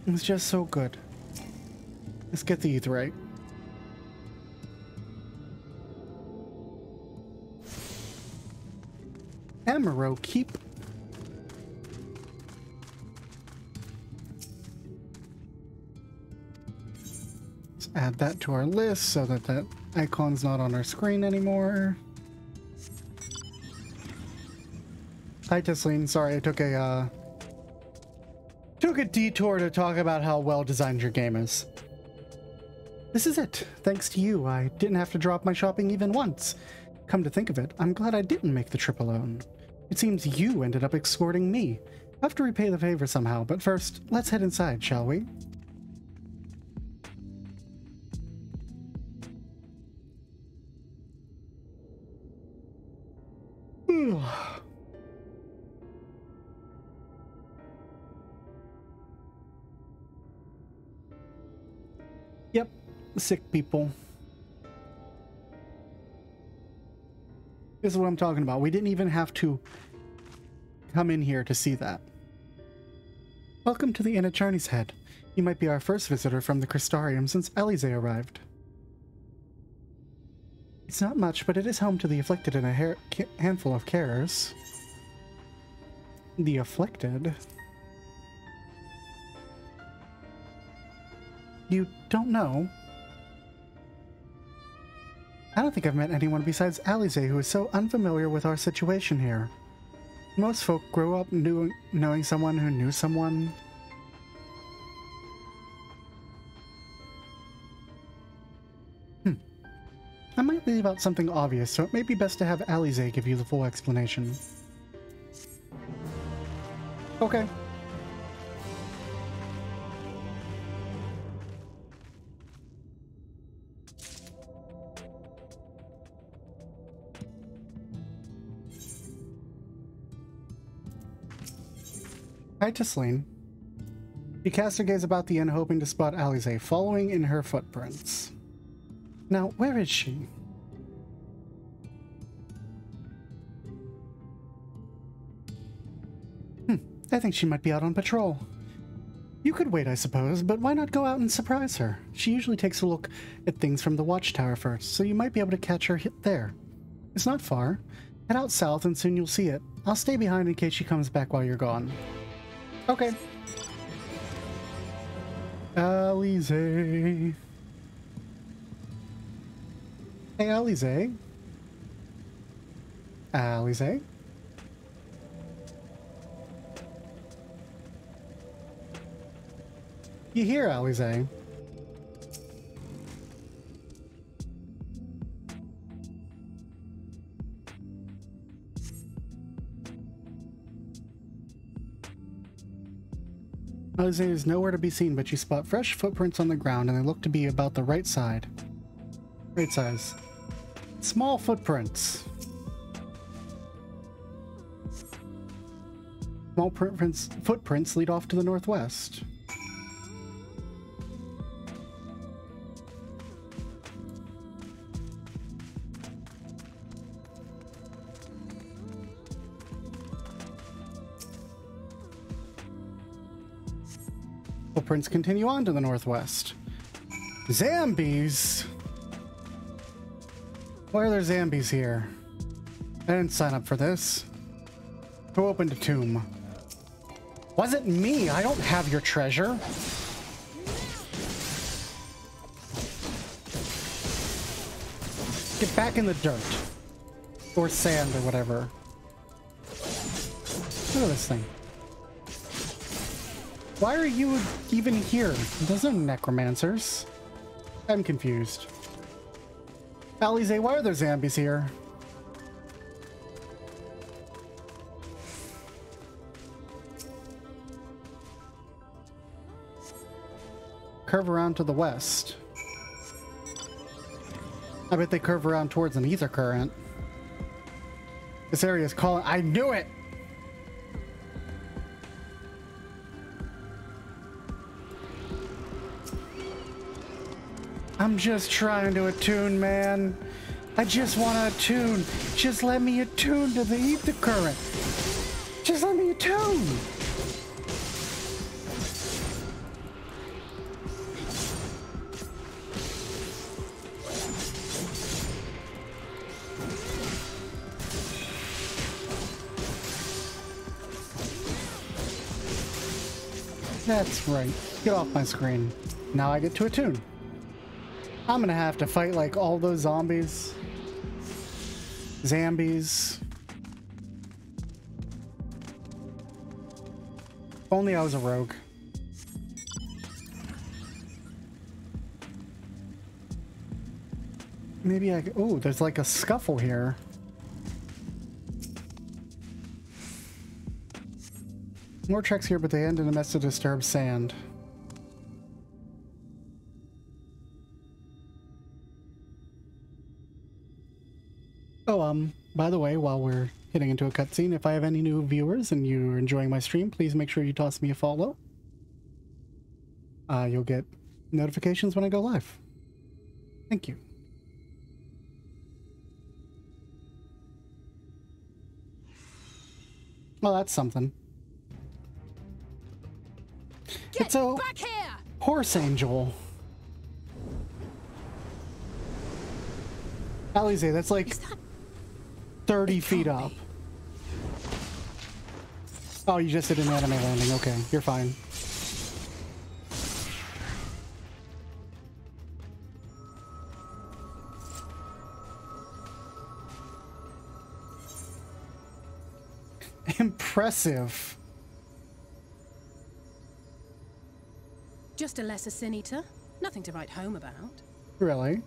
It's just so good. Let's get the Aetheryte. Amaro Keep. Let's add that to our list so that that icon's not on our screen anymore. Hi, Tesleen. Sorry, I took a detour to talk about how well designed your game is. This is it. Thanks to you, I didn't have to drop my shopping even once. Come to think of it, I'm glad I didn't make the trip alone. It seems you ended up escorting me. I have to repay the favor somehow, but first, let's head inside, shall we? Whew. Yep, sick people. This is what I'm talking about. We didn't even have to come in here to see that. Welcome to the Inn at Charney's Head. You might be our first visitor from the Crystarium since Alize arrived. It's not much, but it is home to the afflicted and a handful of carers. The afflicted? You don't know? I don't think I've met anyone besides Alize who is so unfamiliar with our situation here. Most folk grow up knowing someone who knew someone. I might leave out something obvious, so it may be best to have Alize give you the full explanation. Okay. Hi, Tisleen. She cast her gaze about the inn, hoping to spot Alize, following in her footprints. Now, where is she? I think she might be out on patrol. You could wait, I suppose, but why not go out and surprise her? She usually takes a look at things from the watchtower first, so you might be able to catch her there. It's not far. Head out south and soon you'll see it. I'll stay behind in case she comes back while you're gone. Okay. Alize. Hey, Alize. Alize. You hear, Alize? Alize is nowhere to be seen, but you spot fresh footprints on the ground, and they look to be about the right side. Right size. Small footprints. Small footprints lead off to the northwest. Footprints continue on to the northwest. Zombies? Why are there zombies here? I didn't sign up for this. Who opened a tomb? Wasn't me! I don't have your treasure! Get back in the dirt. Or sand or whatever. Look at this thing. Why are you even here? Those are necromancers. I'm confused. Alize, why are there zombies here? Curve around to the west. I bet they curve around towards an ether current. This area is calling. I knew it! I'm just trying to attune, man. I just want to attune. Just let me attune to the ether current. Just let me attune. That's right. Get off my screen. Now I get to attune. I'm gonna have to fight like all those zombies. Zambies. If only I was a rogue. Maybe I could. Oh, there's like a scuffle here. More tracks here, but they end in a mess of disturbed sand. Oh, by the way, while we're hitting into a cutscene. If I have any new viewers and you're enjoying my stream, please make sure you toss me a follow. You'll get notifications when I go live. Thank you. Well, that's something. It's a back here! horse angel. Alize, that's like 30 feet up. Oh, you just did an anime landing. Okay, you're fine. Impressive. Just a lesser sin eater. Nothing to write home about. Really?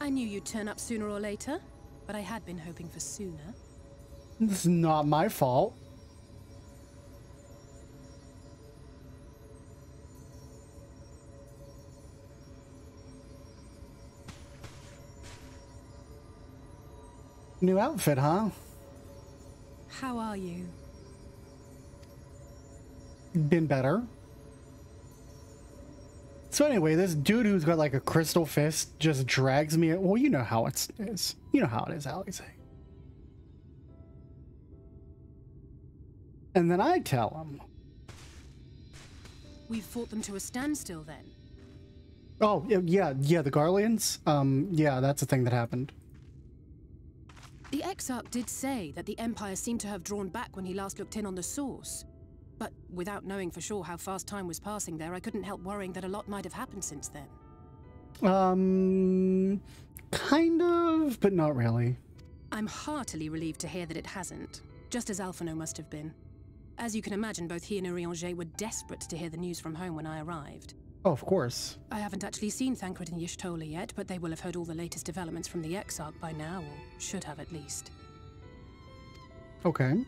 I knew you'd turn up sooner or later, but I had been hoping for sooner. This is not my fault. New outfit, huh? How are you? Been better. So anyway, this dude who's got like a crystal fist just drags me. Well, you know how it is. You know how it is, Alize. And then I tell him. We've fought them to a standstill then. Oh, yeah, the Garleans? Yeah, that's a thing that happened. The Exarch did say that the Empire seemed to have drawn back when he last looked in on the source. But without knowing for sure how fast time was passing there, I couldn't help worrying that a lot might have happened since then. Kind of, but not really. I'm heartily relieved to hear that it hasn't, just as Alphino must have been. As you can imagine, both he and Urianger were desperate to hear the news from home when I arrived. Oh, of course. I haven't actually seen Thancred and Y'shtola yet, but they will have heard all the latest developments from the Exarch by now, or should have at least. Okay.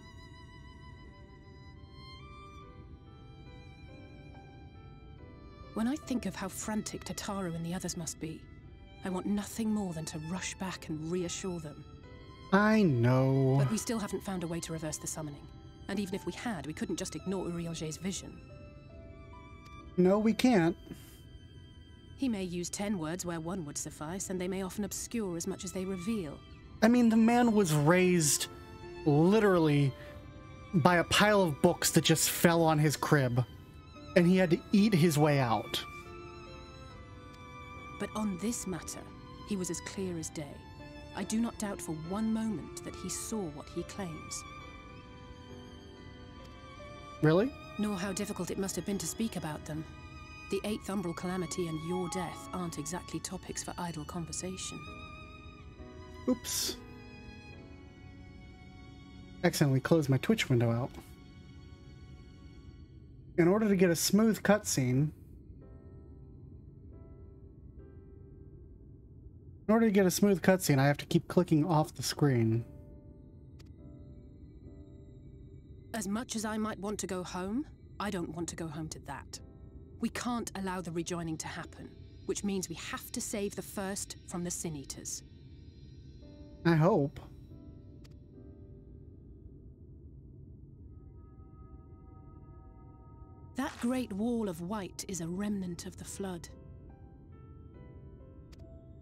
When I think of how frantic Tataru and the others must be, I want nothing more than to rush back and reassure them. I know. But we still haven't found a way to reverse the summoning. And even if we had, we couldn't just ignore Urianger's vision. No, we can't. He may use 10 words where one would suffice, and they may often obscure as much as they reveal. I mean, the man was raised literally by a pile of books that just fell on his crib, and he had to eat his way out. But on this matter, he was as clear as day. I do not doubt for one moment that he saw what he claims. Really? Nor how difficult it must have been to speak about them. The 8th Umbral Calamity and your death aren't exactly topics for idle conversation. Oops. Accidentally closed my Twitch window out. In order to get a smooth cutscene, I have to keep clicking off the screen. As much as I might want to go home, I don't want to go home to that. We can't allow the rejoining to happen, which means we have to save the first from the Sin Eaters. I hope. That great wall of white is a remnant of the flood.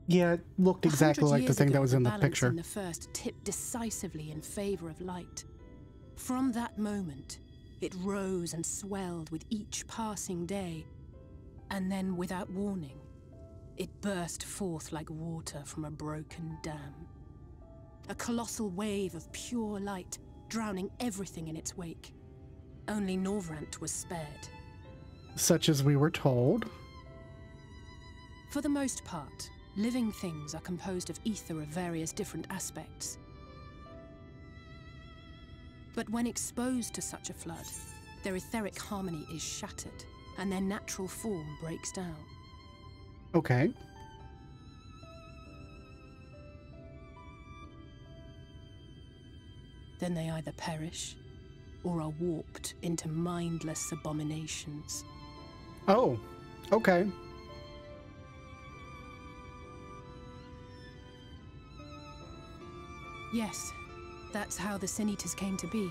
Yeah, it looked exactly like the thing that was in the picture. In the first tipped decisively in favor of light. From that moment, it rose and swelled with each passing day, and then, without warning, it burst forth like water from a broken dam. A colossal wave of pure light, drowning everything in its wake. Only Norvrant was spared. Such as we were told. For the most part, living things are composed of ether of various different aspects. But when exposed to such a flood, their etheric harmony is shattered, and their natural form breaks down. Okay. Then they either perish, or are warped into mindless abominations. Oh, okay. Yes, That's how the Sin Eaters came to be.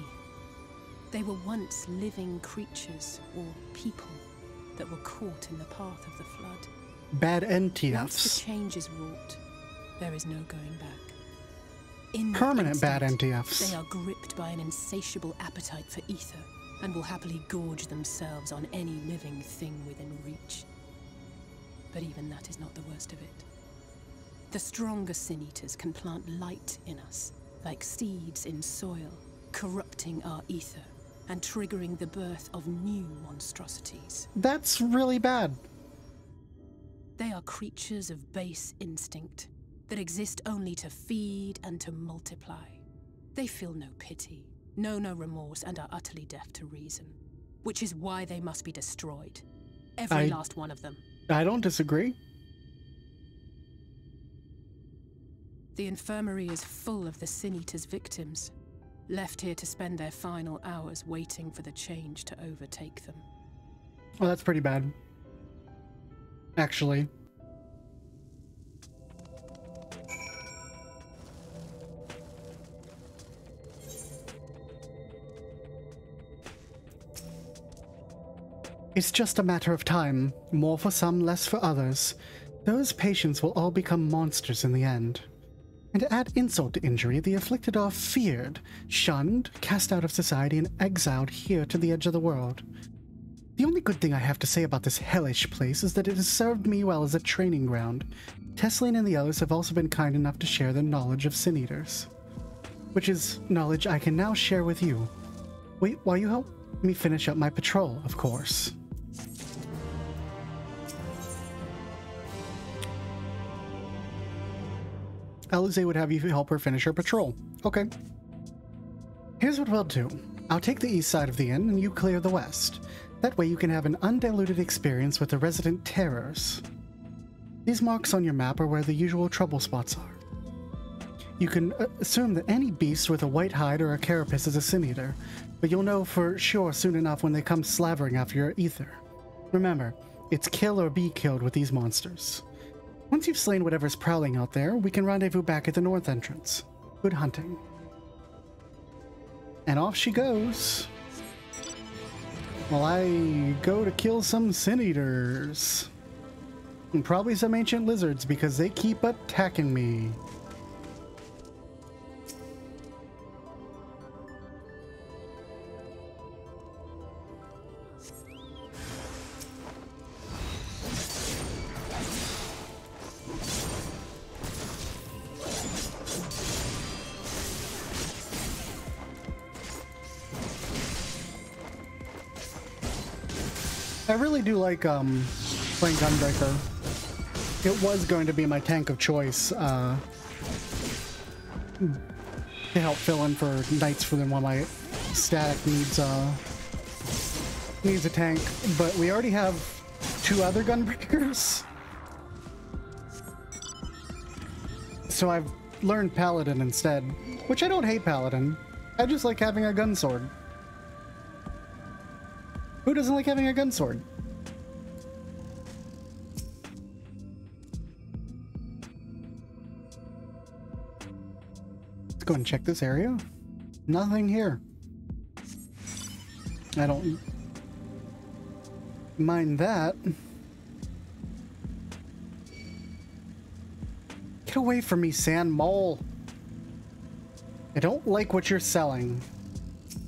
They were once living creatures, or people, that were caught in the path of the flood. Bad Once NTFs. the change is wrought, there is no going back. In that Permanent bad instant, NTFs. They are gripped by an insatiable appetite for ether, and will happily gorge themselves on any living thing within reach. But even that is not the worst of it. The stronger Sin Eaters can plant light in us, like seeds in soil, corrupting our ether and triggering the birth of new monstrosities. That's really bad. They are creatures of base instinct that exist only to feed and to multiply. They feel no pity, know no remorse, and are utterly deaf to reason, which is why they must be destroyed. Every last one of them. I don't disagree. The infirmary is full of the Sin Eaters' victims, left here to spend their final hours waiting for the change to overtake them. Well, that's pretty bad. Actually. It's just a matter of time, more for some, less for others. Those patients will all become monsters in the end. And to add insult to injury, the afflicted are feared, shunned, cast out of society, and exiled here to the edge of the world. The only good thing I have to say about this hellish place is that it has served me well as a training ground. Tessline and the others have also been kind enough to share their knowledge of Sin Eaters, which is knowledge I can now share with you. Wait, while you help me finish up my patrol, of course. Alize would have you help her finish her patrol. Okay. Here's what we'll do. I'll take the east side of the inn and you clear the west. That way you can have an undiluted experience with the resident terrors. These marks on your map are where the usual trouble spots are. You can assume that any beast with a white hide or a carapace is a Sin Eater, but you'll know for sure soon enough when they come slavering after your ether. Remember, it's kill or be killed with these monsters. Once you've slain whatever's prowling out there, we can rendezvous back at the north entrance. Good hunting. And off she goes. While I go to kill some Sin Eaters. And probably some ancient lizards because they keep attacking me. I really do like playing Gunbreaker. It was going to be my tank of choice to help fill in for knights for them while my static needs a tank, but we already have 2 other Gunbreakers. So I've learned Paladin instead, which I don't hate Paladin. I just like having a gun sword. Who doesn't like having a gun sword? Let's go and check this area. Nothing here. I don't mind that. Get away from me, sand mole. I don't like what you're selling.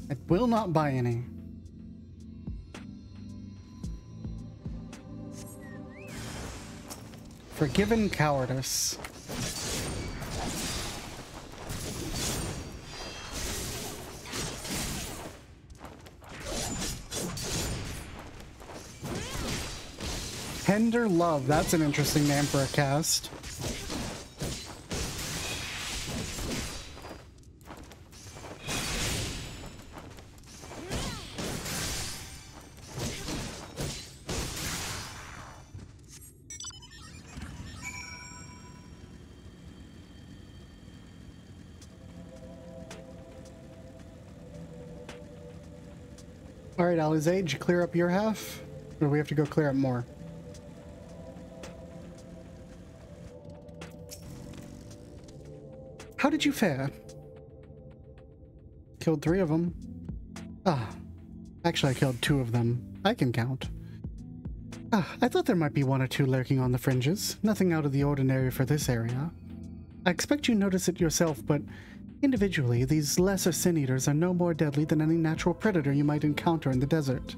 I will not buy any. Forgiven cowardice. Tender Love, that's an interesting name for a cast. Alright, Alize, did you clear up your half? Or do we have to go clear up more? How did you fare? Killed 3 of them. Ah, actually I killed 2 of them. I can count. Ah, I thought there might be 1 or 2 lurking on the fringes. Nothing out of the ordinary for this area. I expect you notice it yourself, but individually, these lesser sin-eaters are no more deadly than any natural predator you might encounter in the desert.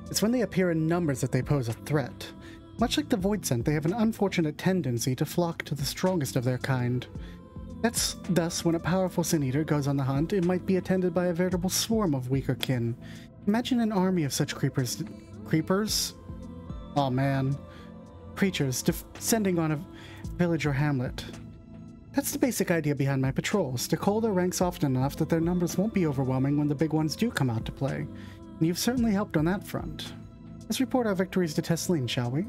It's when they appear in numbers that they pose a threat. Much like the void scent, they have an unfortunate tendency to flock to the strongest of their kind. That's thus, when a powerful sin-eater goes on the hunt, it might be attended by a veritable swarm of weaker kin. Imagine an army of such creepers... Creepers? Oh man. Creatures descending on a village or hamlet. That's the basic idea behind my patrols, to cull their ranks often enough that their numbers won't be overwhelming when the big ones do come out to play. And you've certainly helped on that front. Let's report our victories to Tesleen, shall we?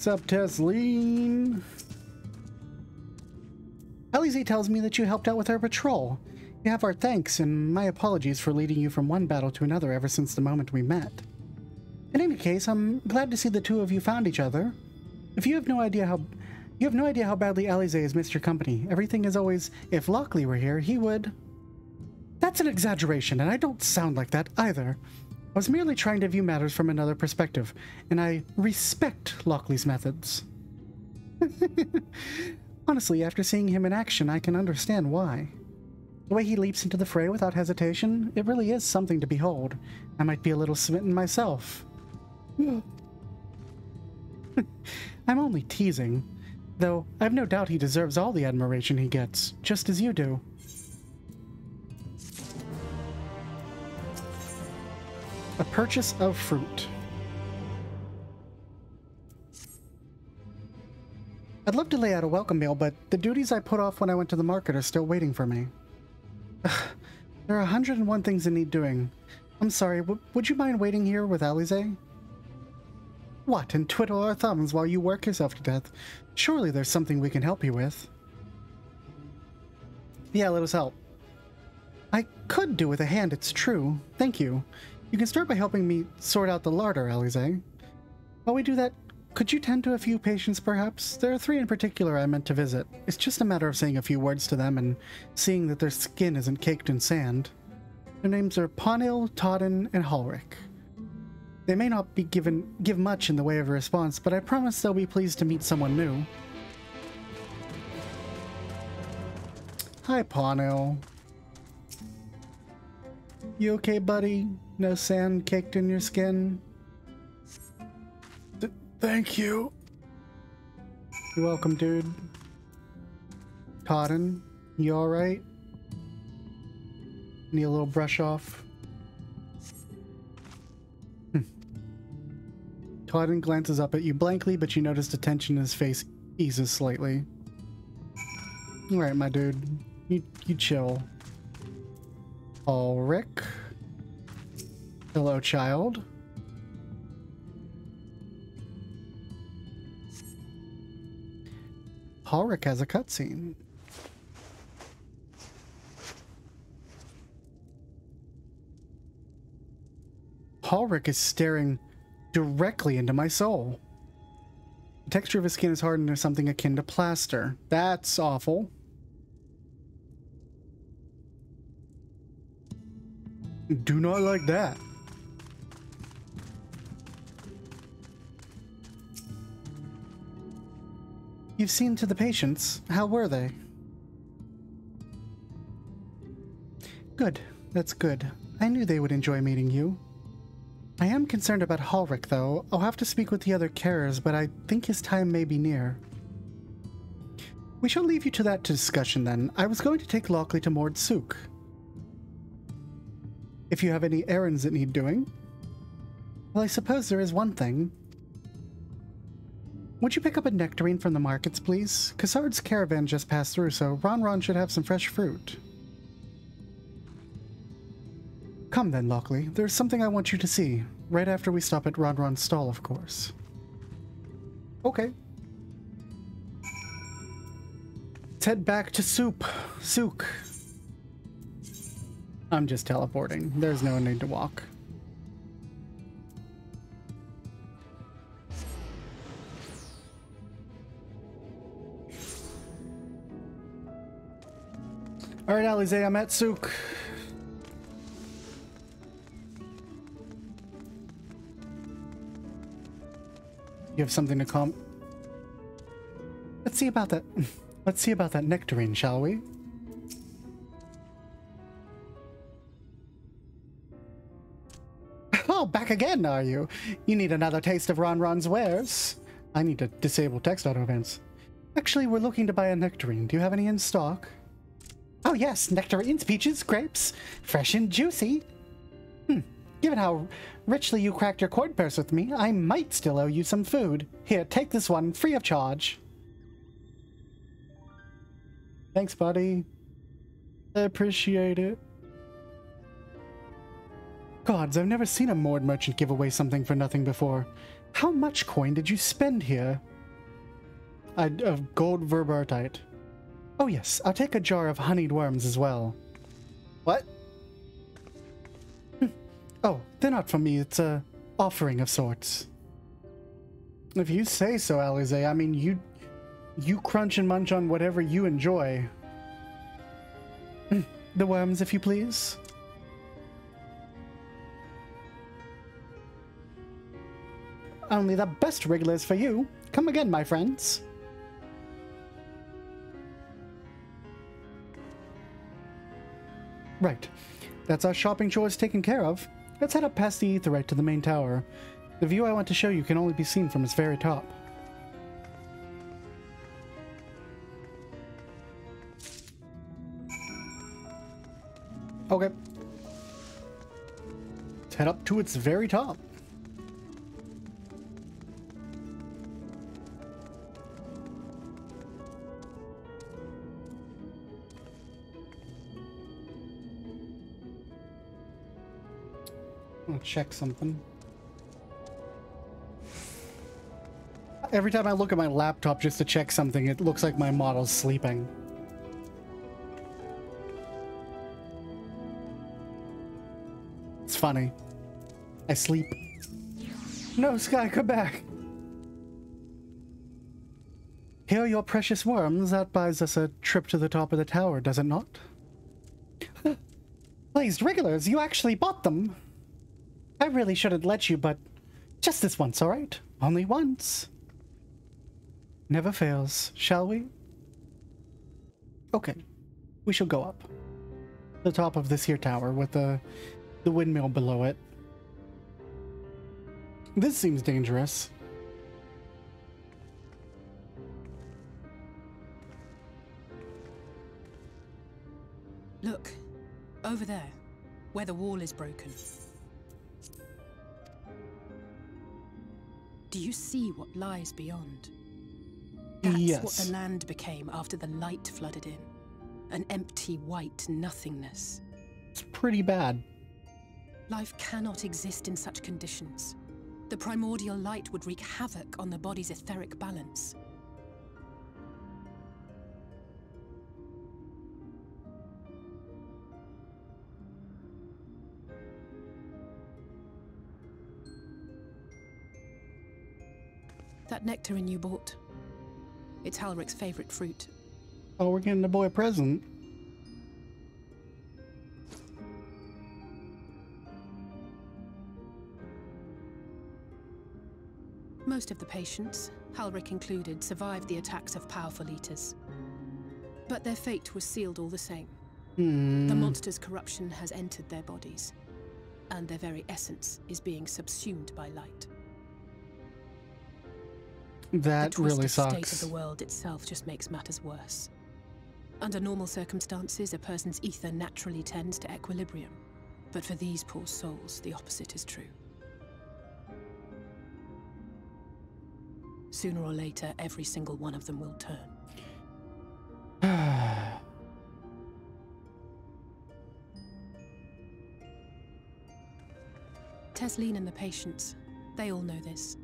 What's up, Tesleen? Alize tells me that you helped out with our patrol. You have our thanks, and my apologies for leading you from one battle to another ever since the moment we met. In any case, I'm glad to see the 2 of you found each other. If you have no idea how badly Alize has missed your company. Everything is always, if Lockely were here, he would... That's an exaggeration, and I don't sound like that either. I was merely trying to view matters from another perspective, and I respect Lockely's methods. Honestly, after seeing him in action, I can understand why. The way he leaps into the fray without hesitation, it really is something to behold. I might be a little smitten myself. I'm only teasing, though I've no doubt he deserves all the admiration he gets, just as you do. A purchase of fruit. I'd love to lay out a welcome meal, but the duties I put off when I went to the market are still waiting for me. There are 101 things that need doing. I'm sorry, would you mind waiting here with Alize? What, and twiddle our thumbs while you work yourself to death? Surely there's something we can help you with. Yeah, let us help. I could do with a hand, it's true. Thank you. You can start by helping me sort out the larder, Alize. While we do that, could you tend to a few patients, perhaps? There are 3 in particular I meant to visit. It's just a matter of saying a few words to them and seeing that their skin isn't caked in sand. Their names are Ponil, Todden, and Halric. They may not be give much in the way of a response, but I promise they'll be pleased to meet someone new. Hi, Ponil. You okay, buddy? No sand caked in your skin? Thank you. You're welcome, dude. Todden, you alright? Need a little brush off? Todden glances up at you blankly, but you notice the tension in his face eases slightly. Alright, my dude. You chill. Ulrich. Hello, child. Ulrich has a cutscene. Ulrich is staring directly into my soul. The texture of his skin is hardened into something akin to plaster. That's awful. Do not like that. You've seen to the patients. How were they? Good. That's good. I knew they would enjoy meeting you. I am concerned about Ulrich, though. I'll have to speak with the other carers, but I think his time may be near. We shall leave you to that discussion, then. I was going to take Lockely to Mord Sook. If you have any errands that need doing. Well, I suppose there is one thing. Would you pick up a nectarine from the markets, please? Cassard's caravan just passed through, so Ron should have some fresh fruit. Come then, Lockely. There's something I want you to see. Right after we stop at Ron's stall, of course. Okay. Let's head back to Sook. I'm just teleporting. There's no need to walk. All right, Alize, I'm at Souk. You have something to calm. Let's see about that. Let's see about that nectarine, shall we? Oh, back again, are you? You need another taste of Ronron's wares. I need to disable text auto events. Actually, we're looking to buy a nectarine. Do you have any in stock? Oh yes, nectarines, peaches, grapes, fresh and juicy. Given how richly you cracked your coin purse with me, I might still owe you some food. Here, take this one, free of charge. Thanks, buddy. I appreciate it. Gods, I've never seen a moored merchant give away something for nothing before. How much coin did you spend here? Of gold verbertite. Oh yes, I'll take a jar of honeyed worms as well. What? Oh, they're not from me. It's a offering of sorts. If you say so, Alize. I mean, you crunch and munch on whatever you enjoy. The worms, if you please. Only the best regulars for you. Come again, my friends. Right. That's our shopping chores taken care of. Let's head up past the Aetheryte to the main tower. The view I want to show you can only be seen from its very top. Okay. Let's head up to its very top. I'll check something. Every time I look at my laptop just to check something, it looks like my model's sleeping. It's funny. I sleep. No, Sky, come back. Here are your precious worms. That buys us a trip to the top of the tower, does it not? Blazed regulars, you actually bought them. I really shouldn't let you, but just this once, all right? Only once. Never fails, shall we? Okay, we shall go up. The top of this here tower with the windmill below it. This seems dangerous. Look, over there, where the wall is broken. Do you see what lies beyond? That's what the land became after the light flooded in. An empty white nothingness. It's pretty bad. Life cannot exist in such conditions. The primordial light would wreak havoc on the body's etheric balance. That nectarine you bought. It's Halric's favorite fruit. Oh, we're getting the boy a present. Most of the patients, Halric included, survived the attacks of powerful eaters. But their fate was sealed all the same. The monster's corruption has entered their bodies, and their very essence is being subsumed by light. That really sucks. The twisted state of the world itself just makes matters worse. Under normal circumstances, a person's ether naturally tends to equilibrium. But for these poor souls, the opposite is true. Sooner or later, every single one of them will turn. Tesleen and the patients, they all know this.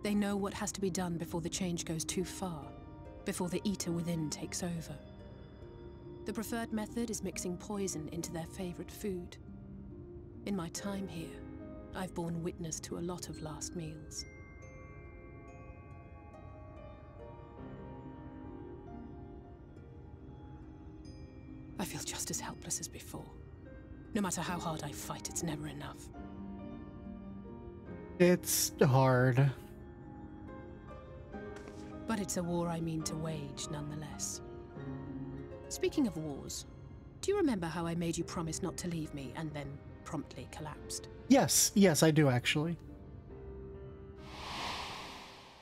They know what has to be done before the change goes too far, before the Eater within takes over. The preferred method is mixing poison into their favorite food. In my time here, I've borne witness to a lot of last meals. I feel just as helpless as before. No matter how hard I fight, it's never enough. It's hard. But it's a war I mean to wage, nonetheless. Speaking of wars, do you remember how I made you promise not to leave me and then promptly collapsed? Yes, I do actually.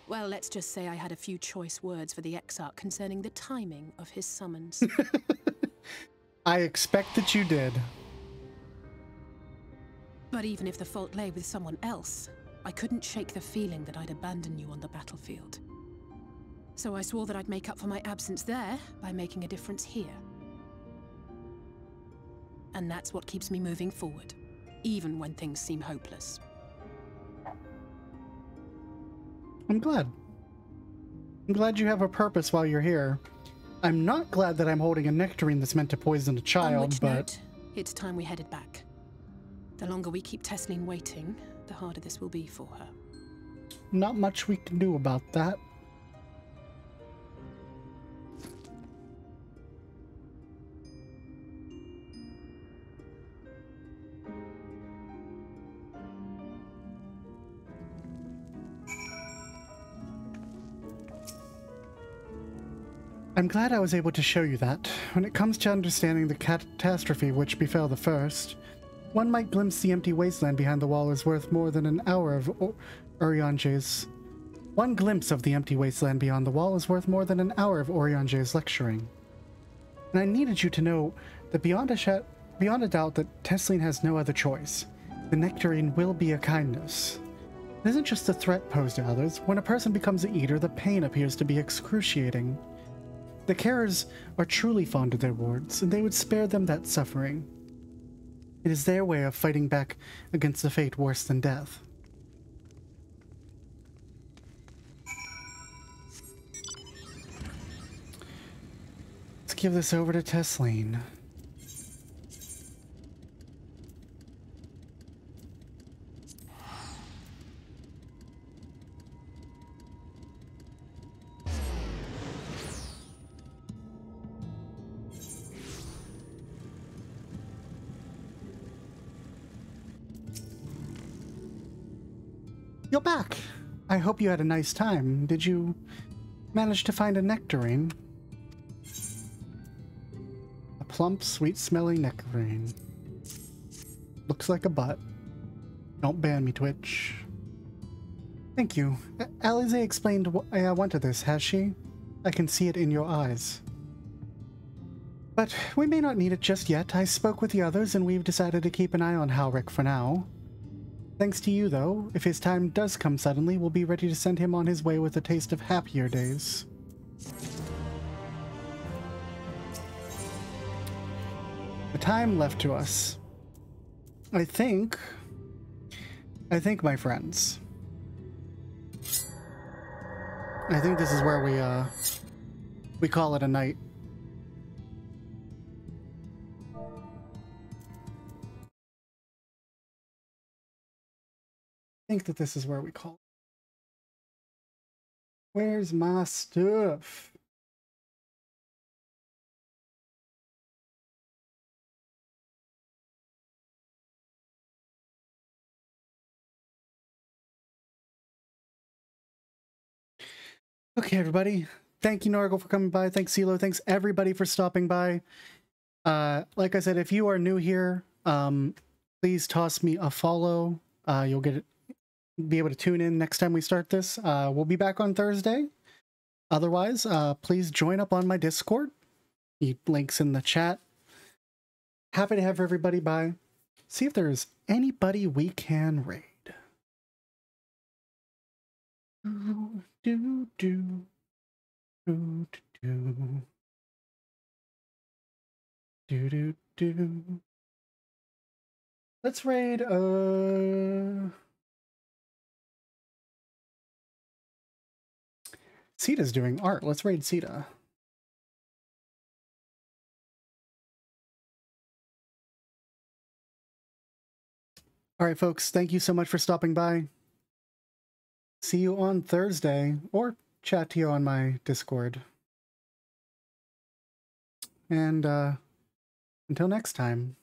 Well, let's just say I had a few choice words for the Exarch concerning the timing of his summons. I expect that you did. But even if the fault lay with someone else, I couldn't shake the feeling that I'd abandon you on the battlefield. So I swore that I'd make up for my absence there by making a difference here. And that's what keeps me moving forward, even when things seem hopeless. I'm glad. I'm glad you have a purpose while you're here. I'm not glad that I'm holding a nectarine that's meant to poison a child, On which but... note, it's time we headed back. The longer we keep Tesleen waiting, the harder this will be for her. Not much we can do about that. I'm glad I was able to show you that. When it comes to understanding the catastrophe which befell the first, one might glimpse the empty wasteland behind the wall is worth more than an hour of Urianger's. One glimpse of the empty wasteland beyond the wall is worth more than an hour of Urianger's lecturing. And I needed you to know that beyond a doubt that Tesleen has no other choice. The nectarine will be a kindness. It isn't just a threat posed to others. When a person becomes an eater, the pain appears to be excruciating. The carers are truly fond of their wards, and they would spare them that suffering. It is their way of fighting back against a fate worse than death. Let's give this over to Tesleen. You're back. I hope you had a nice time. Did you manage to find a nectarine? A plump, sweet-smelling nectarine. Looks like a butt. Don't ban me, Twitch. Thank you. Alize explained why I wanted this, has she? I can see it in your eyes. But we may not need it just yet. I spoke with the others and we've decided to keep an eye on Halric for now. Thanks to you, though, if his time does come suddenly, we'll be ready to send him on his way with a taste of happier days. The time left to us. I think, my friends, I think this is where we call it a night. I think that this is where we call it. Where's my stuff? Okay, everybody. Thank you, Norgal, for coming by. Thanks, CeeLo. Thanks, everybody, for stopping by. Like I said, if you are new here, please toss me a follow. You'll be able to tune in next time we start this. We'll be back on Thursday. Otherwise, please join up on my Discord. Links in the chat. Happy to have everybody by. See if there's anybody we can raid. Let's raid Sita's doing art. Let's raid Sita. All right, folks, thank you so much for stopping by. See you on Thursday, or chat to you on my Discord. And until next time.